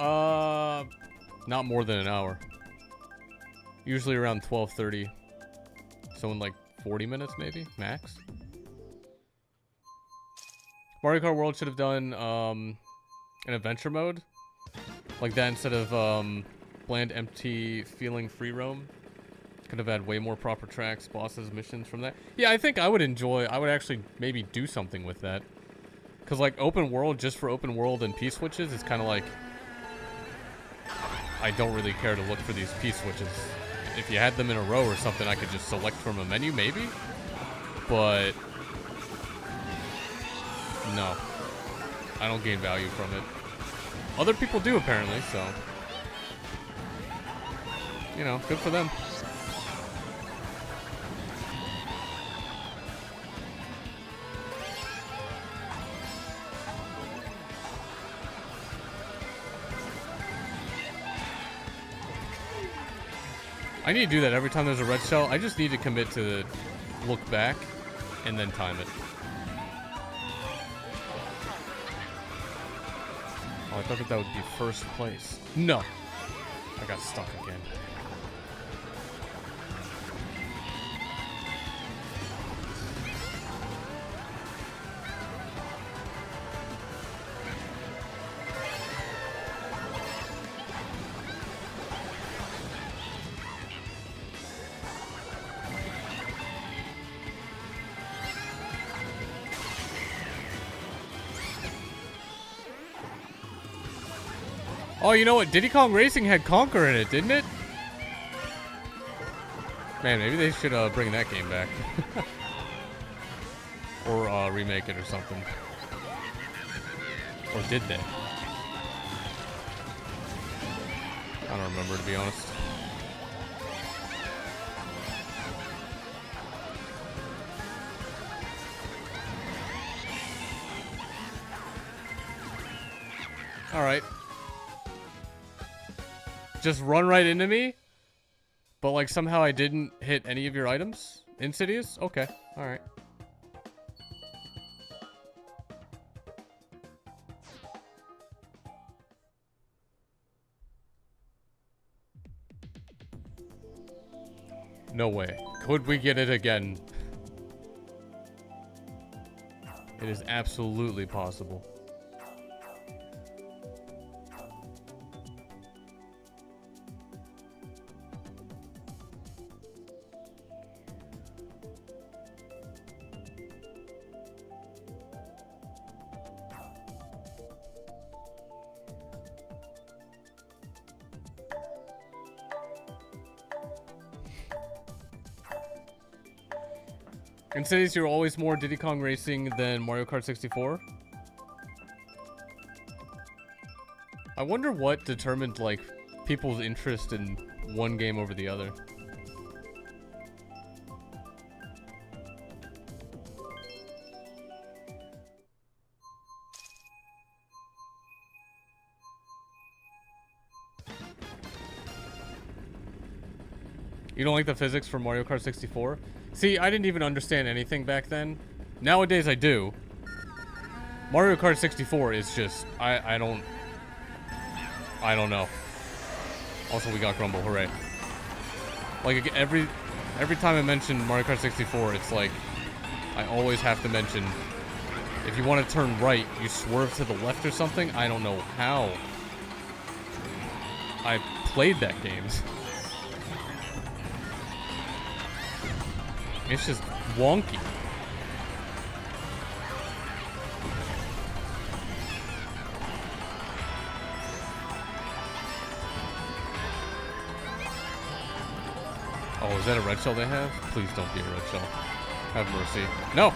Not more than an hour. Usually around 12:30. So in, like, 40 minutes, maybe? Max? Mario Kart World should have done an adventure mode like that instead of bland, empty, feeling free roam. Could have had way more proper tracks, bosses, missions from that. Yeah, I think I would actually maybe do something with that. Because, like, open world just for open world and P-switches is kind of like, I don't really care to look for these P-switches. If you had them in a row or something, I could just select from a menu, maybe? But no, I don't gain value from it. Other people do, apparently, so, you know, good for them. I need to do that every time there's a red shell. I just need to commit to look back and then time it. Oh, I thought that would be first place. No. I got stuck again. Oh, you know what? Diddy Kong Racing had Conker in it, didn't it? Man, maybe they should bring that game back. Or remake it or something. Or did they? I don't remember, to be honest. Alright. Just run right into me? But like somehow I didn't hit any of your items? Insidious? Okay. Alright. No way. Could we get it again? It is absolutely possible. In cities, you're always more Diddy Kong Racing than Mario Kart 64. I wonder what determined, like, people's interest in one game over the other. You don't like the physics for Mario Kart 64? See, I didn't even understand anything back then. Nowadays I do. Mario Kart 64 is just, I don't know. Also, we got Grumble, hooray. Like, every time I mention Mario Kart 64, it's like, I always have to mention, if you want to turn right, you swerve to the left or something. I don't know how I played that game. It's just wonky. Oh, is that a red shell they have? Please don't be a red shell. Have mercy. No!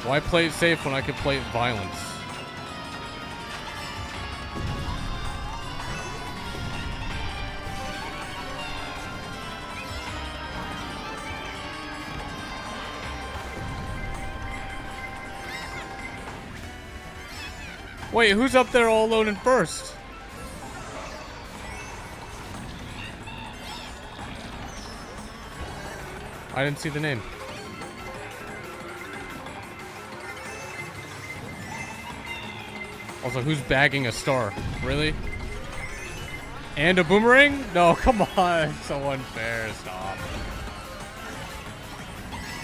Why play it safe when I could play it violence? Wait, who's up there all alone in first? I didn't see the name. Also, who's bagging a star? Really? And a boomerang? No, come on. So unfair. Stop.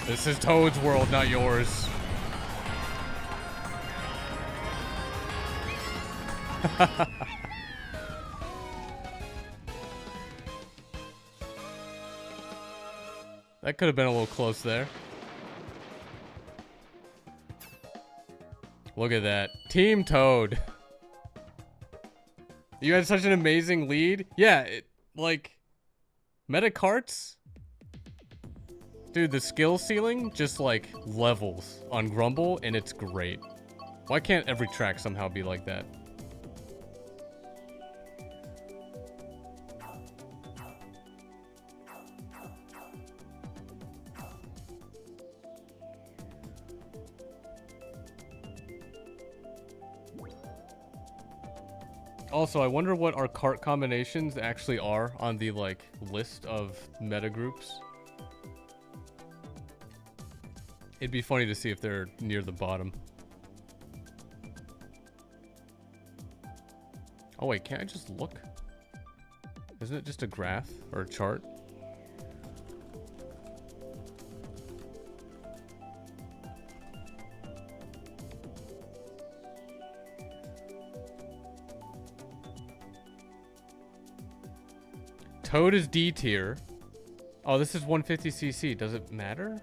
This is Toad's world, not yours. That could have been a little close there. Look at that. Team Toad. You had such an amazing lead. Yeah, like, meta carts? Dude, the skill ceiling just, like, levels on Grumble, and it's great. Why can't every track somehow be like that? Also, I wonder what our cart combinations actually are on the, like, list of meta groups. It'd be funny to see if they're near the bottom. Oh wait, can't I just look? Isn't it just a graph or a chart? Toad is D tier. Oh, this is 150cc. Does it matter?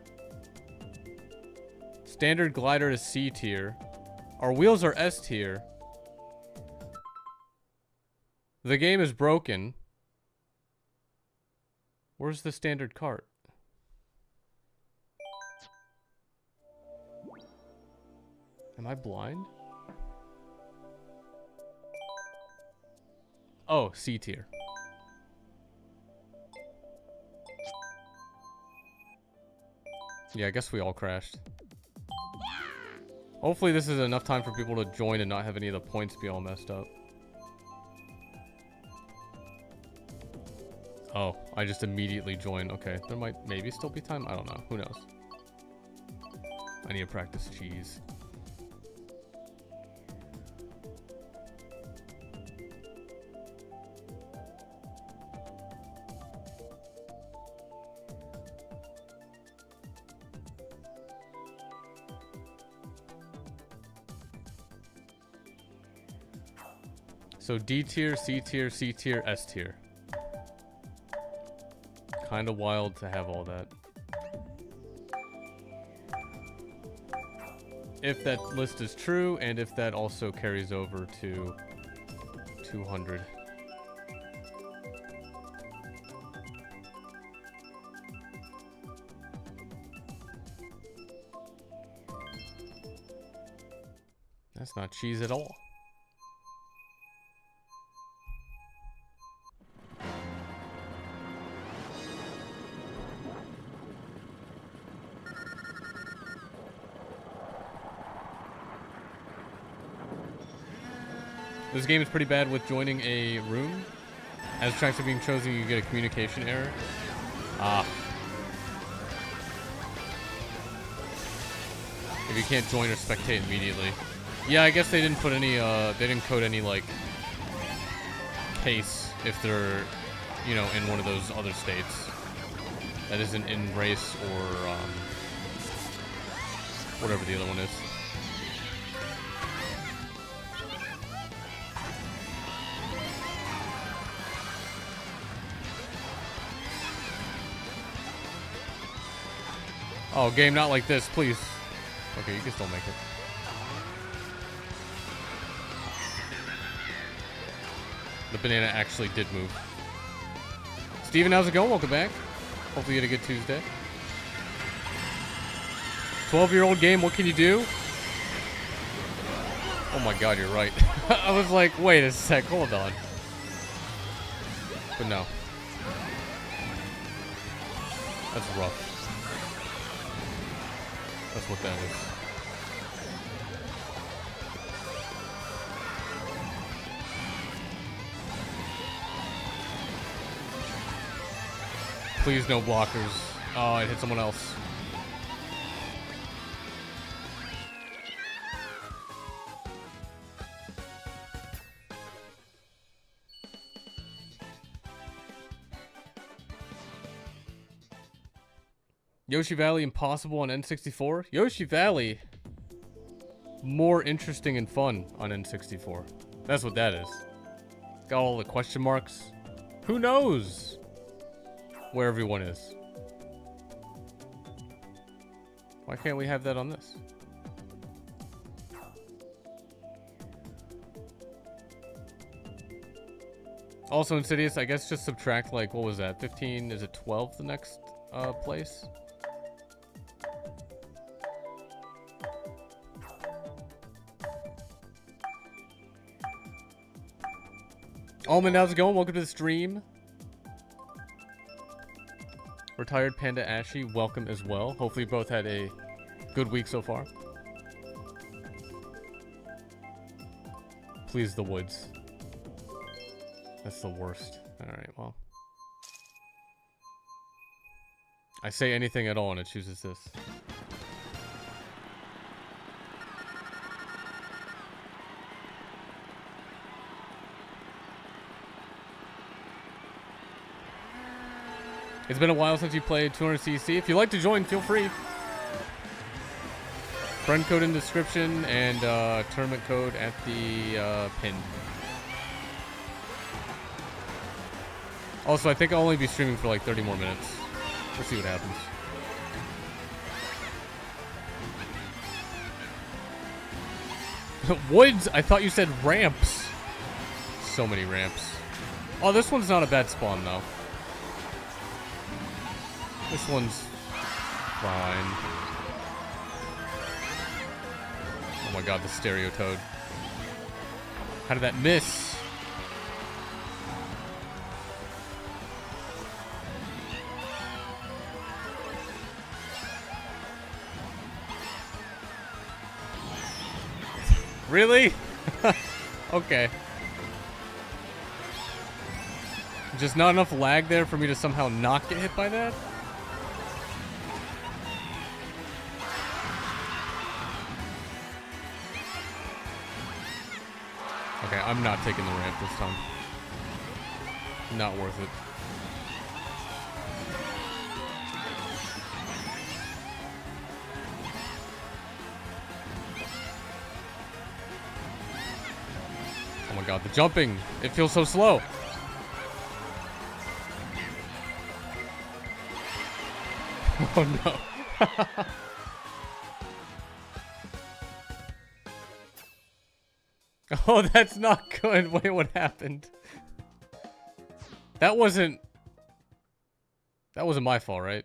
Standard glider is C tier. Our wheels are S tier. The game is broken. Where's the standard cart? Am I blind? Oh, C tier. Yeah, I guess we all crashed. Hopefully this is enough time for people to join and not have any of the points be all messed up. Oh, I just immediately joined. Okay, there might maybe still be time. I don't know. Who knows? I need to practice cheese. So D tier, C tier, C tier, S tier. Kind of wild to have all that. If that list is true, and if that also carries over to 200. That's not cheese at all. This game is pretty bad with joining a room. As tracks are being chosen, you get a communication error. Ah. If you can't join or spectate immediately. Yeah, I guess they didn't put any, they didn't code any, like, case if they're, you know, in one of those other states. That isn't in race or, whatever the other one is. Oh, game, not like this, please. Okay, you can still make it. The banana actually did move. Steven, how's it going? Welcome back. Hopefully you had a good Tuesday. 12-year-old game, what can you do? Oh my god, you're right. I was like, wait a sec, hold on. But no. That's rough. That's what that is. Please no blockers. Oh, it hit someone else. Yoshi Valley impossible on N64? Yoshi Valley more interesting and fun on N64. That's what that is. Got all the question marks. Who knows where everyone is? Why can't we have that on this? Also Insidious, I guess just subtract, like, what was that? 15, is it 12 the next place? Almond, how's it going? Welcome to the stream. Retired Panda Ashy, welcome as well. Hopefully you both had a good week so far. Please, the woods. That's the worst. Alright, well. I say anything at all and it chooses this. It's been a while since you played 200cc. If you'd like to join, feel free. Friend code in description and tournament code at the pin. Also, I think I'll only be streaming for like 30 more minutes. We'll see what happens. Woods? I thought you said ramps. So many ramps. Oh, this one's not a bad spawn though. This one's fine. Oh my god, the stereo toad. How did that miss? Really? Okay. Just not enough lag there for me to somehow not get hit by that? Okay, I'm not taking the ramp this time. Not worth it. Oh my god, the jumping! It feels so slow! Oh no. Oh, that's not good. Wait, what happened? That wasn't my fault, right?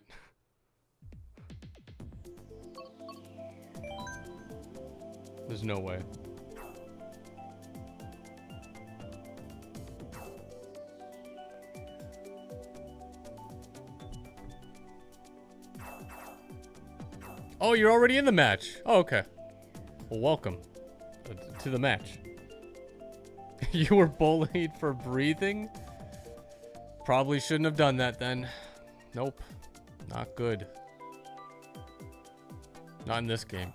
There's no way. Oh, you're already in the match. Oh, okay. Well, welcome to the match. You were bullied for breathing? Probably shouldn't have done that then. Nope. Not good. Not in this game.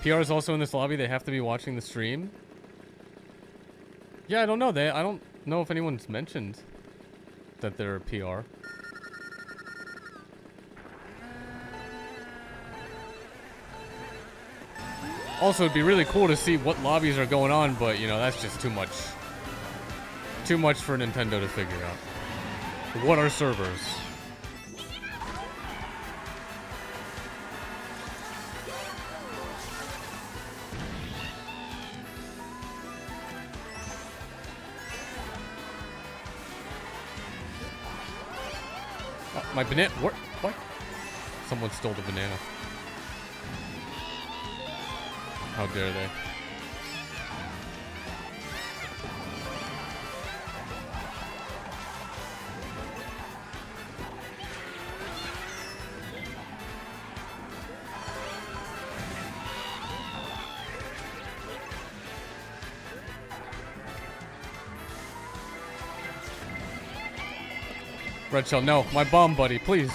PR is also in this lobby. They have to be watching the stream. Yeah, I don't know. I don't know if anyone's mentioned that they're a PR. Also, it'd be really cool to see what lobbies are going on, but you know, that's just too much. Too much for Nintendo to figure out. What are servers? My banana. What? Someone stole the banana. How dare they? Red Shell, no, my bomb buddy, please.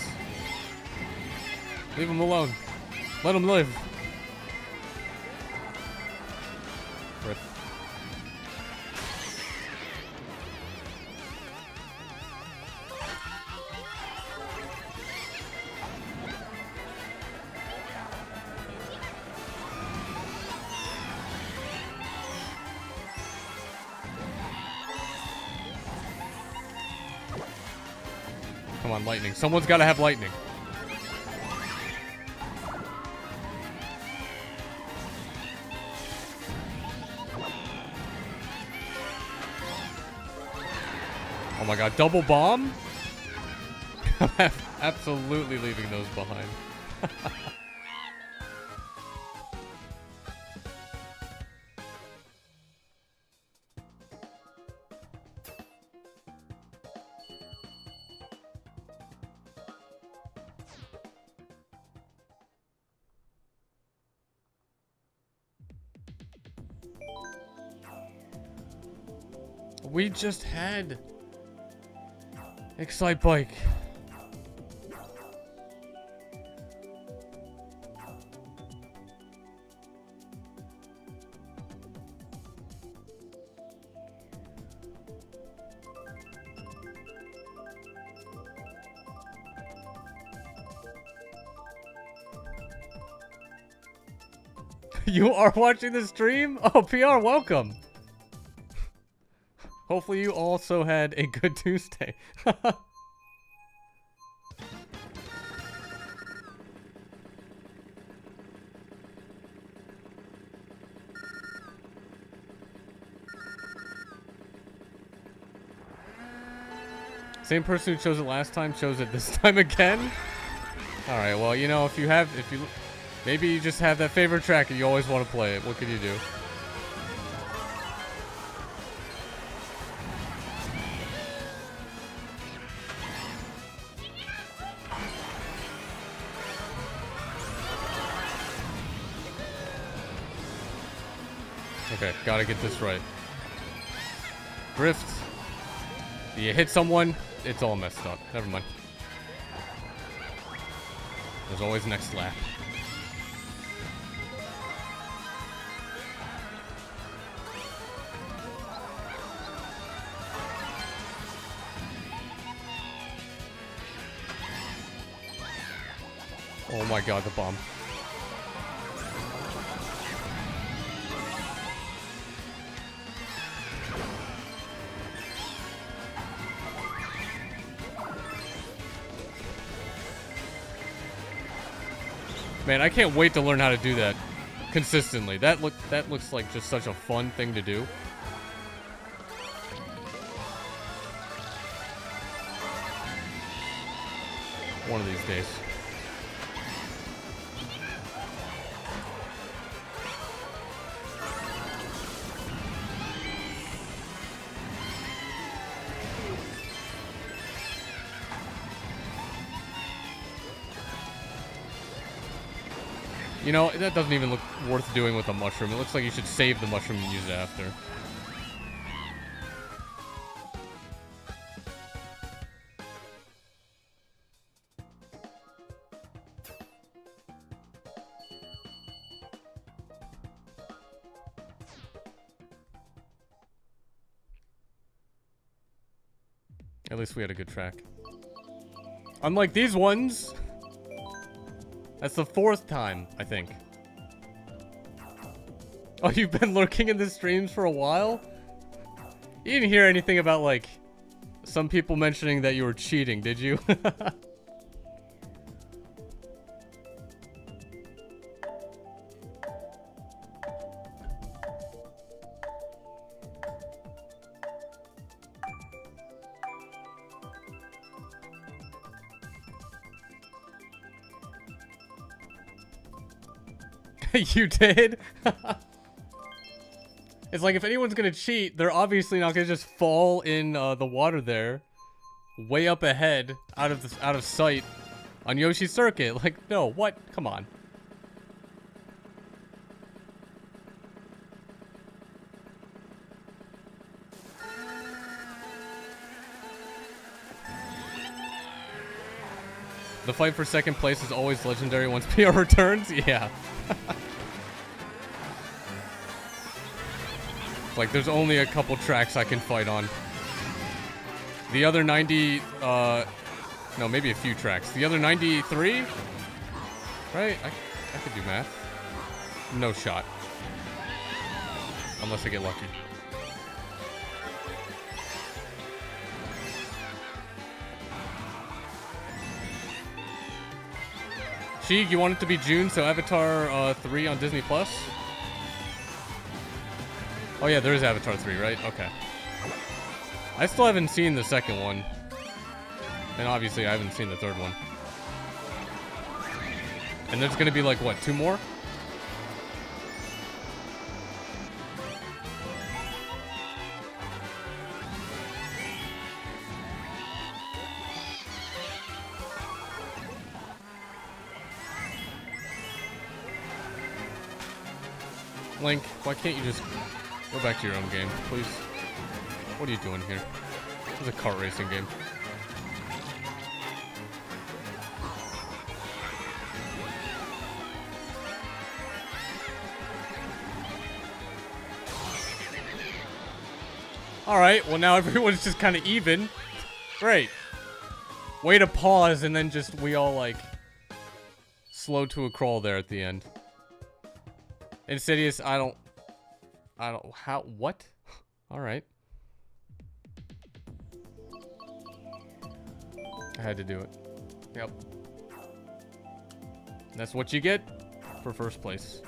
Leave him alone. Let him live. Rip. Come on, lightning. Someone's got to have lightning. Oh my god, double bomb? I'm absolutely leaving those behind. We just had Excite Bike. You are watching the stream? Oh, PR, welcome. Hopefully you also had a good Tuesday. Same person who chose it last time chose it this time again. All right, well, you know, if you maybe you just have that favorite track and you always want to play it. What can you do? Okay, gotta get this right. Drift. You hit someone, it's all messed up. Never mind. There's always next lap. Oh my god, the bomb. Man, I can't wait to learn how to do that consistently. That looks like just such a fun thing to do. One of these days. You know, that doesn't even look worth doing with a mushroom. It looks like you should save the mushroom and use it after. At least we had a good track. Unlike these ones. That's the 4th time, I think. Oh, you've been lurking in the streams for a while? You didn't hear anything about, like, some people mentioning that you were cheating, did you? You did? It's like if anyone's gonna cheat, they're obviously not gonna just fall in the water there, way up ahead, out of sight, on Yoshi's Circuit. Like, no, what? Come on. The fight for second place is always legendary once PR returns? Yeah. Like, there's only a couple tracks I can fight on. The other 90, no, maybe a few tracks. The other 93? Right? I could do math. No shot. Unless I get lucky. Sheik, you want it to be June, so Avatar 3 on Disney Plus? Oh yeah, there is Avatar 3, right? Okay. I still haven't seen the second one. And obviously I haven't seen the third one. And there's gonna be like, what, 2 more? Link, why can't you just go back to your own game, please? What are you doing here? This is a kart racing game. Alright, well now everyone's just kind of even. Great. Way to pause and then just we all like slow to a crawl there at the end. Insidious, I don't, what? Alright. I had to do it. Yep. That's what you get for first place.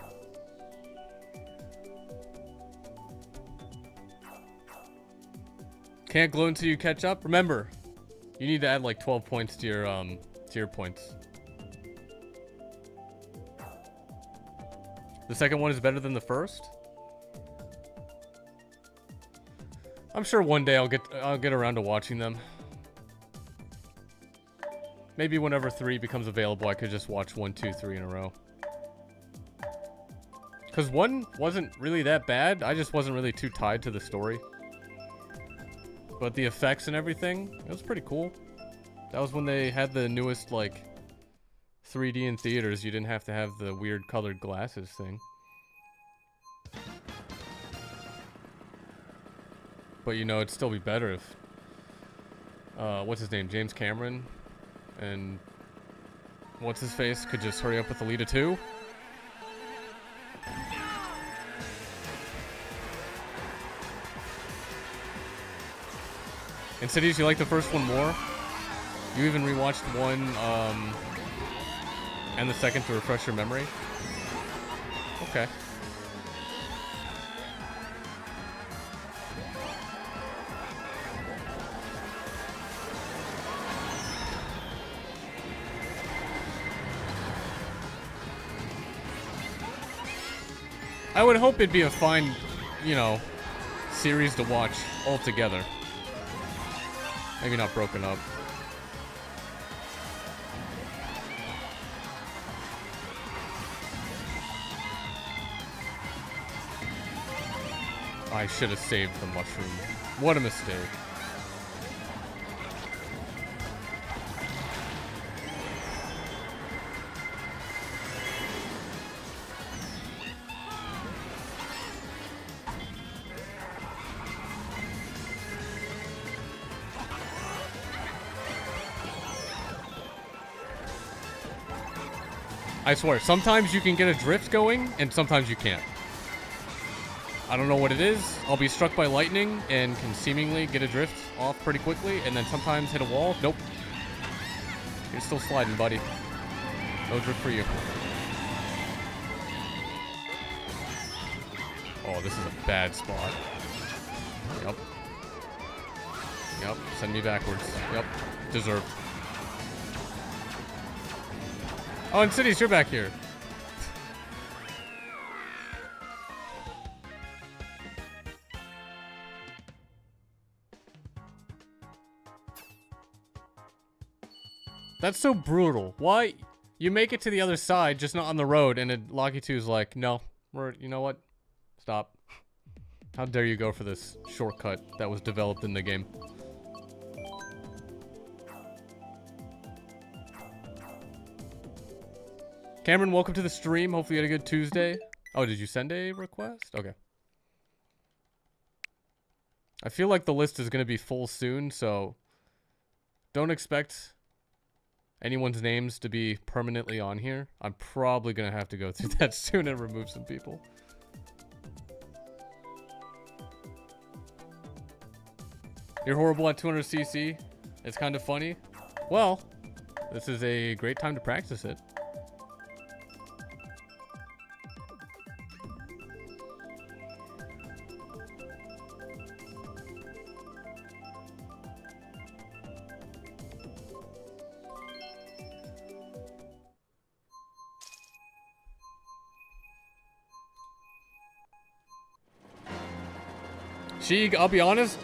Can't glow until you catch up. Remember, You need to add like 12 points to your points. The second one is better than the first? I'm sure one day I'll get around to watching them. Maybe whenever 3 becomes available, I could just watch 1, 2, 3 in a row. Because 1 wasn't really that bad. I just wasn't really too tied to the story. But the effects and everything, it was pretty cool. That was when they had the newest, like, 3D in theaters. You didn't have to have the weird colored glasses thing. But, you know, it'd still be better if, what's his name, James Cameron and what's his face could just hurry up with Alita 2. In Cities, you like the first one more? You even rewatched 1 and the second to refresh your memory? Okay. I would hope it'd be a fine, you know, series to watch all together. Maybe not broken up. I should have saved the mushroom. What a mistake. I swear, sometimes you can get a drift going, and sometimes you can't. I don't know what it is. I'll be struck by lightning and can seemingly get a drift off pretty quickly, and then sometimes hit a wall. Nope. You're still sliding, buddy. No drift for you. Oh, this is a bad spot. Yep. Yep. Send me backwards. Yep. Deserved. Oh, and Cities, you're back here. That's so brutal. Why? You make it to the other side, just not on the road, and Locky 2 is like, no, you know what? Stop. How dare you go for this shortcut that was developed in the game? Cameron, welcome to the stream. Hopefully you had a good Tuesday. Oh, did you send a request? Okay. I feel like the list is going to be full soon, so don't expect anyone's names to be permanently on here. I'm probably going to have to go through that soon and remove some people. You're horrible at 200cc. It's kind of funny. Well, this is a great time to practice it. Sheik, I'll be honest,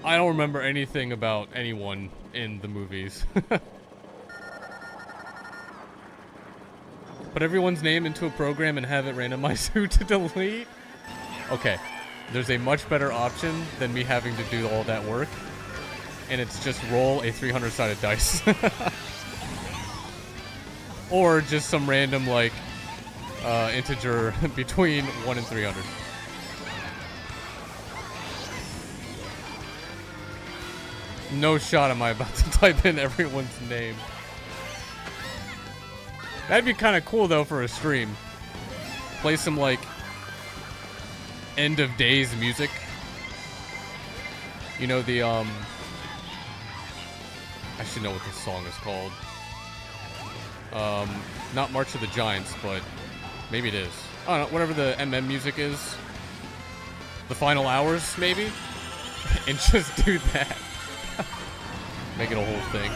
I don't remember anything about anyone in the movies. Put everyone's name into a program and have it randomize who to delete? Okay, there's a much better option than me having to do all that work. And it's just roll a 300-sided dice. Or just some random, like, integer between 1 and 300. No shot am I about to type in everyone's name. That'd be kind of cool, though, for a stream. Play some, like, end of days music. You know, the, I should know what this song is called. Not March of the Giants, but maybe it is. I don't know, whatever the MM music is. The final hours, maybe? And just do that. Make it a whole thing.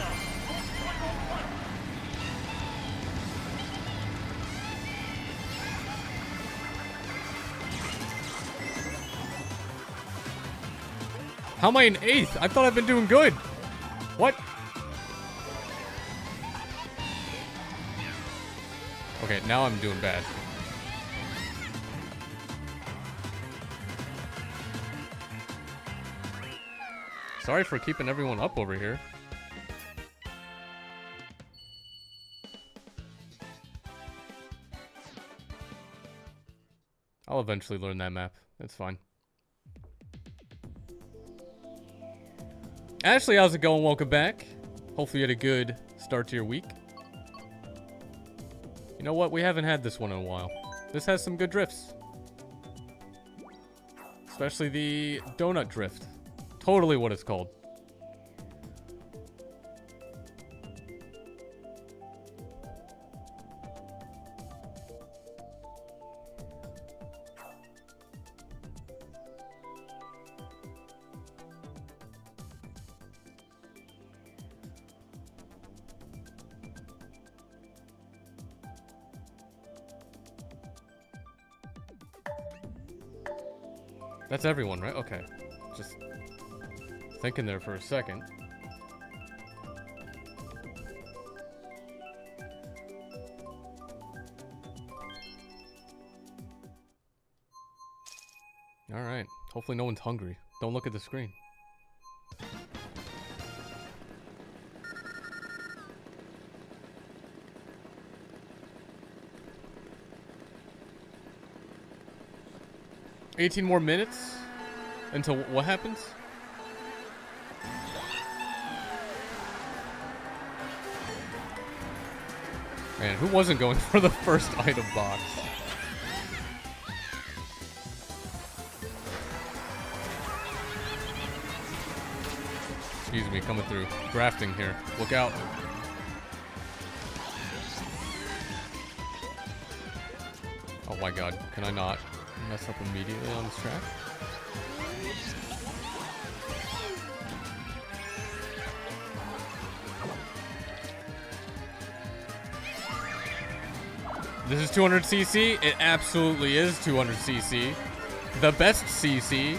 How am I in 8th? I thought I've been doing good. What? Okay, now I'm doing bad. Sorry for keeping everyone up over here. I'll eventually learn that map. It's fine. Ashley, how's it going? Welcome back. Hopefully you had a good start to your week. You know what? We haven't had this one in a while. This has some good drifts. Especially the donut drift. Totally what it's called. That's everyone, right? Okay. Just thinking there for a second. Alright. Hopefully no one's hungry. Don't look at the screen. $18 more minutes until what happens? Man, who wasn't going for the first item box? Excuse me, coming through. Drafting here. Look out. Oh my god, can I not mess up immediately on this track? This is 200cc. It absolutely is 200cc. The best CC.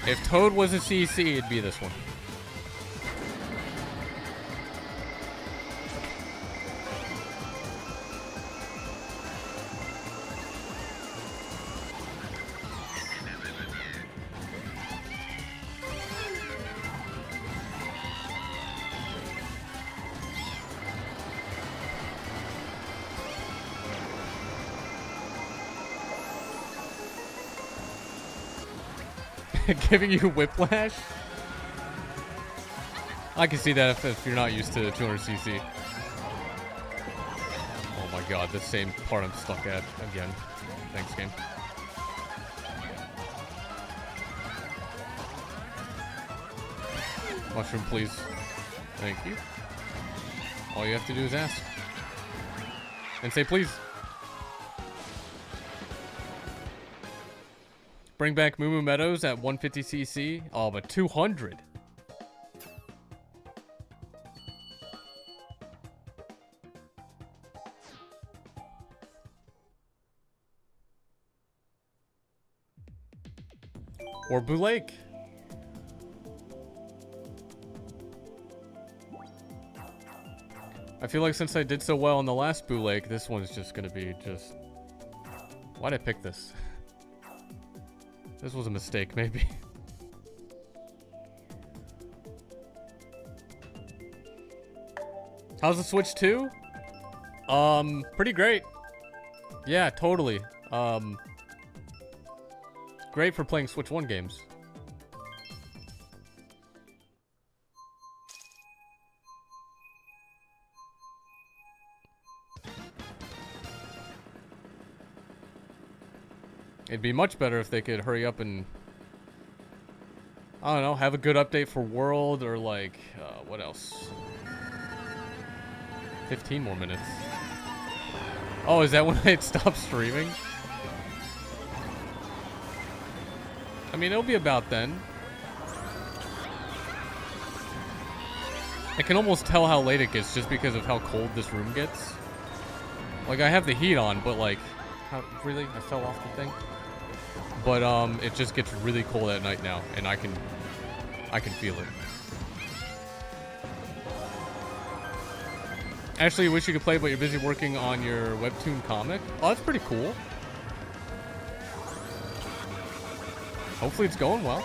If Toad was a CC, it'd be this one. Giving you whiplash? I can see that if you're not used to 200cc. Oh my god, the same part I'm stuck at again. Thanks, game. Mushroom, please. Thank you. All you have to do is ask. And say please. Bring back Moo Moo Meadows at 150cc. Oh, but 200. Or Boo Lake. I feel like since I did so well on the last Boo Lake, this one's just gonna be just... Why'd I pick this? This was a mistake, maybe. How's the Switch 2? Pretty great. Yeah, totally. Great for playing Switch 1 games. It'd be much better if they could hurry up and, I don't know, have a good update for World or like, what else? 15 more minutes. Oh, is that when it stopped streaming? I mean, it'll be about then. I can almost tell how late it gets just because of how cold this room gets. Like, I have the heat on, but like, really? I fell off the thing? But, it just gets really cold at night now, and I can feel it. Actually, wish you could play, but you're busy working on your webtoon comic. Oh, that's pretty cool. Hopefully it's going well.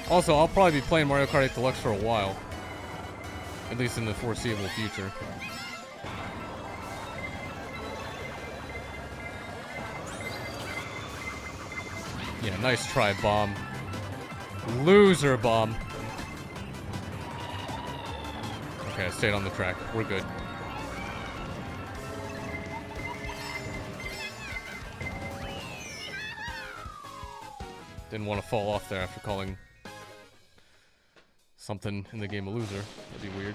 Also, I'll probably be playing Mario Kart 8 Deluxe for a while. At least in the foreseeable future. Yeah, nice try, bomb. Loser, bomb. Okay, I stayed on the track. We're good. Didn't want to fall off there after calling something in the game a loser. That'd be weird.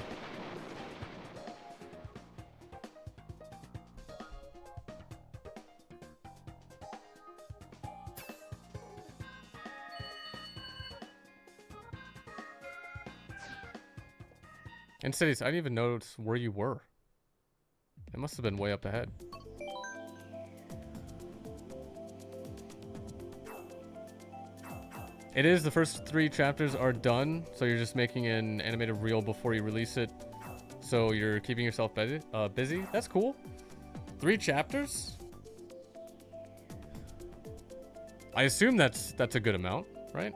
And cities, I didn't even notice where you were. It must have been way up ahead. It is, the first 3 chapters are done, so you're just making an animated reel before you release it. So you're keeping yourself busy. That's cool. 3 chapters? I assume that's a good amount, right?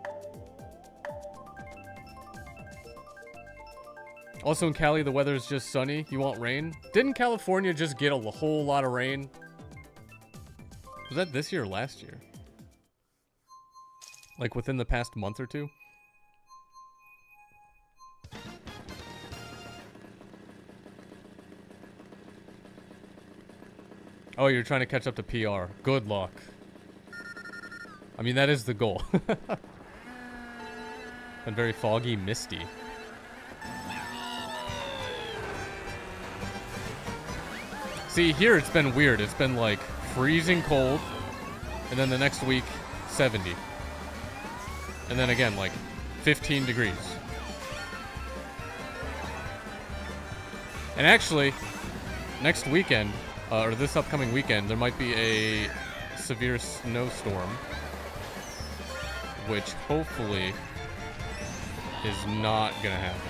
Also in Cali, the weather is just sunny. You want rain? Didn't California just get a whole lot of rain? Was that this year or last year? Like within the past month or 2? Oh, you're trying to catch up to PR. Good luck. I mean, that is the goal. And very foggy, misty. See, here it's been weird. It's been like freezing cold, and then the next week, 70. And then again, like 15 degrees. And actually, next weekend, or this upcoming weekend, there might be a severe snowstorm, which hopefully is not gonna happen.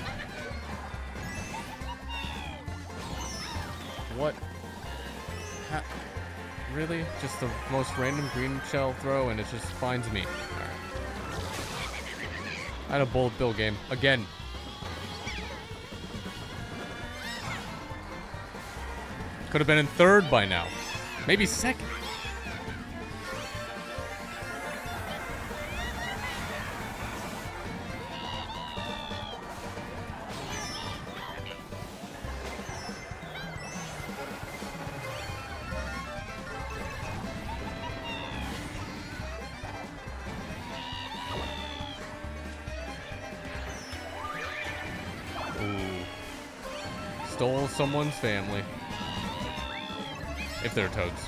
What? Really? Just the most random green shell throw and it just finds me. Alright. I had a bullet bill game. Again. Could have been in 3rd by now. Maybe 2nd. Stole someone's family. If they're toads.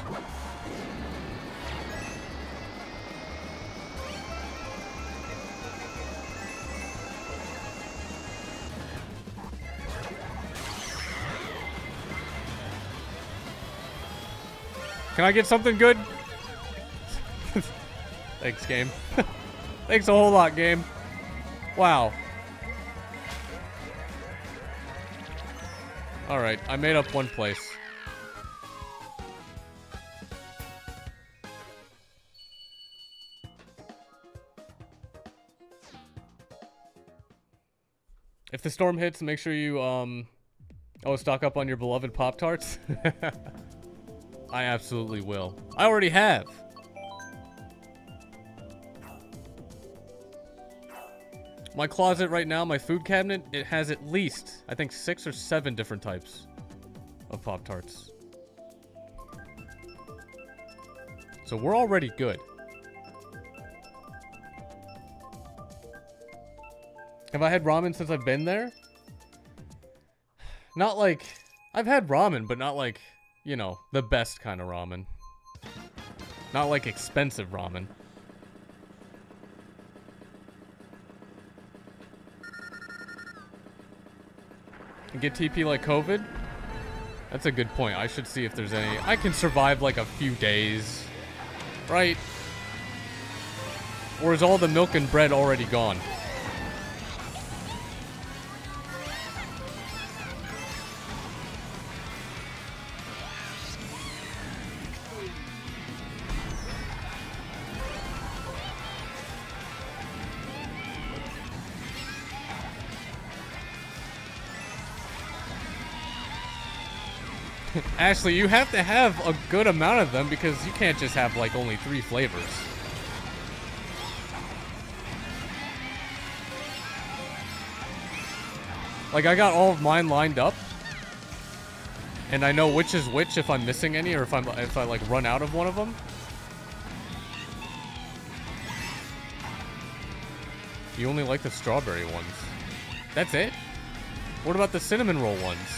Can I get something good? Thanks, game. Thanks a whole lot, game. Wow. Alright, I made up 1 place. If the storm hits, make sure you, stock up on your beloved Pop-Tarts. I absolutely will. I already have. My closet right now, my food cabinet, it has at least, I think, 6 or 7 different types of Pop-Tarts. So we're already good. Have I had ramen since I've been there? Not like... I've had ramen, but not like, you know, the best kind of ramen. Not like expensive ramen. Get TP like COVID? That's a good point. I should see if there's any. I can survive like a few days. Right? Or is all the milk and bread already gone? Ashley, you have to have a good amount of them because you can't just have like only 3 flavors. Like I got all of mine lined up, and I know which is which if I'm missing any or if I like run out of one of them. You only like the strawberry ones. That's it? What about the cinnamon roll ones?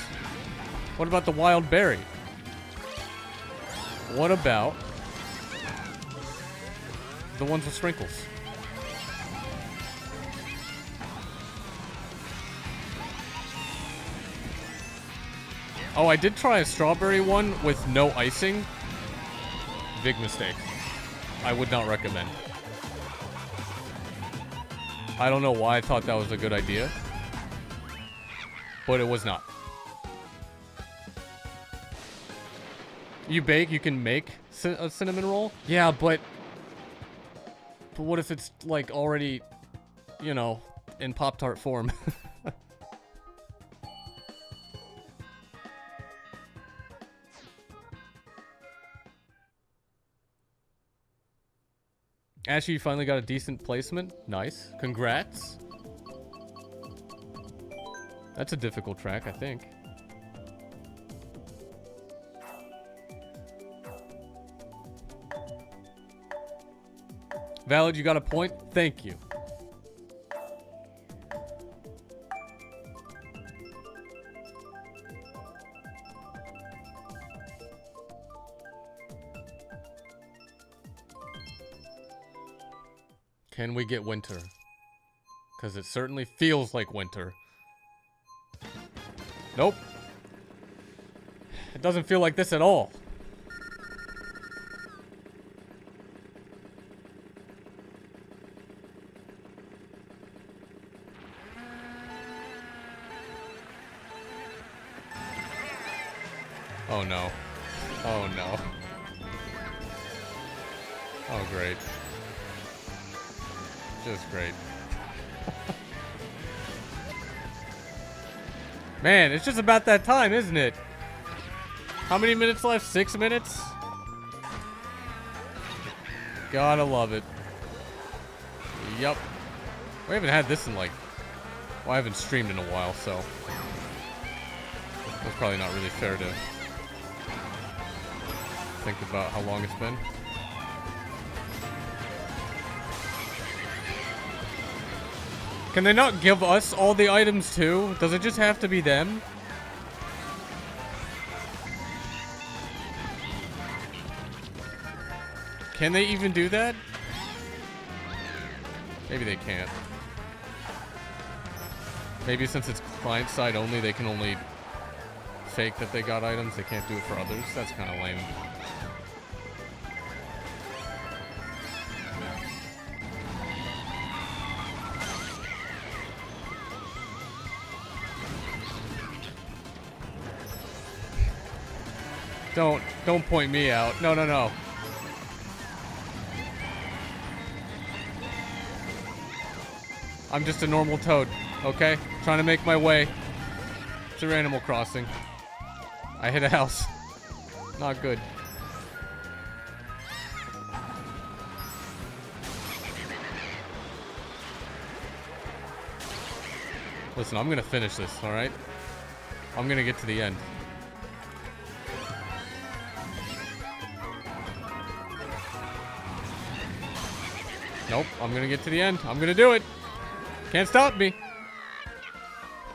What about the wild berry? What about the ones with sprinkles? Oh, I did try a strawberry one with no icing. Big mistake. I would not recommend. I don't know why I thought that was a good idea, but it was not. You can make a cinnamon roll? Yeah, but what if it's like already, you know, in Pop-Tart form? Ashley, you finally got a decent placement. Nice. Congrats. That's a difficult track, I think. Valid, you got a point? Thank you. Can we get winter? Because it certainly feels like winter. Nope. It doesn't feel like this at all. Oh no. Oh no. Oh great. Just great. Man, it's just about that time, isn't it? How many minutes left? 6 minutes? Gotta love it. Yup. We haven't had this in like... Well, I haven't streamed in a while, so... That's probably not really fair to... think about how long it's been. Can they not give us all the items too? Does it just have to be them? Can they even do that? Maybe they can't. Maybe since it's client side only, they can only fake that they got items. They can't do it for others. That's kind of lame. Don't point me out. No, no, no. I'm just a normal toad, okay? Trying to make my way through Animal Crossing. I hit a house. Not good. Listen, I'm gonna finish this, alright? I'm gonna get to the end. Nope, I'm gonna get to the end. I'm gonna do it. Can't stop me.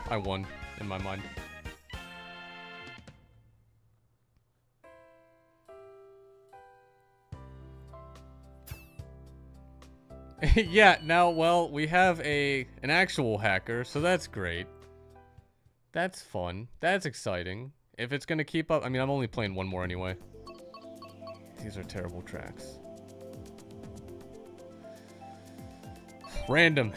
I won in my mind. Yeah, now, well, we have an actual hacker, so that's great. That's fun. That's exciting. If it's gonna keep up, I mean, I'm only playing one more anyway. These are terrible tracks. Random.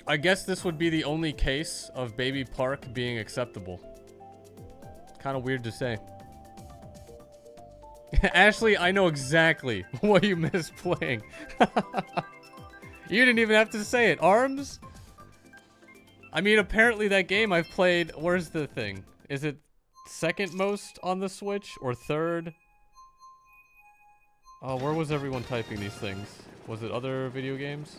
I guess this would be the only case of Baby Park being acceptable. Kind of weird to say. Ashley, I know exactly what you missed playing. You didn't even have to say it. ARMS? I mean, apparently that game I've played... Where's the thing? Is it second most on the Switch? Or third? Oh, where was everyone typing these things? Was it other video games?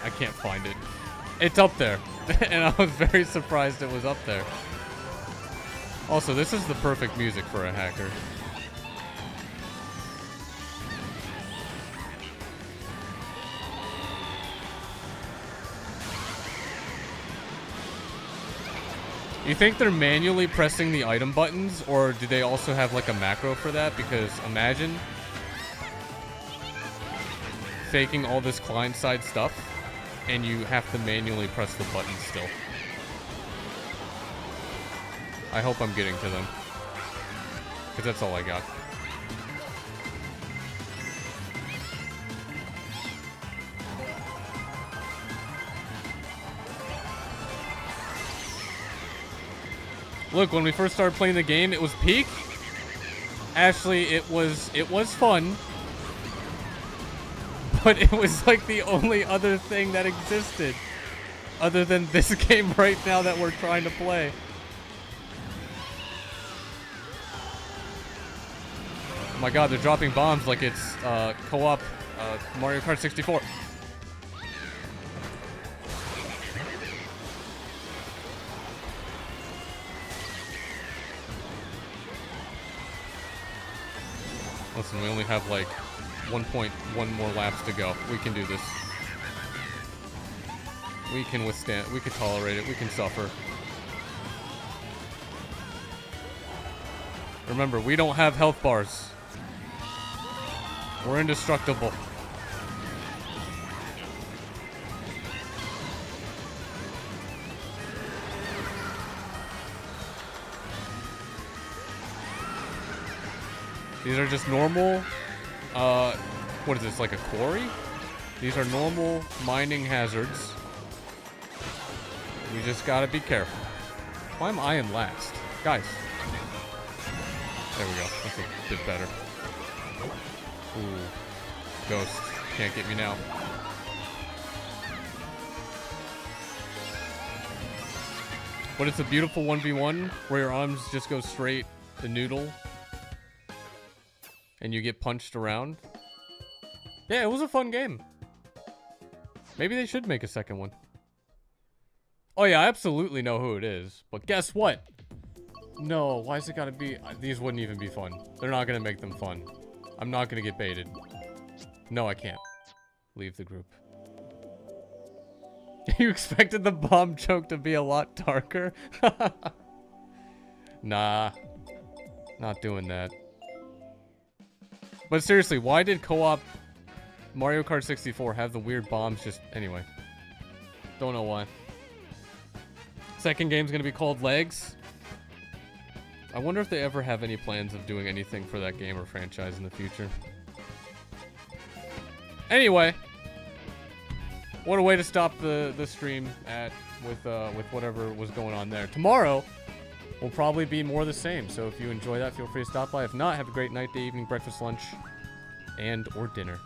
I can't find it. It's up there. And I was very surprised it was up there. Also, this is the perfect music for a hacker. You think they're manually pressing the item buttons, or do they also have like a macro for that? Because imagine faking all this client-side stuff, and you have to manually press the buttons still. I hope I'm getting to them, because that's all I got. Look, when we first started playing the game, it was peak. Actually, it was fun. But it was like the only other thing that existed. Other than this game right now that we're trying to play. Oh my god, they're dropping bombs like it's co-op Mario Kart 64. Listen, we only have like 1.1 more laps to go. We can do this. We can withstand, we can tolerate it, we can suffer. Remember, we don't have health bars. We're indestructible. These are just normal, what is this, like a quarry? These are normal mining hazards. We just gotta be careful. Why am I in last? Guys. There we go, that's a bit better. Ooh. Ghost, can't get me now. But it's a beautiful 1v1 where your arms just go straight to noodle. And you get punched around. Yeah, it was a fun game. Maybe they should make a second one. Oh yeah, I absolutely know who it is. But guess what? No, why is it gotta be... These wouldn't even be fun. They're not gonna make them fun. I'm not gonna get baited. No, I can't. Leave the group. You expected the bomb joke to be a lot darker? Nah. Not doing that. But seriously, why did co-op Mario Kart 64 have the weird bombs just... Anyway. Don't know why. Second game's gonna be called Legs. I wonder if they ever have any plans of doing anything for that game or franchise in the future. Anyway. What a way to stop the stream with whatever was going on there. Tomorrow will probably be more the same, so if you enjoy that, feel free to stop by. If not, have a great night, day, evening, breakfast, lunch, and or dinner.